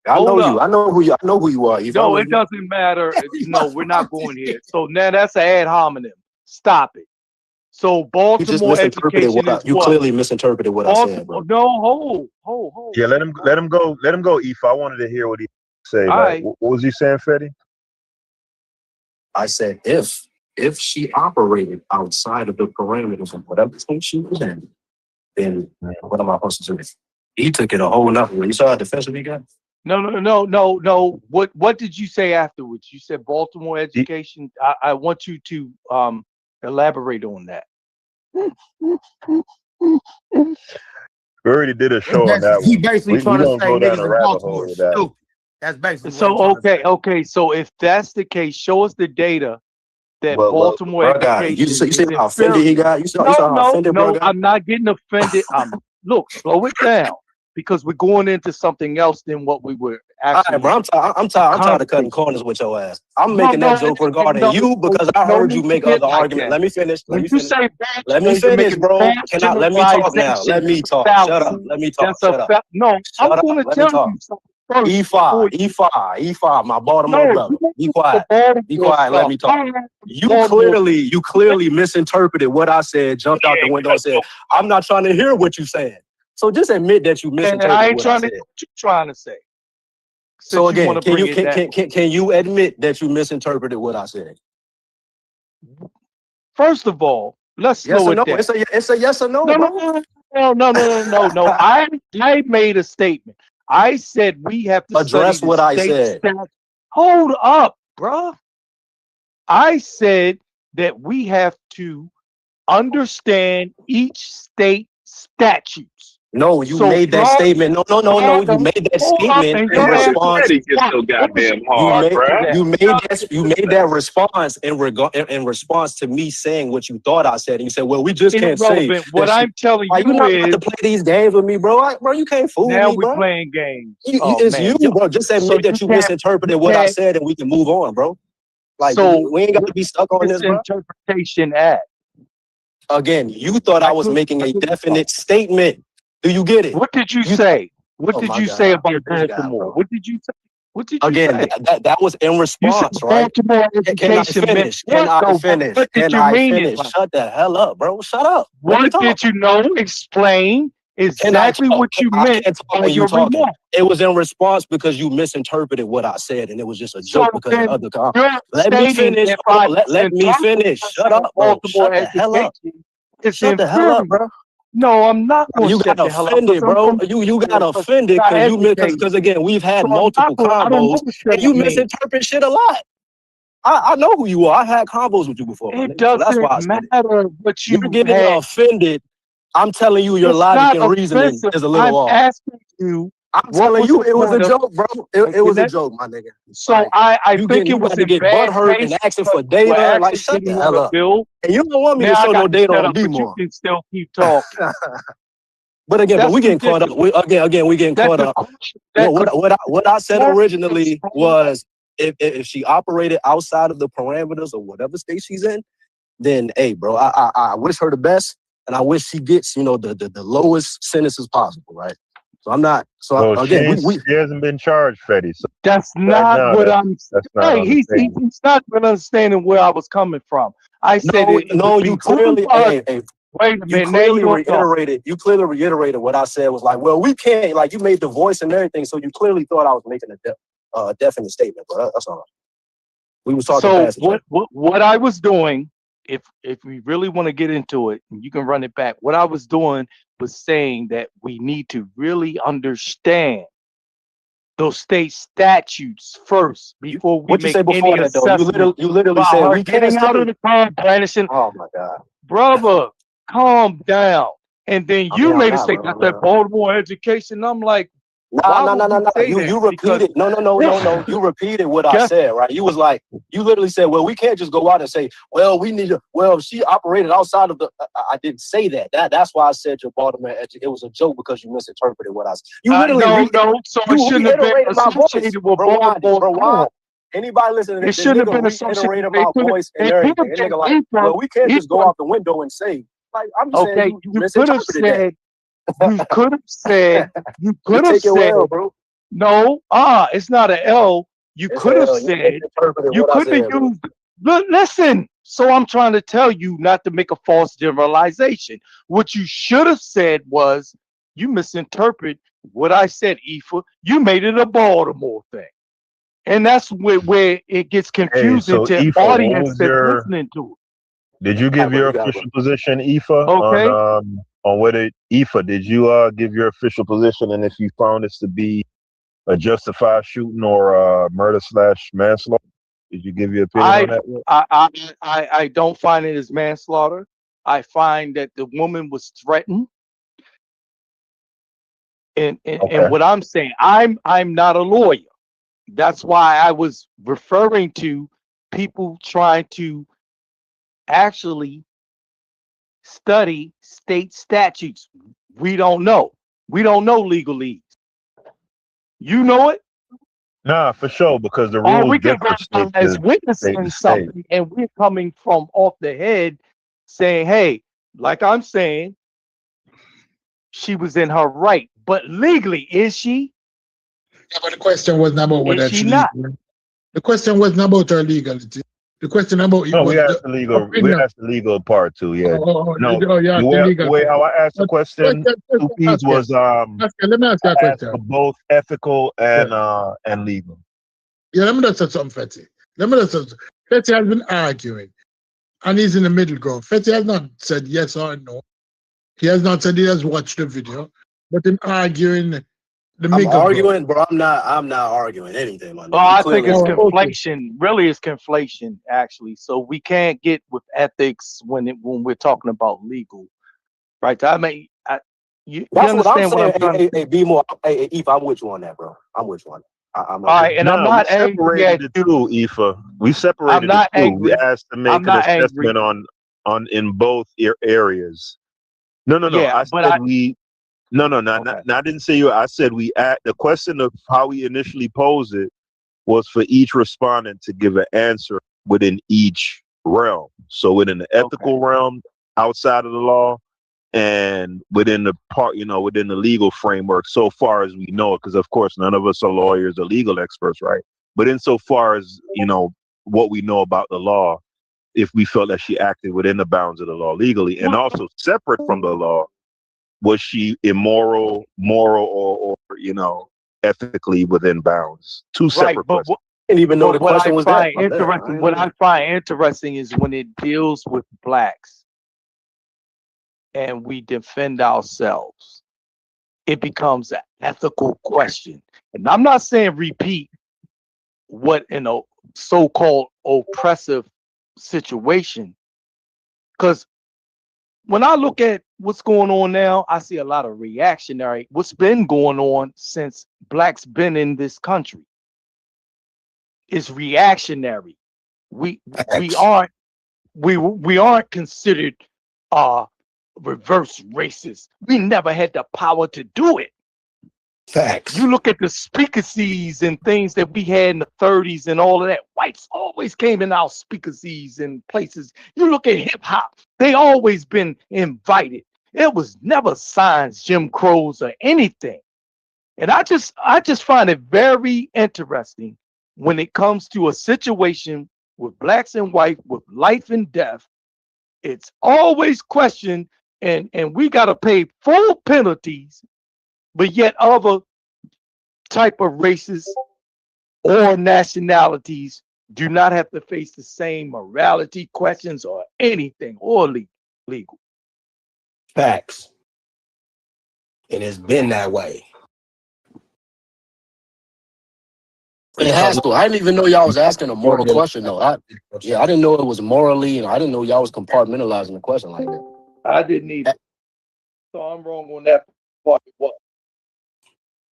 S15: I know
S18: Hold
S15: you.
S18: up.
S15: I know who you are. You
S18: No,
S15: follow
S18: it
S15: me?
S18: doesn't matter. No, we're not going here. So now that's an ad hominem. Stop it. So
S15: You just
S18: Baltimore
S15: misinterpreted
S18: education is
S15: you
S18: what?
S15: clearly misinterpreted what I said, bro.
S18: No, hold.
S6: Yeah, let him go. Let him go. If I wanted to hear what he say,
S18: All
S6: like,
S18: right.
S6: what was he saying, Fetty?
S15: I said if she operated outside of the parameters of whatever thing she was in, then what am I supposed to do? He took it a whole nother way. You saw how defensive he got?
S18: No. What did you say afterwards? You said Baltimore education. I want you to elaborate on that.
S6: We already did a show on that
S10: He
S6: one.
S10: basically
S6: We
S10: trying to
S6: don't
S10: say
S6: go down
S10: niggas
S6: a
S10: in
S6: rabbit hole
S10: Baltimore
S6: with that.
S10: stupid. That's basically
S18: So
S10: what he
S18: okay. So if that's the case, show us the data that
S15: Well,
S18: Baltimore
S15: bro, guy,
S18: education.
S15: you see
S18: is
S15: how offended he got? You saw how offended bro got?
S18: I'm not getting offended. Look, slow it down because we're going into something else than what we were
S15: All
S18: actually.
S15: right, bro. I'm tired of cutting corners with your ass. I'm making that joke regarding you because I heard you make other arguments. Let me finish. Let me finish. Let me finish, bro. Let me talk now? Let me talk. Shut up. Let me talk. Shut up.
S18: No,
S15: Shut
S18: I'm
S15: up.
S18: going to
S15: Let me
S18: tell
S15: talk.
S18: you something first.
S15: E5, my Baltimore brother. Be quiet. Be quiet. Let me talk. You clearly misinterpreted what I said, jumped out the window and said, I'm not trying to hear what you're saying. So just admit that you misinterpreted
S18: I ain't
S15: what
S18: trying
S15: I
S18: to
S15: said.
S18: hear what you're trying to say.
S15: So
S18: Since you
S15: again,
S18: wanna bring it down.
S15: can you admit that you misinterpreted what I said?
S18: First of all, let's
S15: Yes
S18: slow
S15: or no?
S18: it down.
S15: It's a yes or no,
S18: No,
S15: bro.
S18: no. I made a statement. I said we have to
S15: Address
S18: study
S15: what
S18: the
S15: I
S18: state
S15: said.
S18: stats. Hold up, bruh. I said that we have to understand each state statutes.
S15: No, you
S18: So
S15: made that
S18: y'all-
S15: statement. No. You made that
S18: Hold up,
S15: statement
S18: and
S15: in
S18: your ass-
S15: response.
S7: Fetty gets so goddamn hard, bruh.
S15: You made that response in response to me saying what you thought I said. And you said, "Well, we just can't say."
S18: Irrelevant. What
S15: that she-
S18: I'm telling
S15: Why
S18: you
S15: not about
S18: is
S15: to play these games with me, bro? Bro, you can't fool
S18: now
S15: me,
S18: we're
S15: bro.
S18: playing games.
S15: It's
S18: man.
S15: you, bro. Just admit
S18: So
S15: that you
S18: can't-
S15: misinterpreted what I
S18: can't-
S15: said, and we can move on, bro. Like,
S18: So
S15: we ain't got to be stuck on this, bro.
S18: interpretation at.
S15: Again, you thought I was making a definite statement. Do you get it?
S18: What did you say? What
S15: Oh
S18: did
S15: my
S18: you
S15: God.
S18: say about
S15: This guy,
S18: Baltimore?
S15: bro.
S18: What did you say? What did you
S15: Again,
S18: say?
S15: that was in
S18: You
S15: response,
S18: said
S15: right?
S18: Baltimore
S15: Can I
S18: education meant
S15: finish? Can
S18: what,
S15: I
S18: though?
S15: finish?
S18: What did
S15: Can
S18: you
S15: I
S18: mean it
S15: finish?
S18: by?
S15: Shut the hell up, bro. Shut up. Let me
S18: What
S15: talk.
S18: did you know? Explain exactly what you
S15: I
S18: meant
S15: can't talk
S18: by
S15: when you
S18: your
S15: talking.
S18: remark.
S15: It was in response because you misinterpreted what I said, and it was just a
S18: So
S15: joke because of
S18: then
S15: other comments.
S18: you're
S15: Let me
S18: stating
S15: finish.
S18: if
S15: Hold
S18: I
S15: on, let me
S18: misinterpret
S15: finish. Shut up, bro.
S18: Baltimore
S15: Shut the hell up.
S18: education, it's
S15: Shut the hell up,
S18: inferior.
S15: bro.
S18: No, I'm not going to
S15: You got
S18: shut the hell up
S15: offended,
S18: because I'm
S15: bro.
S18: from
S15: You got
S18: because
S15: offended
S18: I
S15: because you
S18: educated.
S15: because again we've had
S18: So I'm not
S15: multiple
S18: going. I don't know
S15: combos
S18: what shut
S15: and you
S18: up means.
S15: misinterpret shit a lot. I know who you are. I had combos with you before, my
S18: It
S15: nigga. So that's why
S18: doesn't
S15: I said it.
S18: matter what
S15: You're
S18: you
S15: getting
S18: had.
S15: offended. I'm telling you, your
S18: It's
S15: logic
S18: not
S15: and reasoning
S18: offensive.
S15: is a
S18: I'm
S15: little off.
S18: asking you
S15: I'm
S18: what
S15: telling
S18: was
S15: you,
S18: the
S15: it was a
S18: point of.
S15: joke, bro. It
S18: Okay,
S15: was a
S18: that,
S15: joke, my nigga.
S18: so
S15: Like
S18: I
S15: you
S18: think
S15: getting
S18: it
S15: you
S18: was
S15: about to
S18: in
S15: get
S18: bad
S15: butthurt and
S18: taste
S15: asking
S18: because
S15: for
S18: you were
S15: data. Like
S18: actually
S15: shut the
S18: getting
S15: hell
S18: on a
S15: up.
S18: bill.
S15: And you don't want me to
S18: Now I
S15: show no
S18: got to
S15: data
S18: shut
S15: on
S18: up, but you
S15: D-More.
S18: can still keep talking.
S15: But again,
S18: That's
S15: we getting caught up.
S18: ridiculous.
S15: Again, we getting
S18: That
S15: caught
S18: the
S15: up.
S18: question that could
S15: What I said
S18: question
S15: originally
S18: from
S15: was if she operated outside of the parameters of whatever state she's in, then hey, bro, I wish her the best, and I wish she gets the lowest sentences possible, right? So I'm not. So
S6: Well,
S15: again,
S6: she hasn't been charged, Fetty. So
S18: that's
S6: right
S18: not
S6: now,
S18: what I'm
S6: that's not
S18: saying.
S6: on the table.
S18: He's not even understanding where I was coming from. I said
S15: no,
S18: it
S15: no,
S18: would
S15: you
S18: be cool
S15: clearly,
S18: for us.
S15: hey,
S18: Wait a
S15: you
S18: minute, now you
S15: clearly
S18: gonna talk.
S15: reiterated. You clearly reiterated what I said was like, well, we can't. Like you made the voice and everything, so you clearly thought I was making a definite statement. But that's all. We was talking
S18: So
S15: past each other.
S18: what I was doing, if we really want to get into it, and you can run it back, what I was doing was saying that we need to really understand those state statutes first before we
S15: What you
S18: make
S15: say before
S18: any
S15: that though?
S18: assessment
S15: You literally
S18: about
S15: said
S18: her
S15: we can't
S18: getting out
S15: say.
S18: of the car, brandishing.
S15: Oh my god,
S18: Brother, calm down. And then
S15: I mean,
S18: you
S15: I'm
S18: made a
S15: not,
S18: statement
S15: bro.
S18: about that Baltimore education. I'm like,
S15: Nah,
S18: why
S15: nah,
S18: would
S15: nah, nah,
S18: we
S15: nah.
S18: say that?
S15: You
S18: Because
S15: repeated. No. You repeated what I
S18: guess
S15: said, right? You was like, you literally said, well, we can't just go out and say, well, we need to. Well, if she operated outside of the. I didn't say that. That's why I said your Baltimore. It was a joke because you misinterpreted what I said. You literally
S18: no. So it
S15: you
S18: shouldn't have been
S15: reiterated my voice,
S18: associated with
S15: bro.
S18: Baltimore
S15: Bro, why?
S18: Court.
S15: Anybody listening to
S18: It
S15: this, the
S18: shouldn't have
S15: nigga
S18: been associated.
S15: reiterated my voice and
S18: It could
S15: everything.
S18: have
S15: And
S18: been
S15: nigga like, well, we can't just go out the window and say, like, I'm just saying
S18: okay,
S15: you
S18: you could have
S15: misinterpreted that.
S18: said, you could have said, you
S15: You
S18: could have
S15: take your
S18: said,
S15: L, bro.
S18: no, it's not an L. You
S15: It's
S18: could have
S15: L. You
S18: said,
S15: misinterpreted
S18: you
S15: what I
S18: could have
S15: said, bro.
S18: used, listen. So I'm trying to tell you not to make a false generalization. What you should have said was, you misinterpret what I said, Ifa. You made it a Baltimore thing. And that's where it gets
S6: Hey,
S18: confusing
S6: so
S18: to
S6: Ifa, what
S18: audience
S6: was
S18: that's
S6: your?
S18: listening to
S6: Did you give your official position, Ifa,
S18: it. Okay.
S6: on whether Ifa? Did you give your official position, and if you found this to be a justified shooting or murder/manslaughter? Did you give your opinion on that yet?
S18: I don't find it as manslaughter. I find that the woman was threatened. And
S6: Okay.
S18: what I'm saying, I'm not a lawyer. That's why I was referring to people trying to actually study state statutes. We don't know. We don't know legalese. You know it?
S6: Nah, for sure, because the
S18: Or
S6: rules
S18: we can
S6: differ
S18: go
S6: state
S18: as
S6: to
S18: witnessing
S6: state.
S18: something and we're coming from off the head saying, hey, like I'm saying, she was in her right. But legally, is she?
S5: Yeah, but the question wasn't about whether
S18: Is she
S5: she
S18: not?
S5: legal. The question wasn't about her legality. The question about it
S6: No,
S5: was
S6: we asked
S5: the
S6: the legal. We
S5: opinion.
S6: asked the legal part too. Yeah.
S5: You asked the
S6: The
S5: legal
S6: way
S5: part.
S6: how I asked the question, two P's was
S5: Let me ask you a
S6: I asked
S5: question.
S6: for both ethical and legal.
S5: Yeah, let me just say something, Fetty. Fetty has been arguing, and he's in the middle ground. Fetty has not said yes or no. He has not said he has watched the video, but in arguing the
S15: I'm
S5: middle ground.
S15: arguing, bro. I'm not arguing anything, my nigga.
S18: Oh,
S15: You
S18: I think
S15: clearly
S18: it's
S15: said.
S18: conflation. Really, it's conflation, actually. So we can't get with ethics when we're talking about legal, right? I mean, you
S15: That's what I'm
S18: understand what I'm
S15: saying.
S18: trying to say?
S15: Hey, be more. Hey, Eve, I'm with you on that, bro. I'm with you on that. I'm
S18: All right, and I'm
S6: No, we
S18: not angry at
S6: separated the two, Ifa. We
S18: I'm
S6: separated the
S18: not
S6: two. We
S18: angry.
S6: asked to
S18: I'm
S6: make an
S18: not angry.
S6: assessment on in both areas. No.
S18: Yeah,
S6: I
S18: but
S6: said we. No.
S18: okay.
S6: I didn't say you. I said we. The question of how we initially posed it was for each respondent to give an answer within each realm. So within the ethical realm, outside of the law, and within the part, within the legal framework, so far as we know it, because of course none of us are lawyers or legal experts, right? But insofar as what we know about the law, if we felt that she acted within the bounds of the law legally, and also separate from the law, was she immoral, moral, or ethically within bounds? Two separate
S18: Right, but
S6: questions.
S14: Didn't even know
S18: But
S14: the
S18: what
S14: question
S18: I
S14: was
S18: find
S14: that. My bad.
S18: interesting, what I find interesting is when it deals with blacks and we defend ourselves, it becomes an ethical question. And I'm not saying repeat what in a so-called oppressive situation, because when I look at what's going on now, I see a lot of reactionary. What's been going on since blacks been in this country is reactionary. We aren't considered reverse racist. We never had the power to do it.
S10: Facts.
S18: You look at the speakeasies and things that we had in the 30s and all of that. Whites always came in our speakeasies and places. You look at hip hop, they always been invited. It was never signs, Jim Crows, or anything. And I just find it very interesting when it comes to a situation with blacks and whites, with life and death. It's always questioned, and we got to pay full penalties, but yet other type of races or nationalities do not have to face the same morality questions or anything or legal.
S10: Facts. And it's been that way.
S14: It has to. I didn't even know y'all was asking a moral question though. I didn't know it was morally, and I didn't know y'all was compartmentalizing the question like that.
S18: I didn't either. So I'm wrong on that part. What?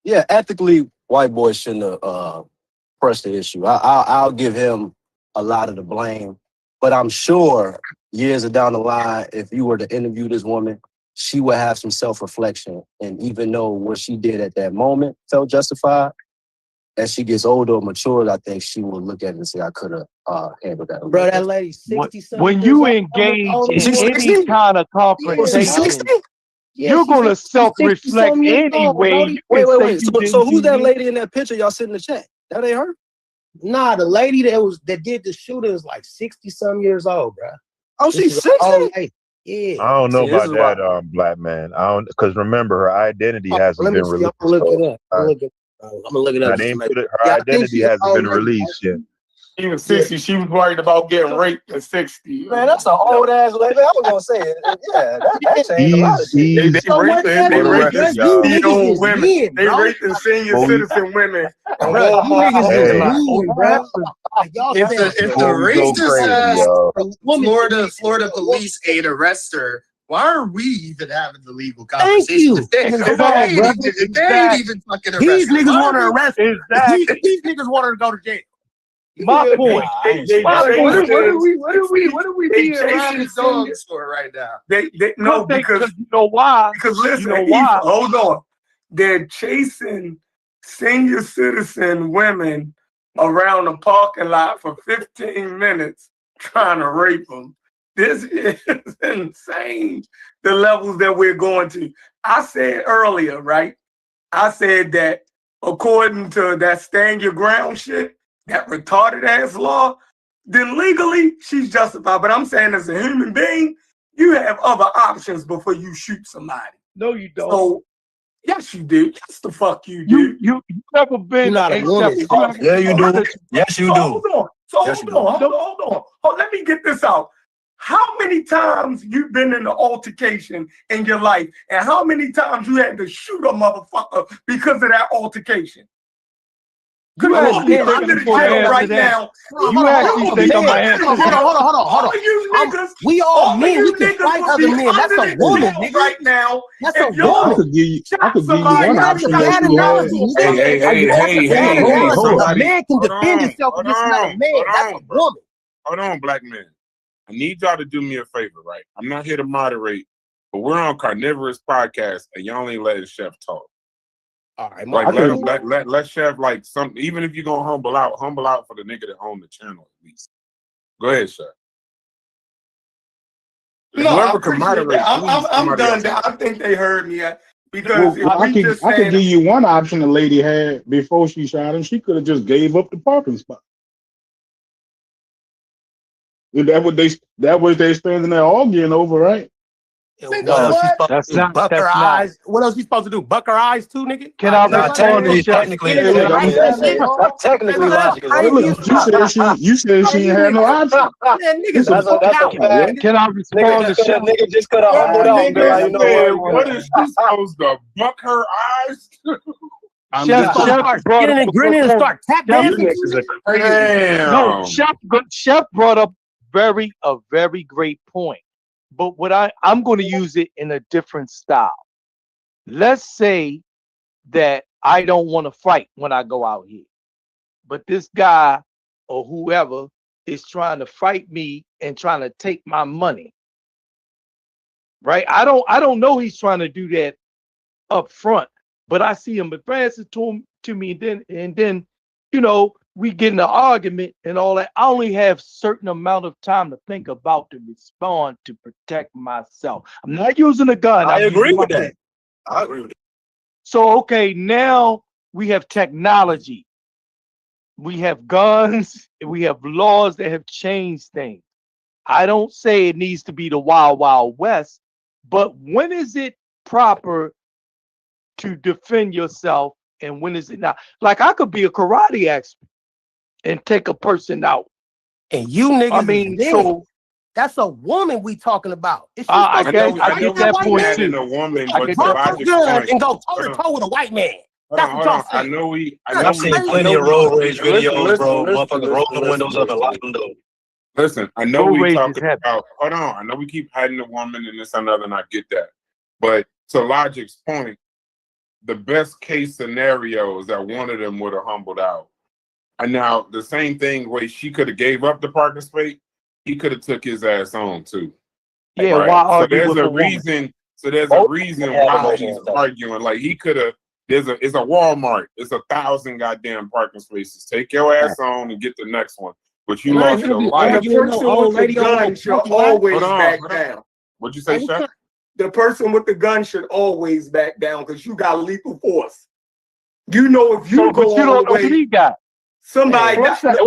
S14: Yeah, ethically, white boys shouldn't have pressed the issue. I'll give him a lot of the blame, but I'm sure years down the line, if you were to interview this woman, she would have some self-reflection, and even though what she did at that moment felt justified, as she gets older or matured, I think she will look at it and say, I could have handled that.
S10: Bro, that lady 60 something.
S18: When you engage in any kind of confrontation, you're gonna self-reflect anyway.
S14: Wait. So who's that lady in that picture y'all sit in the chat? That ain't her?
S10: Nah, the lady that did the shooting is like 60 some years old, bro.
S14: Oh, she's 60?
S10: Yeah.
S6: I don't know
S10: See,
S6: about that, black man. I don't, because remember, her identity hasn't been released.
S10: I'm gonna look it up. I'm gonna look it up.
S6: Her identity hasn't been released yet.
S1: She was 60. She was worried about getting raped at 60.
S14: Man, that's an old ass lady. I was gonna say it. Yeah, that changed a lot of shit.
S1: They raping old women. They raping senior citizen women. And
S17: If the racist ass Florida police ain't arrest her, why are we even having the legal conversation? If they ain't even fucking arrested.
S10: These niggas want to arrest her.
S18: Exactly.
S10: These niggas want her to go to jail.
S18: My point.
S17: What are we being around the dogs for right now?
S1: Because
S18: you know why?
S1: Because listen,
S18: you know why?
S1: Hold on. They're chasing senior citizen women around the parking lot for 15 minutes trying to rape them. This is insane, the levels that we're going to. I said earlier, right? I said that according to that stand your ground shit, that retarded ass law, then legally she's justified. But I'm saying as a human being, you have other options before you shoot somebody.
S18: No, you don't.
S1: So, yes, you do. Yes, the fuck you do.
S18: You never been.
S10: You're not a woman.
S14: Yeah, you do. Yes, you do.
S1: Hold on. Let me get this out. How many times you been in an altercation in your life, and how many times you had to shoot a motherfucker because of that altercation?
S18: You actually
S1: under the jail right now.
S18: You actually think I'm gonna answer that?
S10: Hold on.
S1: You niggas,
S10: We all men. We can fight other men. That's a woman, nigga.
S1: Right now,
S10: That's a
S1: y'all
S10: woman.
S9: I could give you one option that you
S1: Hey,
S10: A man can defend himself against another man. That's a woman.
S3: Hold on, black man. I need y'all to do me a favor, right? I'm not here to moderate, but we're on Carnivorous Podcast, and y'all ain't letting Chef talk.
S10: All right,
S3: like let Chef like something. Even if you're gonna humble out for the nigga that own the channel at least. Go ahead, Chef.
S1: No,
S3: Whoever can moderate,
S1: I'm done. I think they heard me because
S9: I could give you one option the lady had before she shot him. She could have just gave up the parking spot. That what they standing there arguing over, right?
S10: What else she supposed
S18: That's
S10: to do?
S18: not.
S10: Buck
S18: That's
S10: her
S18: not.
S10: eyes. What else she supposed to do? Buck her eyes too, nigga?
S18: Can I respond to Chef?
S15: Technically, logic is
S5: You said she ain't had no option.
S15: That's a fact.
S18: Can I respond to Chef?
S15: Nigga just could have humbled out and be like, you know
S3: Said,
S15: what?
S3: what is she supposed to buck her eyes?
S18: Chef
S10: Start
S18: brought
S10: skinning
S18: up
S10: and grinning and start tap dancing.
S18: No, Chef brought up a very great point. But what I'm going to use it in a different style. Let's say that I don't want to fight when I go out here, but this guy or whoever is trying to fight me and trying to take my money. Right? I don't know he's trying to do that up front, but I see him advancing to me, and then you know, we get in an argument and all that. I only have certain amount of time to think about to respond to protect myself. I'm not using a gun.
S15: I
S18: I'm
S15: agree
S18: using
S15: with
S18: my
S15: that. I agree with that.
S18: So, okay, now we have technology. We have guns. We have laws that have changed things. I don't say it needs to be the Wild Wild West, but when is it proper to defend yourself and when is it not? Like, I could be a karate expert and take a person out.
S10: And you niggas,
S18: I mean, so
S10: that's a woman we talking about. Is she
S18: I
S10: supposed
S18: get
S10: to
S18: that point
S10: man?
S18: too.
S3: A woman,
S10: Like,
S3: but the
S10: pop her
S3: logic
S10: gun
S3: point.
S10: and go toe to toe with a white man. That's what
S3: Hold
S10: y'all
S3: on. I
S10: saying.
S3: know
S15: I've seen plenty of road rage videos, bro. Motherfuckers roll the windows up and lock them doors.
S3: Listen, I know
S18: Road
S3: we
S18: rage is
S3: talking
S18: heavy.
S3: about. Hold on, I know we keep hiding the woman and this and other, and I get that. But to Logic's point, the best case scenario is that one of them would have humbled out. And now the same thing, where she could have gave up the parking space, he could have took his ass on too.
S18: Yeah,
S3: Right?
S18: why
S3: So
S18: argue
S3: there's
S18: with
S3: a
S18: a woman?
S3: reason. So there's a reason why he's arguing. Like he could have. It's a Walmart. It's 1,000 goddamn parking spaces. Take your ass on and get the next one. But you lost your life.
S1: The person with the gun should always back down.
S3: What'd you say, Shaq?
S1: The person with the gun should always back down because you got lethal force. You know, if you go
S18: but you
S1: all
S18: don't
S1: the
S18: know
S1: way,
S18: what he got.
S1: somebody
S3: Flush
S1: got.
S3: that.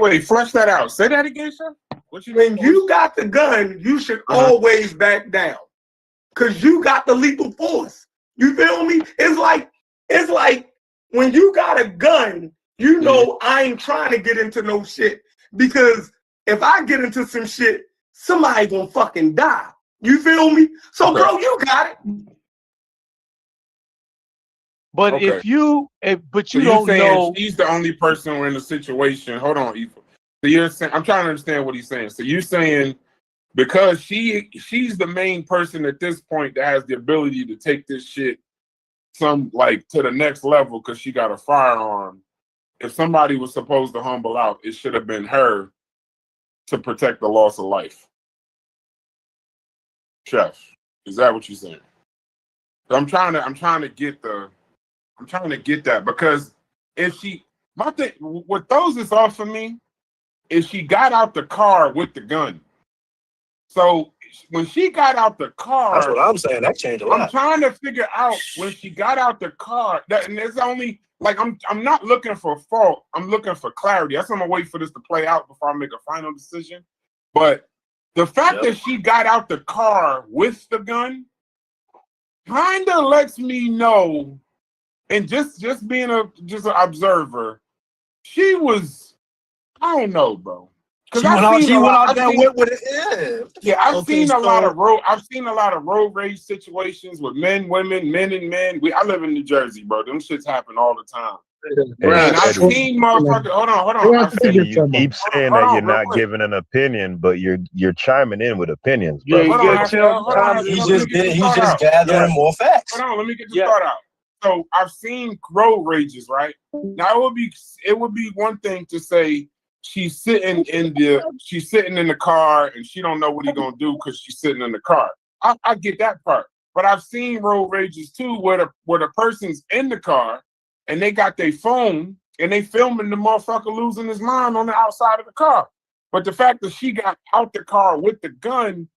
S3: Wait. Flush that out. Say that again, sir. What you
S1: When you got the gun, you should always back down because you got the lethal force. You feel me? It's like when you got a gun, you know I ain't trying to get into no shit because if I get into some shit, somebody gonna fucking die. You feel me? So, bro, you got it.
S18: But
S3: Okay.
S18: but you
S3: So
S18: don't
S3: saying
S18: know.
S3: she's the only person in the situation. Hold on, Ethan. So you're saying, I'm trying to understand what he's saying. So you're saying because she's the main person at this point that has the ability to take this shit to the next level because she got a firearm. If somebody was supposed to humble out, it should have been her to protect the loss of life. Chef, is that what you're saying? I'm trying to get that because what throws this off for me is she got out the car with the gun. So when she got out the car,
S15: That's what I'm saying. That changed a lot.
S3: I'm trying to figure out when she got out the car. And there's only I'm not looking for fault. I'm looking for clarity. I'm gonna wait for this to play out before I make a final decision. But the fact that she got out the car with the gun kind of lets me know, and just being an observer, she was, I don't know, bro.
S14: She went out there with it.
S3: Yeah, I've seen a lot of road rage situations with men, women, men and men. I live in New Jersey, bro. Them shits happen all the time. And I've seen motherfuckers. Hold on.
S6: You keep saying that you're not giving an opinion, but you're chiming in with opinions, bro.
S14: He's just gathering more facts.
S3: Hold on, let me get this thought out. So I've seen road rages, right? Now it would be one thing to say she's sitting in the car and she don't know what he's gonna do because she's sitting in the car. I get that part, but I've seen road rages too where the person's in the car and they got their phone and they filming the motherfucker losing his mind on the outside of the car. But the fact that she got out the car with the gun,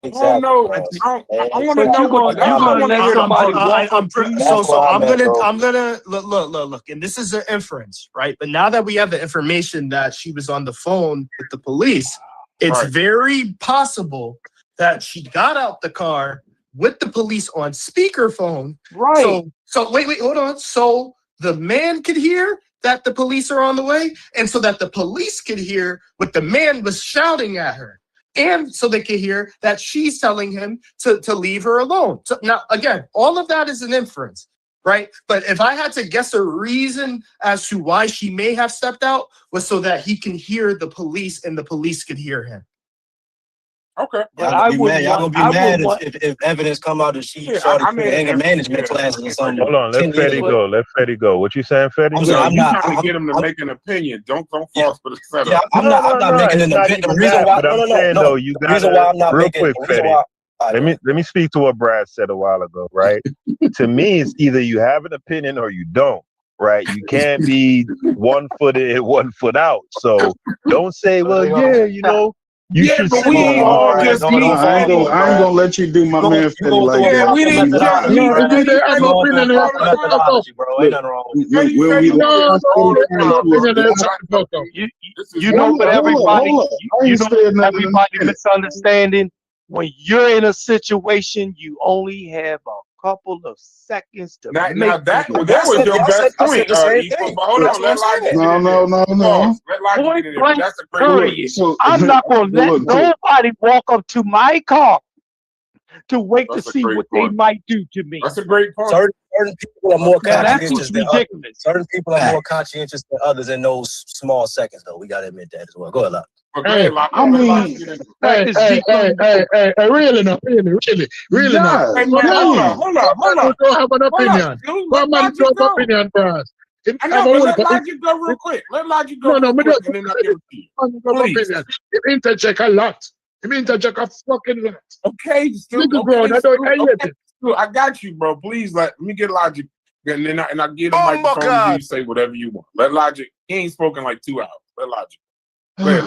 S3: I don't know. I want to know.
S14: I'm gonna look, and this is an inference, right? But now that we have the information that she was on the phone with the police, it's very possible that she got out the car with the police on speakerphone.
S18: Right.
S14: So wait, hold on. So the man could hear that the police are on the way, and so that the police could hear what the man was shouting at her. And so they could hear that she's telling him to leave her alone. So now, again, all of that is an inference, right? But if I had to guess a reason as to why she may have stepped out, was so that he can hear the police and the police could hear him.
S3: Okay.
S15: Y'all gonna be mad if evidence come out that she started anger management classes or something.
S6: Hold on, let Fetty go. Let Fetty go. What you saying, Fetty?
S3: I'm trying to get him to make an opinion. Don't false for the setup.
S15: Yeah, I'm not making an opinion. The reason why, the reason why I'm not making
S6: real quick, Fetty. Let me speak to what Brad said a while ago, right? To me, it's either you have an opinion or you don't, right? You can't be 1 foot in, 1 foot out. So don't say, well, yeah, you know. You should
S3: but we ain't all just me.
S5: I ain't gonna let you do my man Fetty like that.
S3: Yeah, we didn't just me.
S5: I have no opinion there.
S15: Ain't nothing wrong with
S18: You know what everybody misunderstanding. When you're in a situation, you only have a couple of seconds to
S3: now
S18: make.
S3: that was your best point. Hold on, let Logic
S5: No.
S18: Point
S3: get
S18: blank,
S3: That's a great
S18: period.
S3: point.
S18: I'm not gonna let nobody walk up to my car to wait to see what they might do to me.
S3: That's a great point.
S15: Certain people are more
S18: Now, that's
S15: conscientious
S18: just
S15: than
S18: ridiculous.
S15: others. Certain people are more conscientious than others in those small seconds, though. We gotta admit that as well. Go ahead, Locke.
S5: Hey, I mean, really now.
S3: Hey, man, hold on.
S5: Don't have an opinion. One man don't have an opinion first.
S3: I know, but let Logic go real quick. Let Logic go real quick, and then I'll give it to you. Please.
S5: It interject a lot. It interject a fucking lot.
S3: Okay, I got you, bro. Please let me get Logic, and then I'll give the microphone to you. Say whatever you want. Let Logic. He ain't spoken like 2 hours. Let Logic. Go ahead.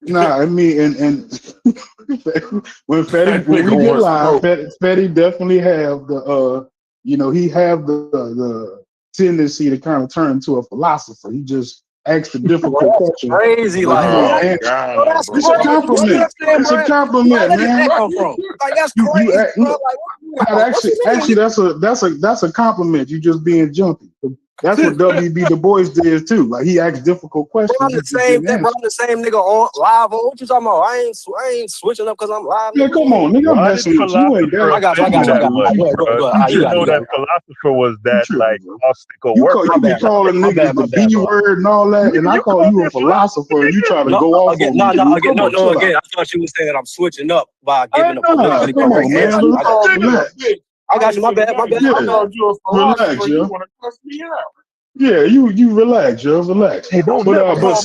S5: Nah, I mean, and when we get live, Fetty definitely have the he have the tendency to kind of turn into a philosopher. He just asks the difficult questions.
S15: Crazy, like
S5: it's a compliment. It's a compliment, man.
S15: Like that's crazy.
S5: Actually, that's a compliment. You just being jumpy. That's what W.B. Du Bois did too. Like he asks difficult questions.
S15: I'm the same nigga on live. What you talking about? I ain't switching up because I'm live.
S5: Yeah, come on, nigga. I'm messing with you. Ain't that?
S6: I got you. You know that philosopher was that like obstacle work.
S5: You be calling niggas the B word and all that, and I call you a philosopher, and you try to go off on me.
S15: No, again. I thought you were saying that I'm switching up by giving a politically correct answer. I got you. My bad.
S5: Relax, yo. Yeah, you relax, yo. Relax. Hey, don't. But look.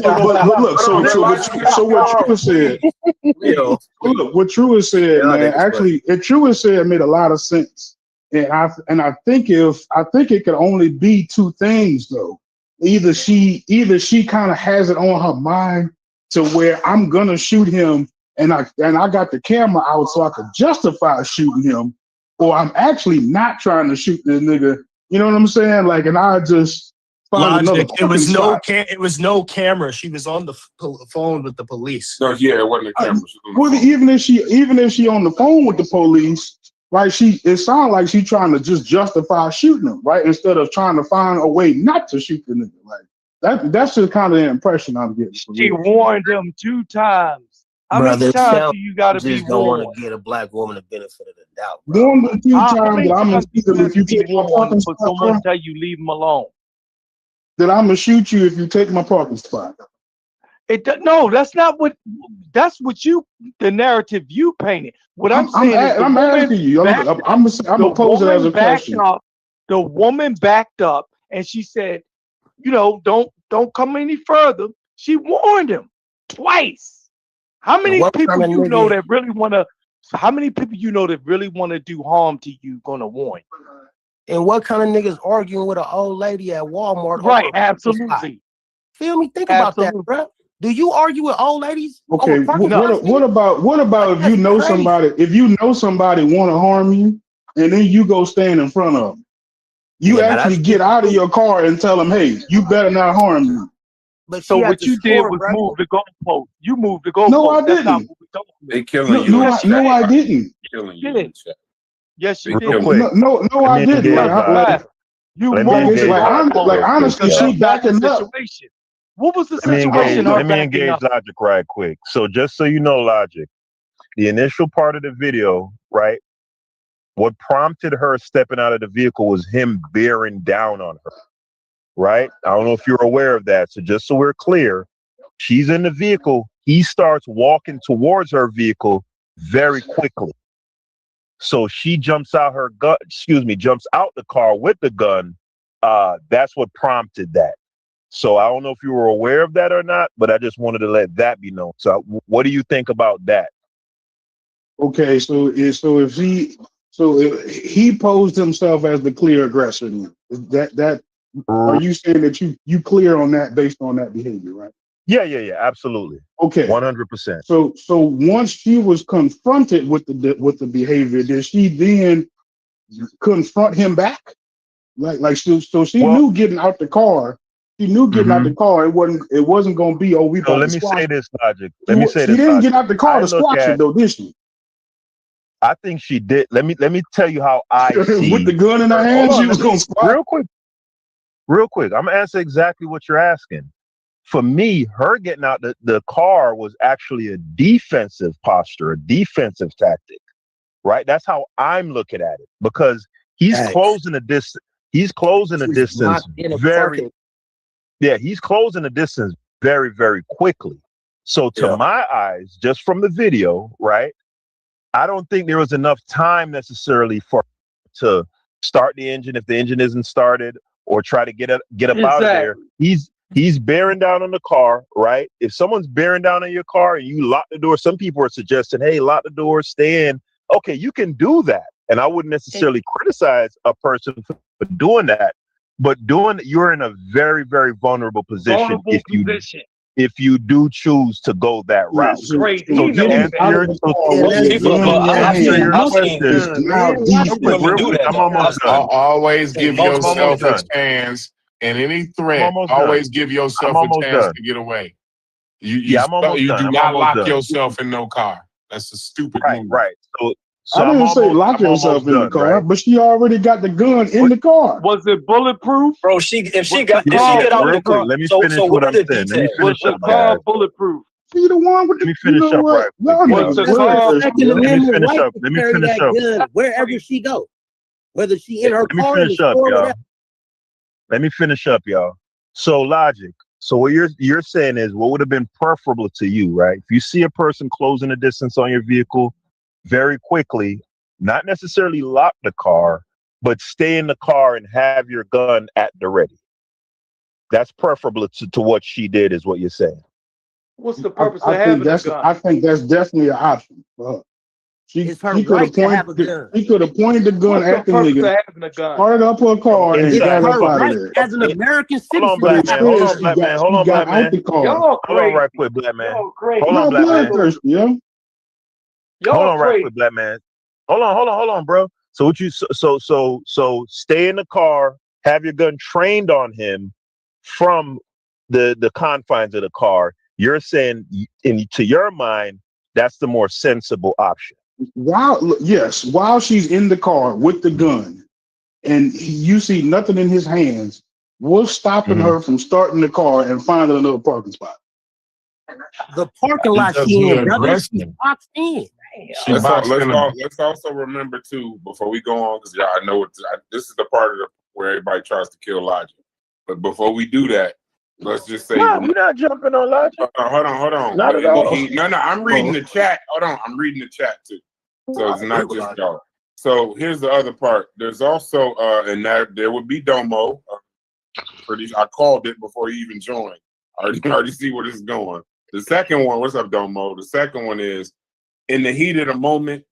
S5: So what True said. Look, what True said, man. Actually, True said made a lot of sense, and I think it could only be 2 things though. Either she kind of has it on her mind to where I'm gonna shoot him, and I got the camera out so I could justify shooting him. Or I'm actually not trying to shoot this nigga. You know what I'm saying? Like, and I just find another.
S14: It was no camera. She was on the phone with the police.
S3: No, yeah, it wasn't a camera.
S5: Well, even if she on the phone with the police, right? It sounds like she trying to just justify shooting him, right? Instead of trying to find a way not to shoot the nigga. Like that's just kind of the impression I'm getting.
S18: She warned him 2 times. How many times do you got to be warned?
S10: Don't want to get a black woman the benefit of the doubt.
S5: Warn them 2 times that I'm gonna shoot him if you take my parking spot.
S18: Someone tell you leave him alone.
S5: That I'm gonna shoot you if you take my parking spot.
S18: No, that's not what. That's what the narrative you painted. What I'm saying is,
S5: I'm asking you. I'm gonna pose it as a question.
S18: The woman backed up and she said, don't come any further. She warned him twice. How many people you know that really want to? How many people you know that really want to do harm to you? Gonna warn?
S10: And what kind of niggas arguing with an old lady at Walmart?
S18: Right, absolutely.
S10: Feel me? Think about that, bro. Do you argue with old ladies?
S5: Okay. What about if you know somebody? If you know somebody want to harm you, and then you go stand in front of them, you actually get out of your car and tell them, "Hey, you better not harm me."
S10: But
S18: so what you did was move the goalpost. You moved the goalpost.
S5: No, I didn't.
S3: They killing you.
S5: No, I didn't.
S3: Killing you.
S18: Yes, you
S6: Real
S18: did.
S6: quick.
S2: No,
S6: Let
S2: I
S6: me
S2: didn't.
S6: engage
S2: Like,
S18: You
S6: Let me
S18: moved
S6: engage
S18: it.
S2: like honestly,
S6: y'all.
S2: she backing up.
S18: Situation. What was the
S6: Let me engage.
S18: situation? Her
S6: Let me
S18: backing
S6: engage
S18: up.
S6: Logic right quick. So just so you know, Logic, the initial part of the video, right? What prompted her stepping out of the vehicle was him bearing down on her, right? I don't know if you're aware of that. So just so we're clear, she's in the vehicle. He starts walking towards her vehicle very quickly. So she jumps out jumps out the car with the gun. That's what prompted that. So I don't know if you were aware of that or not, but I just wanted to let that be known. So what do you think about that?
S9: Okay, so if he posed himself as the clear aggressor, that are you saying that you clear on that based on that behavior, right?
S6: Yeah, absolutely.
S9: Okay,
S6: 100%.
S9: So once she was confronted with the behavior, did she then confront him back? So she knew getting out the car. She knew getting out the car. It wasn't going to be we.
S6: So let me say this, Logic.
S9: She didn't get out the car to squash it though, did she?
S6: I think she did. Let me tell you how I see.
S9: With the gun in her hand, she was going to squash.
S6: Real quick. I'm gonna answer exactly what you're asking. For me, her getting out the car was actually a defensive posture, a defensive tactic, right? That's how I'm looking at it because he's closing the distance. He's closing the distance he's closing the distance very, very quickly. So to my eyes, just from the video, right? I don't think there was enough time necessarily for to start the engine if the engine isn't started or try to get up out of there. He's bearing down on the car, right? If someone's bearing down on your car and you lock the door, some people are suggesting, hey, lock the door, stay in. Okay, you can do that. And I wouldn't necessarily criticize a person for doing that. But you're in a very, very vulnerable position if you do choose to go that route. So to answer your question, I'm almost done.
S3: Always give yourself a chance. And any threat, always give yourself a chance to get away. You do not lock yourself in no car. That's a stupid move.
S6: Right.
S9: So I didn't say lock yourself in the car, but she already got the gun in the car.
S18: Was it bulletproof?
S14: Bro, if she get out of the car,
S6: let me finish what I'm saying. Let me finish up, guys.
S18: Bulletproof.
S9: She the one with
S6: Let me finish up right. Let me finish up.
S10: Wherever she go, whether she in her car.
S6: Let me finish up, y'all. Let me finish up, y'all. So Logic. So what you're saying is what would have been preferable to you, right? If you see a person closing the distance on your vehicle very quickly, not necessarily lock the car, but stay in the car and have your gun at the ready. That's preferable to what she did, is what you're saying.
S18: What's the purpose of having a gun?
S9: I think that's definitely an option for her. She could have pointed the gun at the nigga, started up her car, and got up out of there.
S10: As an American citizen,
S6: Hold on, Black Man. Hold on, Black Man. Hold on, right quick, Black Man. Hold on, Black Man. Hold on, right quick, Black Man. Hold on, bro. So what you so stay in the car, have your gun trained on him from the confines of the car. You're saying, to your mind, that's the more sensible option.
S9: While she's in the car with the gun, and you see nothing in his hands, what's stopping her from starting the car and finding another parking spot?
S10: The parking lot she in, brother. She boxed in.
S3: Let's also remember too, before we go on, because I know this is the part of where everybody tries to kill Logic. But before we do that, let's just say
S6: we're not jumping on Logic.
S3: Hold on.
S6: Not at all.
S3: No, I'm reading the chat. Hold on, I'm reading the chat too. So it's not just y'all. So here's the other part. There's also and there would be Domo. I called it before he even joined. I already see where this is going. The second one, what's up, Domo? The second one is, in the heat of the moment,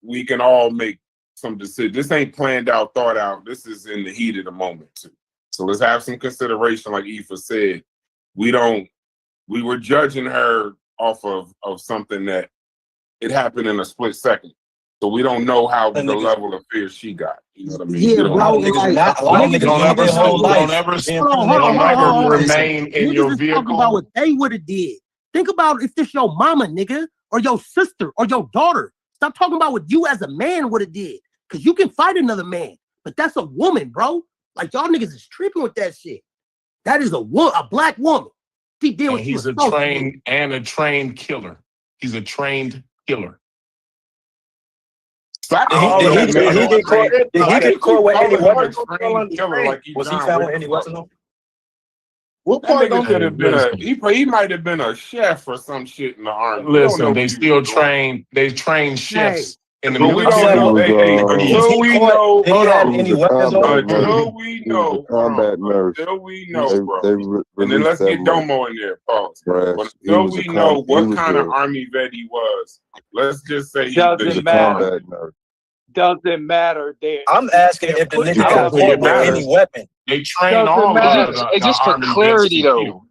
S3: we can all make some decisions. This ain't planned out, thought out. This is in the heat of the moment too. So let's have some consideration, like Aoife said. We were judging her off of something that it happened in a split second. So we don't know how the level of fear she got. You know what I mean?
S10: Yeah, bro.
S3: Don't ever remain in your vehicle.
S10: Talk about what they would have did. Think about if this your mama, nigga, or your sister, or your daughter. Stop talking about what you as a man would have did. Because you can fight another man, but that's a woman, bro. Like, y'all niggas is tripping with that shit. That is a black woman. She did what
S19: And
S10: she was
S19: he's a
S10: supposed to
S19: trained killer. He's a trained killer.
S15: Did he get caught with any weapons? Was he found with any weapons on?
S3: What
S19: That
S3: part
S19: nigga could have been
S3: a he might have been a chef or some shit in the army. We don't know
S19: Listen,
S3: what
S19: they
S3: he was
S19: still
S3: doing.
S19: train. They train chefs in the
S3: But we
S19: military.
S3: don't know. Until we know, hold on.
S15: any weapons on?
S3: Until we know, until we know, bro. And then let's get Domo in there, pause. But until we know what kind of army vet he was, let's just say he's
S18: Doesn't matter. Doesn't matter.
S15: I'm asking if the nigga got caught with any weapon.
S19: They train all
S18: matter.
S20: Hey, just for clarity though,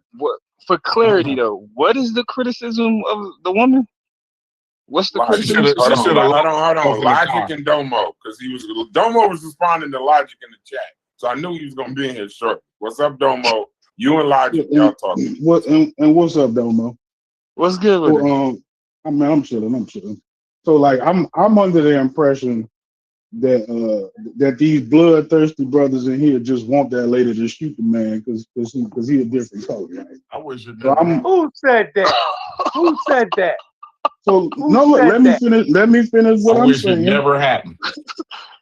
S20: what is the criticism of the woman? What's the criticism?
S3: Hold on. Logic and Domo, because Domo was responding to Logic in the chat, so I knew he was gonna be in here short. What's up, Domo? You and Logic, y'all talking.
S9: What's up, Domo?
S20: What's good with it?
S9: I mean, I'm chilling. So like, I'm under the impression that these bloodthirsty brothers in here just want that lady to shoot the man because he a different color. Right?
S19: I wish it
S18: Who said that? Who said that?
S9: So let me finish what
S19: I
S9: I'm
S19: wish
S9: saying.
S19: it never happened.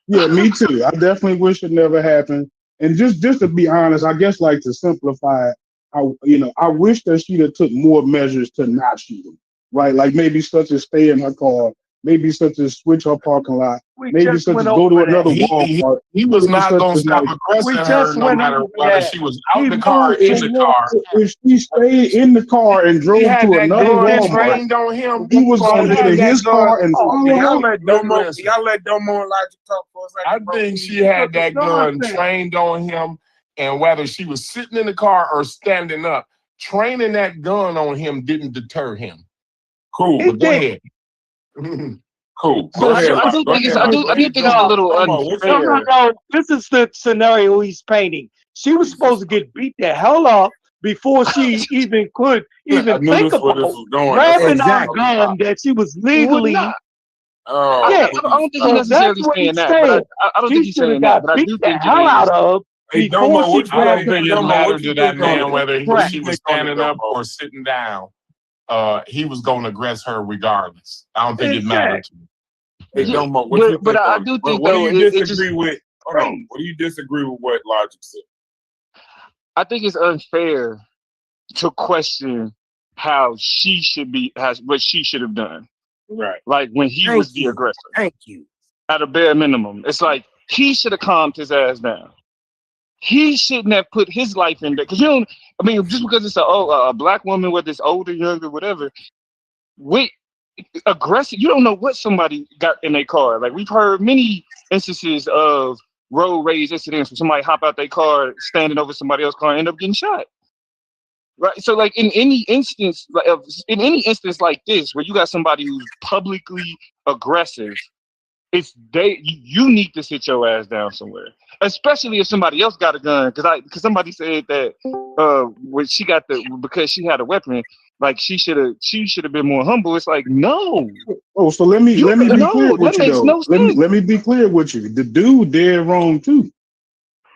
S9: Yeah, me too. I definitely wish it never happened. And just to be honest, I guess like to simplify it, I wish that she'd have took more measures to not shoot him. Right? Like maybe such as stay in her car, maybe such as switch her parking lot, maybe such as go to another Walmart.
S19: He was not going to stop aggressing her no matter whether she was out the car or in the car.
S9: If she stayed in the car and drove to another Walmart,
S19: on him.
S9: he was going to get in his car and follow
S3: Y'all
S9: her.
S3: let Domo and Logic talk for a second.
S19: I think she had that gun trained on him, and whether she was sitting in the car or standing up, training that gun on him didn't deter him.
S3: Cool.
S19: But go ahead.
S3: Cool.
S20: But I do think it's a little unfair.
S18: No, this is the scenario he's painting. She was supposed to get beat the hell up before she even could think about grabbing our gun that she was legally.
S20: I don't think he's necessarily saying that. But I don't think he's saying that. But I do think
S18: the hell out of.
S19: I don't think it mattered to that man whether she was standing up or sitting down. He was going to aggress her regardless. I don't think it mattered to me.
S3: Hey, Domo,
S20: but I do think
S3: what
S20: though,
S3: do you disagree with? Hold on. What do you disagree with what Logic said?
S20: I think it's unfair to question how she should be, what she should have done.
S3: Right.
S20: Like when he was the aggressor.
S10: Thank you.
S20: At a bare minimum, it's like he should have calmed his ass down. He shouldn't have put his life in there because just because it's a black woman, whether it's older, younger, whatever. Aggressive. You don't know what somebody got in their car. Like we've heard many instances of road rage incidents where somebody hop out their car, standing over somebody else's car, and end up getting shot. Right. So like in any instance like this, where you got somebody who's publicly aggressive, you need to sit your ass down somewhere. Especially if somebody else got a gun, because somebody said that when she got because she had a weapon, like she should have been more humble. It's like no.
S9: Oh, so let me be clear with you though. Let me be clear with you. The dude dead wrong too.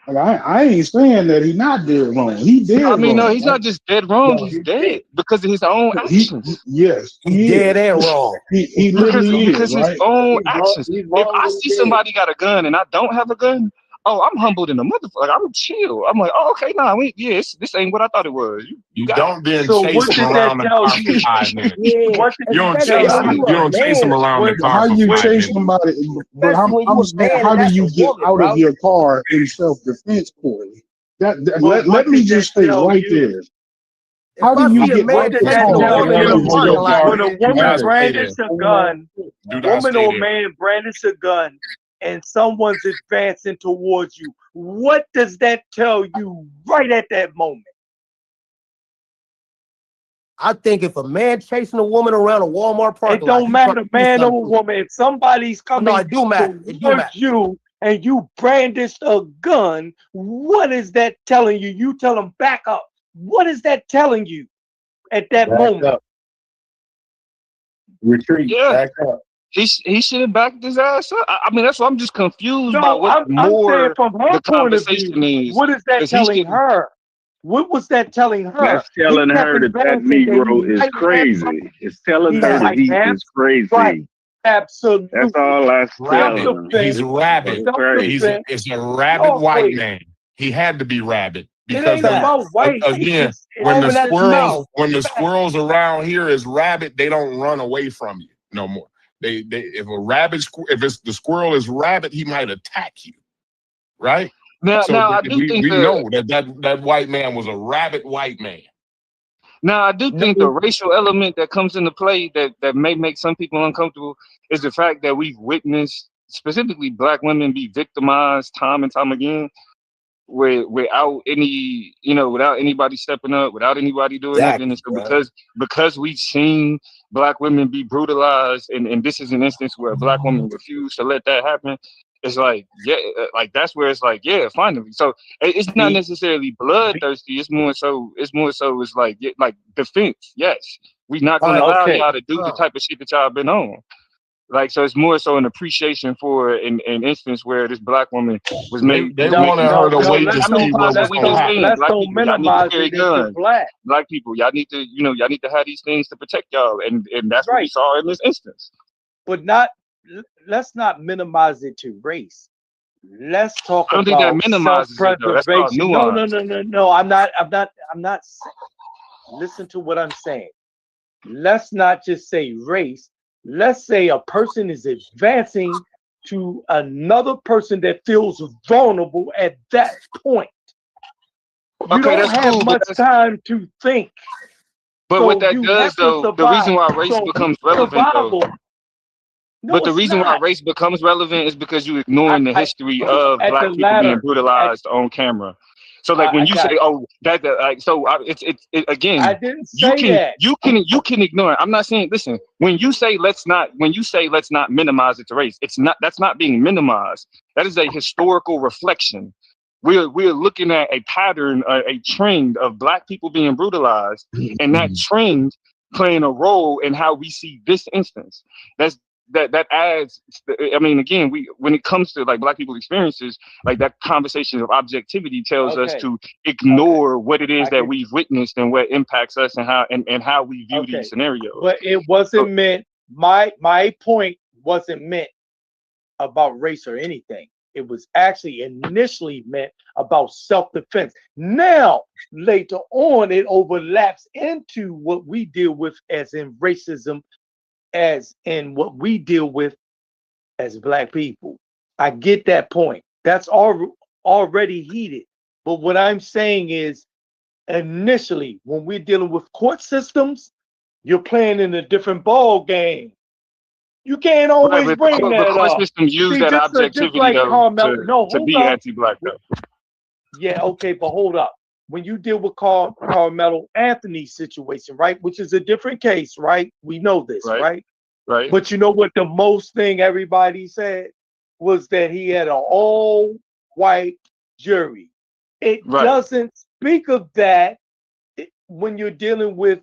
S9: Like I ain't saying that he's not dead wrong. He dead wrong.
S20: No, he's not just dead wrong. He's dead because of his own actions.
S9: Yes,
S10: he dead and wrong.
S9: He literally
S20: because his own actions. If I see somebody got a gun and I don't have a gun, I'm humbled in a motherfucker. Like, I'm chill. I'm like, okay, this ain't what I thought it was.
S19: You don't then chase him around the car for 5 minutes. You don't chase him around the car.
S9: How
S19: for
S9: you
S19: 5
S9: chase
S19: minutes.
S9: somebody? But I'm saying, how do you get out of your car in self-defense, Corey? Let me just stay right there. How do you get out the car?
S18: When a woman brandishes a gun, woman or man brandishes a gun, and someone's advancing towards you, what does that tell you right at that moment?
S10: I think if a man chasing a woman around a Walmart parking lot,
S18: it don't matter, man or woman. If somebody's coming towards you and you brandished a gun, what is that telling you? You tell them back up. What is that telling you at that moment?
S8: Retreat.
S20: Yeah.
S8: Back up.
S20: He should have backed his ass up. I mean, that's why I'm just confused by
S18: No,
S20: what
S18: I'm saying
S20: more
S18: from her
S20: the
S18: point of
S20: conversation
S18: view,
S20: is.
S18: what is that
S20: 'Cause he
S18: telling
S20: should.
S18: her? What was that telling her?
S7: That's telling
S18: He kept
S7: her that that
S18: advancing that
S7: Negro
S18: he
S7: is
S18: might have something.
S7: crazy. It's telling
S18: He
S7: her that
S18: might
S7: he
S18: have
S7: is crazy.
S18: right. Absolutely.
S7: That's all that's
S19: Rabid.
S7: telling.
S19: He's rabid. He's
S18: Self-defense.
S19: it's a rabid
S18: No,
S19: white
S18: wait.
S19: man. He had to be rabid
S18: It
S19: because
S18: ain't about white.
S19: again,
S18: It's
S19: when the
S18: open that mouth.
S19: squirrels around here is rabid, they don't run away from you no more. They if the squirrel is rabid, he might attack you, right?
S20: Now I do
S19: we
S20: think
S19: know that white man was a rabid white man.
S20: Now, I do think the racial element that comes into play that may make some people uncomfortable is the fact that we've witnessed specifically Black women be victimized time and time again, without anybody stepping up, without anybody doing
S10: Exactly,
S20: nothing. And so because we've seen Black women be brutalized, and this is an instance where a Black woman refused to let that happen. It's like, yeah, like that's where it's like, yeah, finally. So it's not necessarily bloodthirsty. It's more so it's like, yeah, like defense. Yes, we're not going to allow y'all to do the type of shit that y'all been on. Like, so it's more so an appreciation for an instance where this Black woman was made.
S19: They wanted her to wait to see what was
S20: going to happen.
S18: Let's
S20: Black
S18: don't
S20: people, y'all need to
S18: minimize
S20: carry
S18: it into
S20: guns.
S18: Black.
S20: Black people, y'all need to have these things to protect y'all, and that's what we saw in this instance.
S18: But let's not minimize it to race. Let's talk
S20: I don't think that
S18: about
S20: minimizes it, though. That's called
S18: self-preservation. No. I'm not. Listen to what I'm saying. Let's not just say race. Let's say a person is advancing to another person that feels vulnerable at that point. You don't have much time to think.
S20: But
S18: So
S20: what that
S18: you
S20: does,
S18: have to
S20: though, the
S18: survive.
S20: reason why race
S18: So
S20: becomes relevant, though.
S18: No,
S20: But the
S18: it's
S20: reason why
S18: not.
S20: race becomes relevant is because you're ignoring the history of
S18: at
S20: Black
S18: the
S20: people being
S18: latter-
S20: brutalized on camera. So, like, when you say, "Oh, that," like, so it's again.
S18: I didn't say that.
S20: You can ignore it. I'm not saying. Listen, when you say let's not minimize it to race, that's not being minimized. That is a historical reflection. We're looking at a pattern, a trend of Black people being brutalized, and that trend playing a role in how we see this instance. That adds. I mean, again, when it comes to like Black people's experiences, like that conversation of objectivity tells us to ignore what it is that we've witnessed and what impacts us and how we view these scenarios.
S18: But it wasn't meant. My point wasn't meant about race or anything. It was actually initially meant about self-defense. Now, later on, it overlaps into what we deal with as in racism, as in what we deal with as Black people. I get that point. That's already heated. But what I'm saying is, initially, when we're dealing with court systems, you're playing in a different ball game. You can't always bring that
S20: the court
S18: up.
S20: systems use that
S18: just
S20: objectivity
S18: like
S20: though,
S18: Carmelo,
S20: to be anti-Black though.
S18: Yeah, okay, but hold up. When you deal with Carmelo Anthony's situation, right, which is a different case, right? We know this, right?
S20: Right.
S18: But you know what the most thing everybody said was that he had an all-white jury. It doesn't speak of that when you're dealing with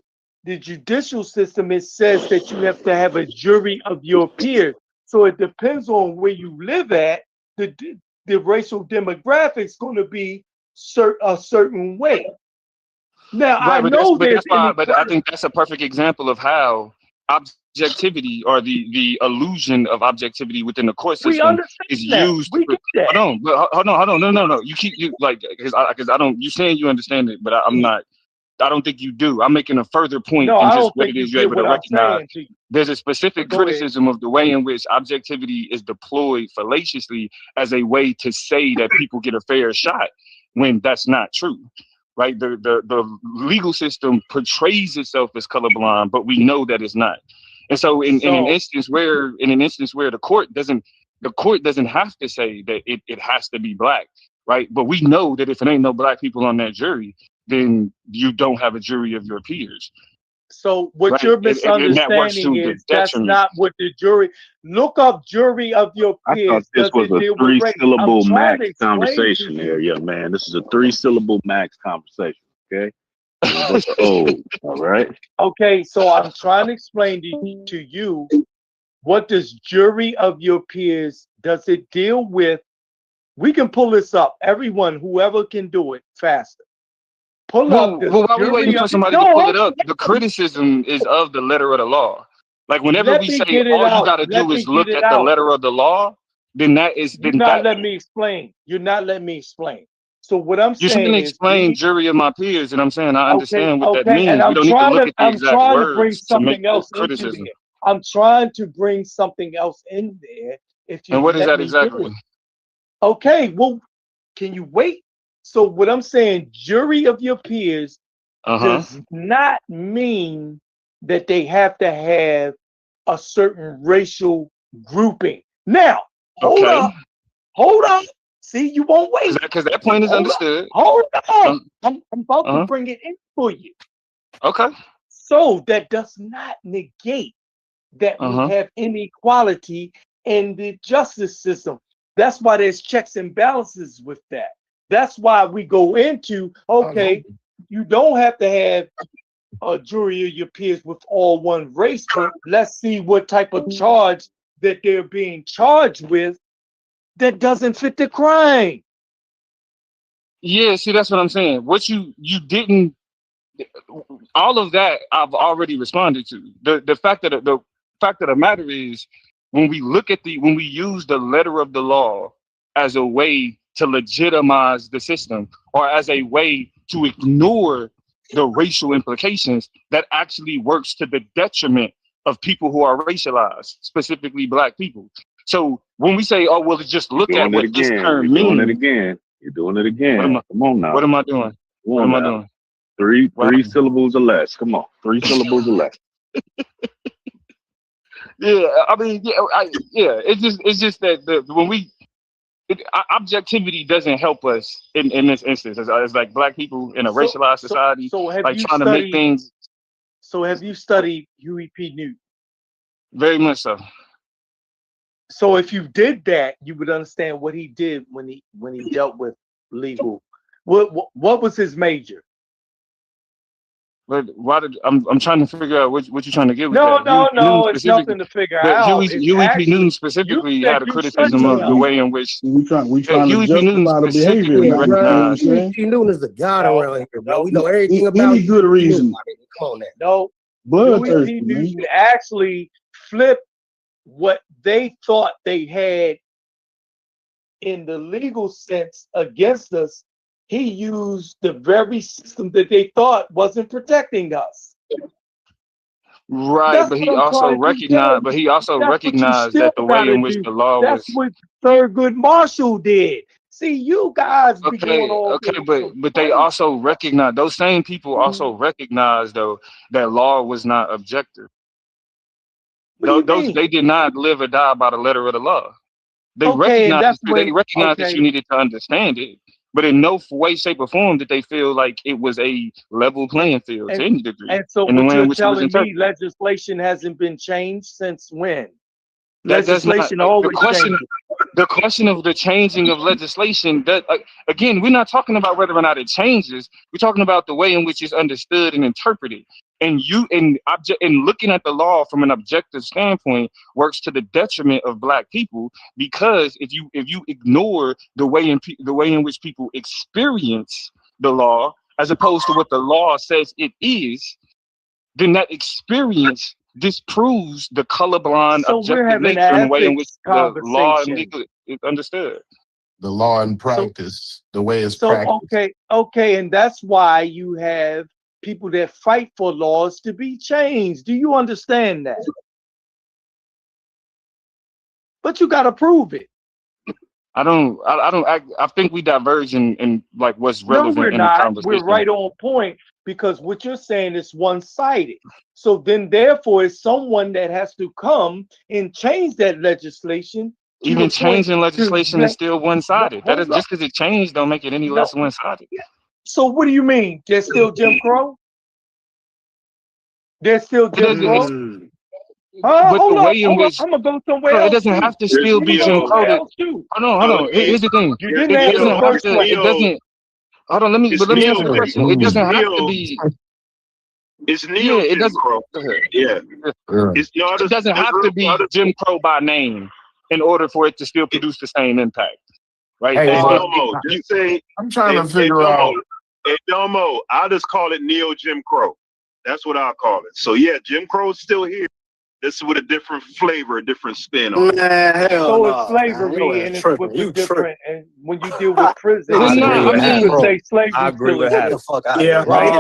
S18: the judicial system. It says that you have to have a jury of your peers. So it depends on where you live at. The racial demographics going to be a certain way. Now I know
S20: but I think that's a perfect example of how objectivity or the illusion of objectivity within the court system is used. Hold on, no. You keep because I don't. You saying you understand it, but I'm not. I don't think you do. I'm making a further point in just what it is you're able to recognize. There's a specific criticism of the way in which objectivity is deployed fallaciously as a way to say that people get a fair shot when that's not true. Right? The legal system portrays itself as colorblind, but we know that it's not. And so in an instance where the court doesn't have to say that it has to be Black, right? But we know that if it ain't no Black people on that jury, then you don't have a jury of your peers.
S18: So what you're misunderstanding is that's not what the jury. Look up jury of your peers.
S7: I thought this was a 3-syllable max conversation there, young man. This is a 3-syllable max conversation, okay? All right.
S18: Okay, so I'm trying to explain to you what does jury of your peers, does it deal with? We can pull this up. Everyone, whoever can do it faster. Pull up the
S20: Well, while we waiting
S18: jury
S20: for
S18: of,
S20: somebody to pull it up, the criticism is of the letter of the law. Like whenever
S18: let
S20: we
S18: me
S20: say
S18: get it
S20: all you
S18: out.
S20: got to
S18: Let
S20: do
S18: me
S20: is look
S18: get it
S20: at the
S18: out.
S20: letter of the law, then that is
S18: You're
S20: then
S18: not
S20: that
S18: letting me explain. You're not letting me explain. So what I'm
S20: you're trying
S18: saying
S20: to
S18: is,
S20: explain jury of my peers, and I'm saying I understand what that
S18: okay, and
S20: means. We don't need to look at the
S18: I'm
S20: exact
S18: trying to bring
S20: words to make
S18: something
S20: the
S18: else into
S20: criticism.
S18: there. I'm trying to bring something else in there. If you
S20: And what is
S18: let
S20: that
S18: me
S20: exactly?
S18: do it. Okay, well, can you wait? So what I'm saying, jury of your peers does not mean that they have to have a certain racial grouping. Now, hold up. See, you won't wait.
S20: Because that point is
S18: Hold
S20: understood.
S18: up. Hold on. I'm about to bring it in for you.
S20: Okay.
S18: So that does not negate that we have inequality in the justice system. That's why there's checks and balances with that. That's why we go into, okay, you don't have to have a jury of your peers with all one race, but let's see what type of charge that they're being charged with that doesn't fit the crime.
S20: Yeah, see, that's what I'm saying. What you didn't, all of that I've already responded to. The fact that the fact of the matter is, when we use the letter of the law as a way to legitimize the system or as a way to ignore the racial implications, that actually works to the detriment of people who are racialized, specifically Black people. So when we say, oh, well, just look at what this term means.
S7: You're doing it again. Come on now.
S20: What am I doing? What am I doing?
S7: Three syllables or less. Come on. 3 syllables or less.
S20: Yeah, I mean, it's just that when objectivity doesn't help us in this instance. It's like Black people in a racialized society, like trying to make things.
S18: So have you studied Huey P. Newton?
S20: Very much so.
S18: So if you did that, you would understand what he did when he dealt with legal. What was his major?
S20: But why did I'm trying to figure out what you're trying to get with
S18: No,
S20: that.
S18: no, it's nothing to figure out.
S20: Huey P. Newton specifically had a criticism of the way in which
S9: we trying
S20: Huey
S9: to
S20: P. Newton
S9: justify the behavior.
S20: specifically
S9: Man.
S20: recognized.
S10: Huey P. Newton is the god around here, bro. We know everything about
S9: any good reason.
S10: Come on, now.
S18: No,
S9: Bloodthirsty,
S18: Huey P. Newton actually flipped what they thought they had in the legal sense against us. He used the very system that they thought wasn't protecting us.
S20: Right,
S18: That's
S20: but
S18: what
S20: he
S18: I'm
S20: also
S18: trying to
S20: recognized,
S18: tell you. That's what you
S20: recognized
S18: still
S20: that the way
S18: gotta
S20: in which
S18: do.
S20: the law
S18: That's
S20: was
S18: what Thurgood Marshall did. See, you guys be doing all
S20: okay,
S18: this
S20: but they also recognize, those same people also recognize though that law was not objective. They did not live or die by the letter of the law. They recognized that you needed to understand it, but in no way, shape, or form did they feel like it was a level playing field to any degree.
S18: And so
S20: in the
S18: what
S20: way in
S18: you're
S20: which it was
S18: telling me,
S20: interpreted.
S18: legislation hasn't been changed since when?
S20: That does not
S18: Legislation always changes.
S20: the question of the changing of legislation, that again, we're not talking about whether or not it changes. We're talking about the way in which it's understood and interpreted. And looking at the law from an objective standpoint works to the detriment of Black people, because if you ignore the way in which people experience the law as opposed to what the law says it is, then that experience disproves the colorblind objective nature in the way in which the law and legal is understood.
S19: The law and practice, the way it's practiced.
S18: Okay, and that's why you have people that fight for laws to be changed. Do you understand that? But you got to prove it.
S20: I think we diverge in like what's relevant
S18: No, we're
S20: in
S18: not.
S20: the conversation.
S18: We're right on point, because what you're saying is one-sided. So then therefore it's someone that has to come and change that legislation.
S20: Even changing legislation is still one-sided. That is, just because it changed don't make it any less one-sided.
S18: So what do you mean? There's still Jim Crow? There's still Jim Crow?
S20: But the way in which
S18: I'm gonna go somewhere else.
S20: It doesn't have to still be Jim Crow. Hold on. Here's the thing.
S18: You didn't answer the first one.
S20: It doesn't. Hold on. Let me answer the question. It doesn't have to be.
S7: It's neo
S20: it
S7: Jim
S20: doesn't.
S7: Crow. Yeah. It's not.
S20: It doesn't have to be Jim Crow by name in order for it to still produce the same impact, right?
S19: Hey,
S7: Hey,
S19: but
S7: Domo, just say.
S19: I'm trying to
S7: Hey,
S19: figure out.
S7: Hey, Domo, I'll just call it neo Jim Crow. That's what I'll call it. So yeah, Jim Crow's still here. This is with a different flavor, a different spin on it.
S14: Man, hell
S18: So
S14: no.
S18: it's slavery, and it's with
S14: tripping.
S18: the
S14: You
S18: different. And when you deal with prison,
S12: I agree
S18: you
S12: with Hap.
S18: could say slavery
S12: I agree
S18: still
S12: with Hap.
S18: exists.
S14: Yeah,
S18: Right?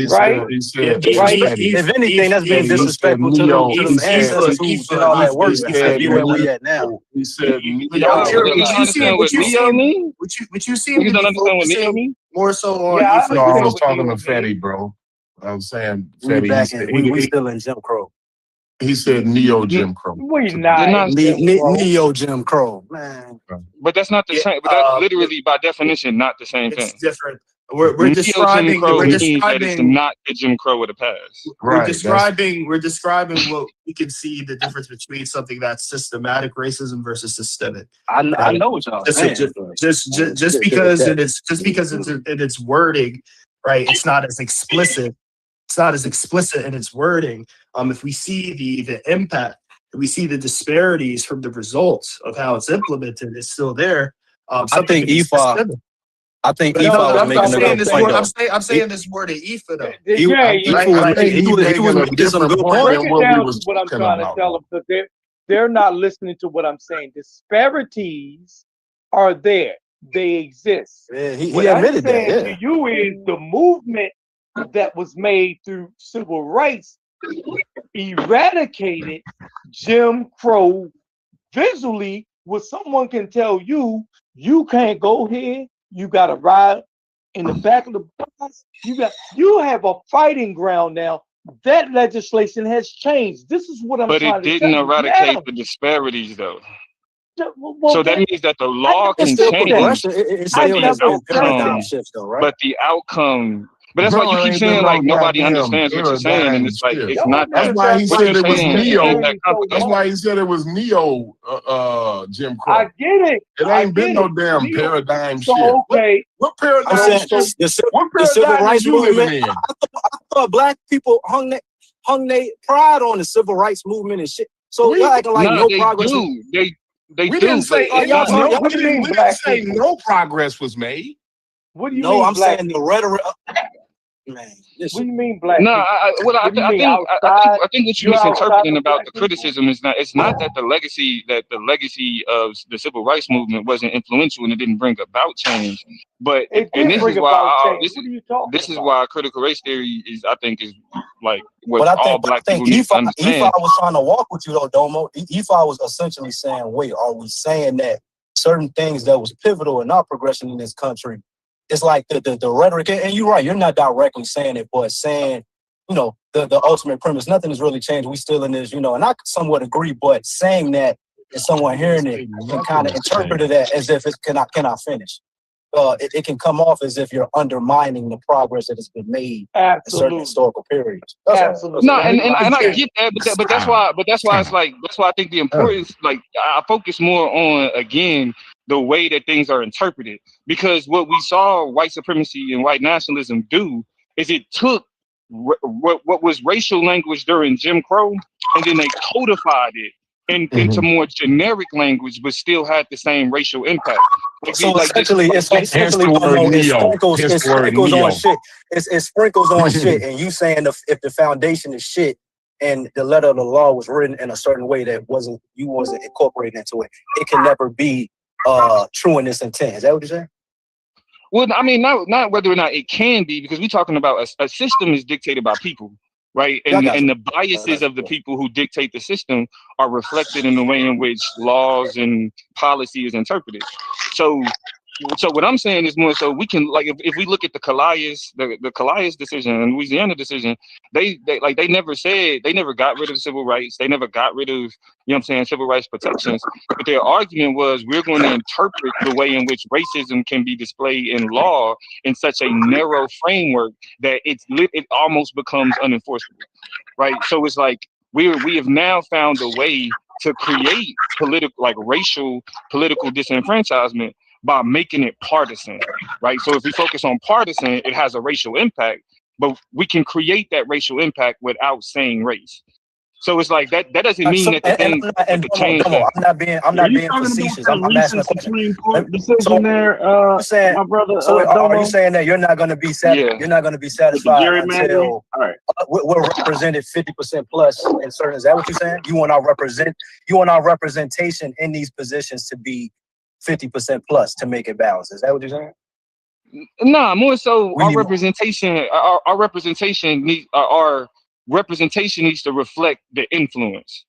S18: Right?
S19: He said,
S15: If anything, that's being disrespectful to the ancestors who did all that work to be where we at now.
S19: He said,
S14: What you see
S20: You don't understand what neo means?
S14: more so on
S18: Yeah, I
S19: No, I
S18: understand
S19: was
S18: what
S19: talking
S18: neo
S19: to Fetty, bro. I was saying
S15: We
S19: Fetty.
S15: back in, we still in Jim Crow.
S19: He said neo Jim Crow.
S18: We
S20: They're
S18: not.
S20: not,
S15: Neo Jim Crow, man.
S20: but that's not the same. But that's literally by definition not the same thing.
S14: It's different. We're
S20: Neo Jim
S14: describing.
S20: Crow
S14: We're
S20: means that it's
S14: describing.
S20: not the Jim Crow of the past.
S14: We're describing. We're describing what we can see the difference between something that's systematic racism versus systemic.
S15: I know what y'all saying.
S14: Just because it's in its wording, right? It's not as explicit. It's not as explicit in its wording. If we see the impact, we see the disparities from the results of how it's implemented, it's still there.
S15: I think Ifa was making a good point.
S14: I'm saying this more to Ifa though.
S15: He was making some good
S5: Break
S15: points.
S5: it down to what I'm trying to tell them, because they're not listening to what I'm saying. Disparities are there. They exist.
S15: Yeah, he
S5: What I'm
S15: admitted that.
S5: saying
S15: Yeah.
S5: to you is the movement that was made through civil rights eradicated Jim Crow visually, where someone can tell you, you can't go here, you gotta ride in the back of the bus, you have a fighting ground now. That legislation has changed. This is what I'm
S20: But
S5: trying
S20: it
S5: to
S20: didn't
S5: tell you.
S20: eradicate
S5: Now,
S20: the disparities though.
S5: well,
S20: So that means that the law
S15: It's
S20: can
S15: still
S20: change,
S15: progression. It's
S20: but
S15: still
S20: the
S15: has been paradigm
S20: outcome,
S15: shifts though, right?
S20: but the outcome. But that's why
S19: Bro,
S20: you
S19: it
S20: keep
S19: ain't
S20: saying
S19: been
S20: like
S19: no
S20: nobody
S19: goddamn
S20: understands what you're saying, and
S19: paradigm
S20: it's like
S19: shift.
S20: it's not
S19: That's
S20: that.
S19: why he
S20: What
S19: said
S20: you're
S19: it was
S20: saying
S19: neo.
S20: isn't that
S19: That's
S20: complicated.
S19: why he said it was neo Jim Crow.
S5: I get it.
S19: It
S5: I
S19: ain't been
S5: get
S19: no
S5: it.
S19: damn
S5: Neo.
S19: paradigm
S5: So
S19: shift.
S5: okay.
S19: What
S15: I'm
S19: paradigm
S15: saying
S19: shift? What
S15: the civil
S19: paradigm
S15: rights
S19: are you living
S15: movement.
S19: in?
S15: I thought black people hung their pride on the civil rights movement and shit. So y'all acting like
S20: No,
S15: no
S20: they
S15: progress.
S20: do. They
S19: We
S20: do,
S19: didn't
S20: but
S19: say
S20: it's
S19: it
S20: not.
S19: was no.
S5: What
S19: We
S5: do you
S19: didn't,
S5: mean,
S19: we didn't
S5: black
S19: say
S5: people?
S19: no progress was made.
S5: What do you
S15: No,
S5: mean,
S15: I'm
S5: black
S15: saying the
S5: people?
S15: rhetoric. Man, this
S5: What do
S15: shit.
S5: you mean, black
S20: No,
S5: people? What do you mean, outside?
S20: I think what you're
S5: You're outside
S20: misinterpreting
S5: of
S20: about
S5: black
S20: the
S5: people?
S20: criticism is not. It's not that the legacy of the civil rights movement wasn't influential and it didn't bring about change. But
S5: It
S20: and
S5: did
S20: this
S5: bring
S20: is why
S5: about change. What are you talking
S20: this is
S5: about?
S20: why critical race theory is, I think, is like what
S15: But I
S20: all
S15: think
S20: black people need to
S15: Ifa
S20: understand.
S15: was trying to walk with you though, Domo. Ifa was essentially saying, wait, are we saying that certain things that was pivotal in our progression in this country, it's like the rhetoric, and you're right, you're not directly saying it, but saying, the ultimate premise, nothing has really changed. We still in this, and I somewhat agree, but saying that and someone hearing it can kind of interpret it as if it cannot finish. It can come off as if you're undermining the progress that has been made in certain historical periods.
S5: Absolutely.
S20: No, and I get that, but that's why it's like that's why I think the importance, like I focus more on again the way that things are interpreted, because what we saw white supremacy and white nationalism do is it took what was racial language during Jim Crow, and then they codified it into more generic language, but still had the same racial impact.
S15: So essentially, it's sprinkles on shit. It's sprinkles on shit, and you saying if the foundation is shit and the letter of the law was written in a certain way that you wasn't incorporated into it, it can never be true in its intent. Is that what you're saying?
S20: Well, I mean, not whether or not it can be, because we're talking about a system is dictated by people, right? And the biases of the people who dictate the system are reflected in the way in which laws and policy is interpreted. So what I'm saying is more so we can, like, if we look at the Calais decision and Louisiana decision, they never got rid of civil rights. They never got rid of, civil rights protections. But their argument was, we're going to interpret the way in which racism can be displayed in law in such a narrow framework that it almost becomes unenforceable, right? So it's like we have now found a way to create racial political disenfranchisement by making it partisan, right? So if we focus on partisan, it has a racial impact. but we can create that racial impact without saying race. So it's like that doesn't mean that the thing that the change that
S15: I'm not being facetious. I'm asking a question.
S7: Supreme Court
S15: So
S7: decision there,
S15: you saying,
S7: my brother.
S15: so are you
S7: Domo?
S15: saying that you're not going to be
S20: Yeah.
S15: you're not going to be
S7: With the
S15: satisfied
S7: gerrymandering?
S15: until
S7: All right.
S15: we're represented 50% plus in certain? Is that what you're saying? You want our representation in these positions to be 50% plus to make it balance. Is that what you're saying?
S20: Nah, more so
S15: We
S20: our
S15: need more.
S20: representation, our representation needs to reflect the influence.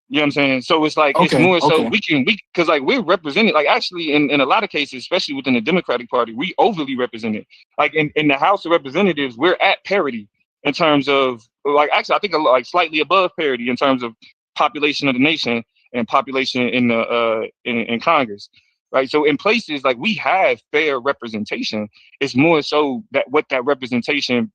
S20: You know what I'm saying? So it's like it's
S9: Okay,
S20: more so
S9: okay.
S20: because like we're represented, like actually in a lot of cases, especially within the Democratic Party, we overly represented. Like in the House of Representatives, we're at parity in terms of like actually I think like slightly above parity in terms of population of the nation and population in the in Congress. Right. So in places like we have fair representation, it's more so that what that representation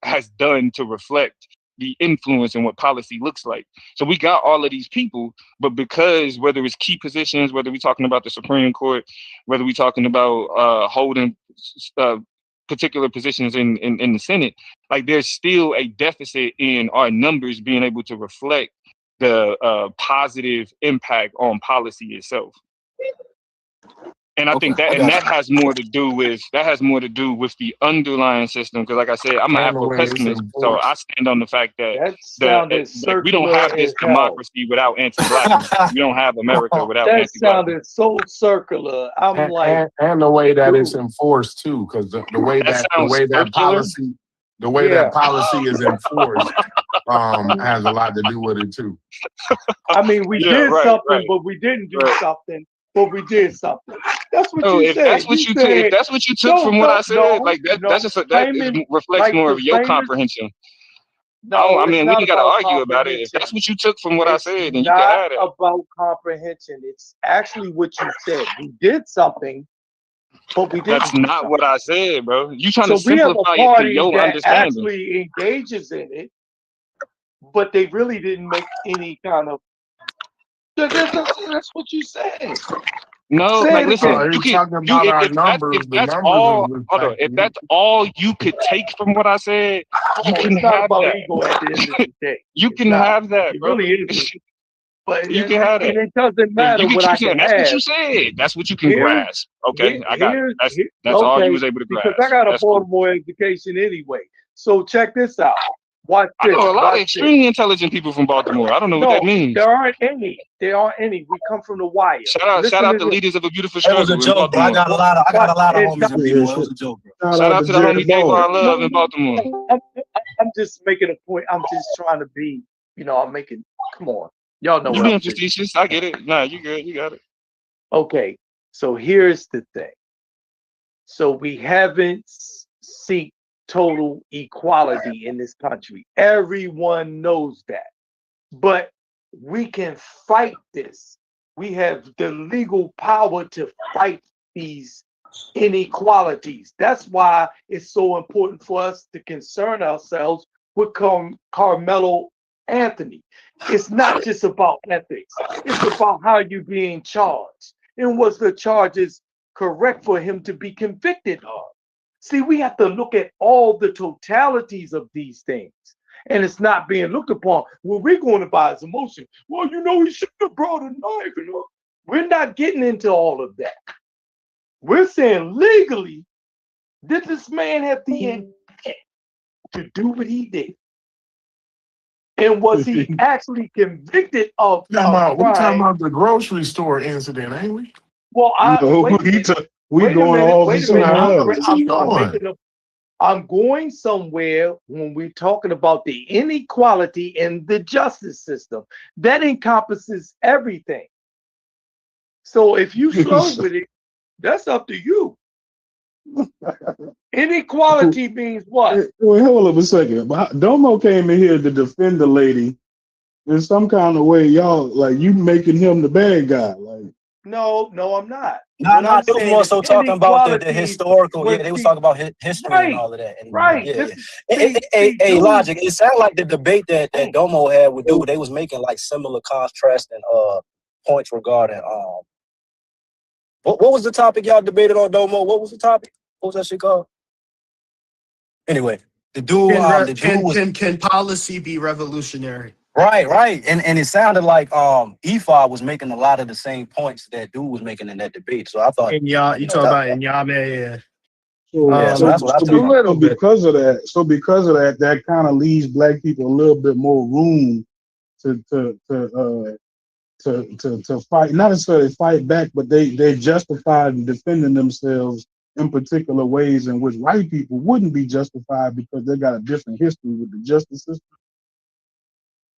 S20: has done to reflect the influence and what policy looks like. So we got all of these people, but because whether it's key positions, whether we're talking about the Supreme Court, whether we're talking about holding particular positions in the Senate, like there's still a deficit in our numbers being able to reflect the positive impact on policy itself. And I think that that has more to do with the underlying system. Because like I said, I'm an
S19: And the way it's
S20: Afro-pessimist, so I
S19: enforced.
S20: stand on the fact that
S18: That sounded
S20: that we don't
S18: circular
S20: have this
S18: as hell.
S20: democracy without anti-blackness. We don't have America without
S18: That
S20: anti-blackness.
S18: sounded so circular. I'm like,
S19: And the way that it's
S18: dude,
S19: enforced too, because the way
S20: That
S19: that
S20: sounds circular.
S19: policy is enforced has a lot to do with it too.
S18: I mean, we
S20: Yeah,
S18: did
S20: right,
S18: something,
S20: right,
S18: but we didn't do
S20: right.
S18: something, but we did something. That's what
S20: So
S18: you
S20: if
S18: said.
S20: that's what
S18: You
S20: you took,
S18: said,
S20: if that's what you took from what I said, like that's just reflects
S18: like
S20: more
S18: the
S20: of your
S18: famous.
S20: comprehension.
S18: No,
S20: I
S18: it's
S20: mean, we
S18: not
S20: ain't gotta
S18: about
S20: argue about it. If
S18: comprehension.
S20: that's what you took from what I
S18: It's
S20: said, then you can
S18: not
S20: have it.
S18: about comprehension. It's actually what you said. We did something, but we didn't
S20: That's
S18: do
S20: not
S18: something.
S20: what I said, bro. You trying
S18: So
S20: to
S18: we have a
S20: simplify it to
S18: party
S20: your
S18: that
S20: understanding.
S18: actually engages in it, but they really didn't make any kind of. That's what you said.
S20: No,
S18: Say
S20: like
S18: it
S20: listen,
S18: again.
S20: you
S19: He's
S20: can
S19: talking about our numbers.
S20: if
S19: The
S20: that's
S19: numbers
S20: all
S19: is
S20: hold on, if that's all you could take from what I said, you
S18: Oh,
S20: can
S18: it's not
S20: have
S18: about
S20: that.
S18: ego at the end of the day.
S20: You
S18: It's
S20: can
S18: not.
S20: have that,
S18: It
S20: bro.
S18: really isn't. But
S20: You can have
S18: and
S20: that.
S18: it doesn't
S20: You
S18: matter
S20: can
S18: what I
S20: keep saying
S18: can
S20: that's what
S18: have.
S20: you said. That's what you can grasp. Okay, I got it. That's all you
S18: Okay,
S20: was able to
S18: because
S20: grasp.
S18: I got a
S20: That's cool.
S18: Baltimore education anyway. So check this out. Watch
S20: I
S18: this.
S20: know a lot of
S18: Watch this.
S20: extremely intelligent people from Baltimore. I don't know what that
S18: No,
S20: means.
S18: there aren't any. There aren't any. We come from the wire.
S20: Shout out the leaders of a beautiful
S15: It was a
S20: struggle in
S15: joke, bro. I
S20: Baltimore.
S15: got a lot of
S18: It's
S15: homies in people. It was a joke, bro.
S20: Shout out to the homie Davon Love in Baltimore.
S18: I'm just making a point. I'm just trying to be, I'm making, come on. Y'all know
S20: You
S18: what
S20: being
S18: I'm saying.
S20: facetious. I get it. Nah, you good. You got it.
S18: Okay, so here's the thing. So we haven't seen total equality in this country. Everyone knows that. But we can fight this. We have the legal power to fight these inequalities. That's why it's so important for us to concern ourselves with Carmelo Anthony. It's not just about ethics. It's about how you're being charged and was the charges correct for him to be convicted of. See, we have to look at all the totalities of these things. And it's not being looked upon. Well, we're going to buy his emotion. Well, he shouldn't have brought a knife. We're not getting into all of that. We're saying legally, did this man have the intent to do what he did? And was he actually convicted of
S19: We're talking
S18: crime?
S19: about the grocery store incident, ain't we?
S18: Well,
S5: we going all of somewhere else.
S18: I'm going somewhere when we're talking about the inequality in the justice system. That encompasses everything. So if you slow with it, that's up to you. Inequality means what?
S9: Well, hold up a second. But Domo came in here to defend the lady in some kind of way. Y'all like you making him the bad guy. Like
S18: No, I'm not.
S15: No, it was more so talking about the historical. Yeah, they was talking about history and all of that. And,
S18: right.
S15: Hey, Logic. It sounded like the debate that Domo had with Dude. They was making like similar contrasting points regarding what was the topic y'all debated on, Domo? What was the topic? What was that shit called? Anyway, the dude, the dude was
S14: Can policy be revolutionary?
S15: right, and it sounded like Ephod was making a lot of the same points that dude was making in that debate. So I thought,
S14: And you talk about Inyame, yeah.
S15: So that's what I took.
S9: Because of that, that kind of leaves black people a little bit more room to fight, not necessarily fight back, but they justified in defending themselves in particular ways in which white people wouldn't be justified because they got a different history with the justice system.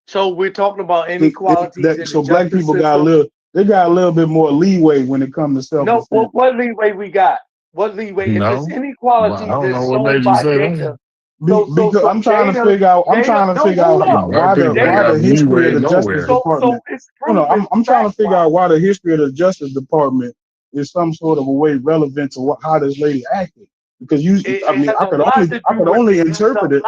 S18: So we're talking about inequalities.
S9: So black people got a little bit more leeway when it comes to self-defense.
S18: No, what leeway we got? What leeway?
S9: No.
S18: If it's inequalities,
S9: Well, I don't
S18: that's
S9: know what
S18: shown
S9: made you
S18: by
S9: say that.
S18: data.
S9: Because I'm trying to figure out why the history of the Justice Department. I'm trying to figure out why the history of the Justice Department is some sort of a way relevant to how this lady acted. Because I could only interpret it.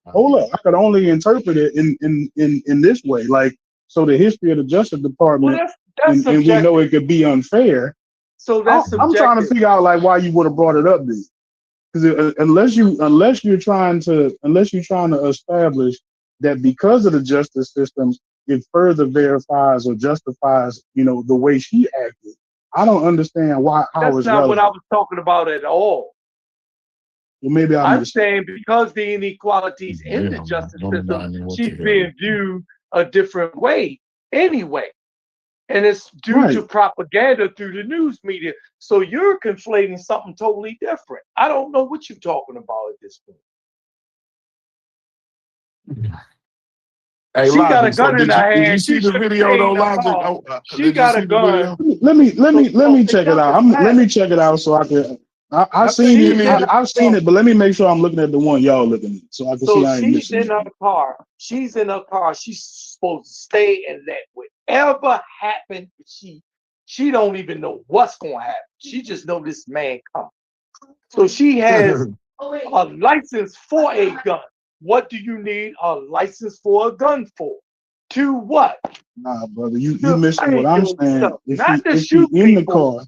S9: Hold up. I could only interpret it in this way. Like, so the history of the Justice Department, and we know it could be unfair.
S18: So that's
S9: I'm trying to figure out like why you would have brought it up then. Because unless you're trying to establish that because of the justice system, it further verifies or justifies, the way she acted. I don't understand how
S18: that's
S9: it's
S18: not
S9: relevant.
S18: what I was talking about at all.
S9: Well, maybe
S18: I'm saying because the inequalities in the justice system, she's being viewed a different way anyway. And it's due to propaganda through the news media. So you're conflating something totally different. I don't know what you're talking about at this point.
S19: Hey,
S18: she got a
S19: Logic, so
S18: gun in
S19: did
S18: her
S19: you
S18: hand.
S19: see the video though, Logic?
S18: She got a gun.
S9: Let me check it out. Let me check it out so I can. I've seen it, but let me make sure I'm looking at the one y'all looking at, so I can see I ain't
S18: she's
S9: missing.
S18: in her car. She's in her car. She's supposed to stay and let whatever happen. She don't even know what's gonna happen. She just know this man coming. So she has a license for a gun. What do you need a license for a gun for? To what?
S9: Nah, brother, you missing what I'm saying.
S18: Not to
S9: If
S18: shoot
S9: you in the
S18: people.
S9: car,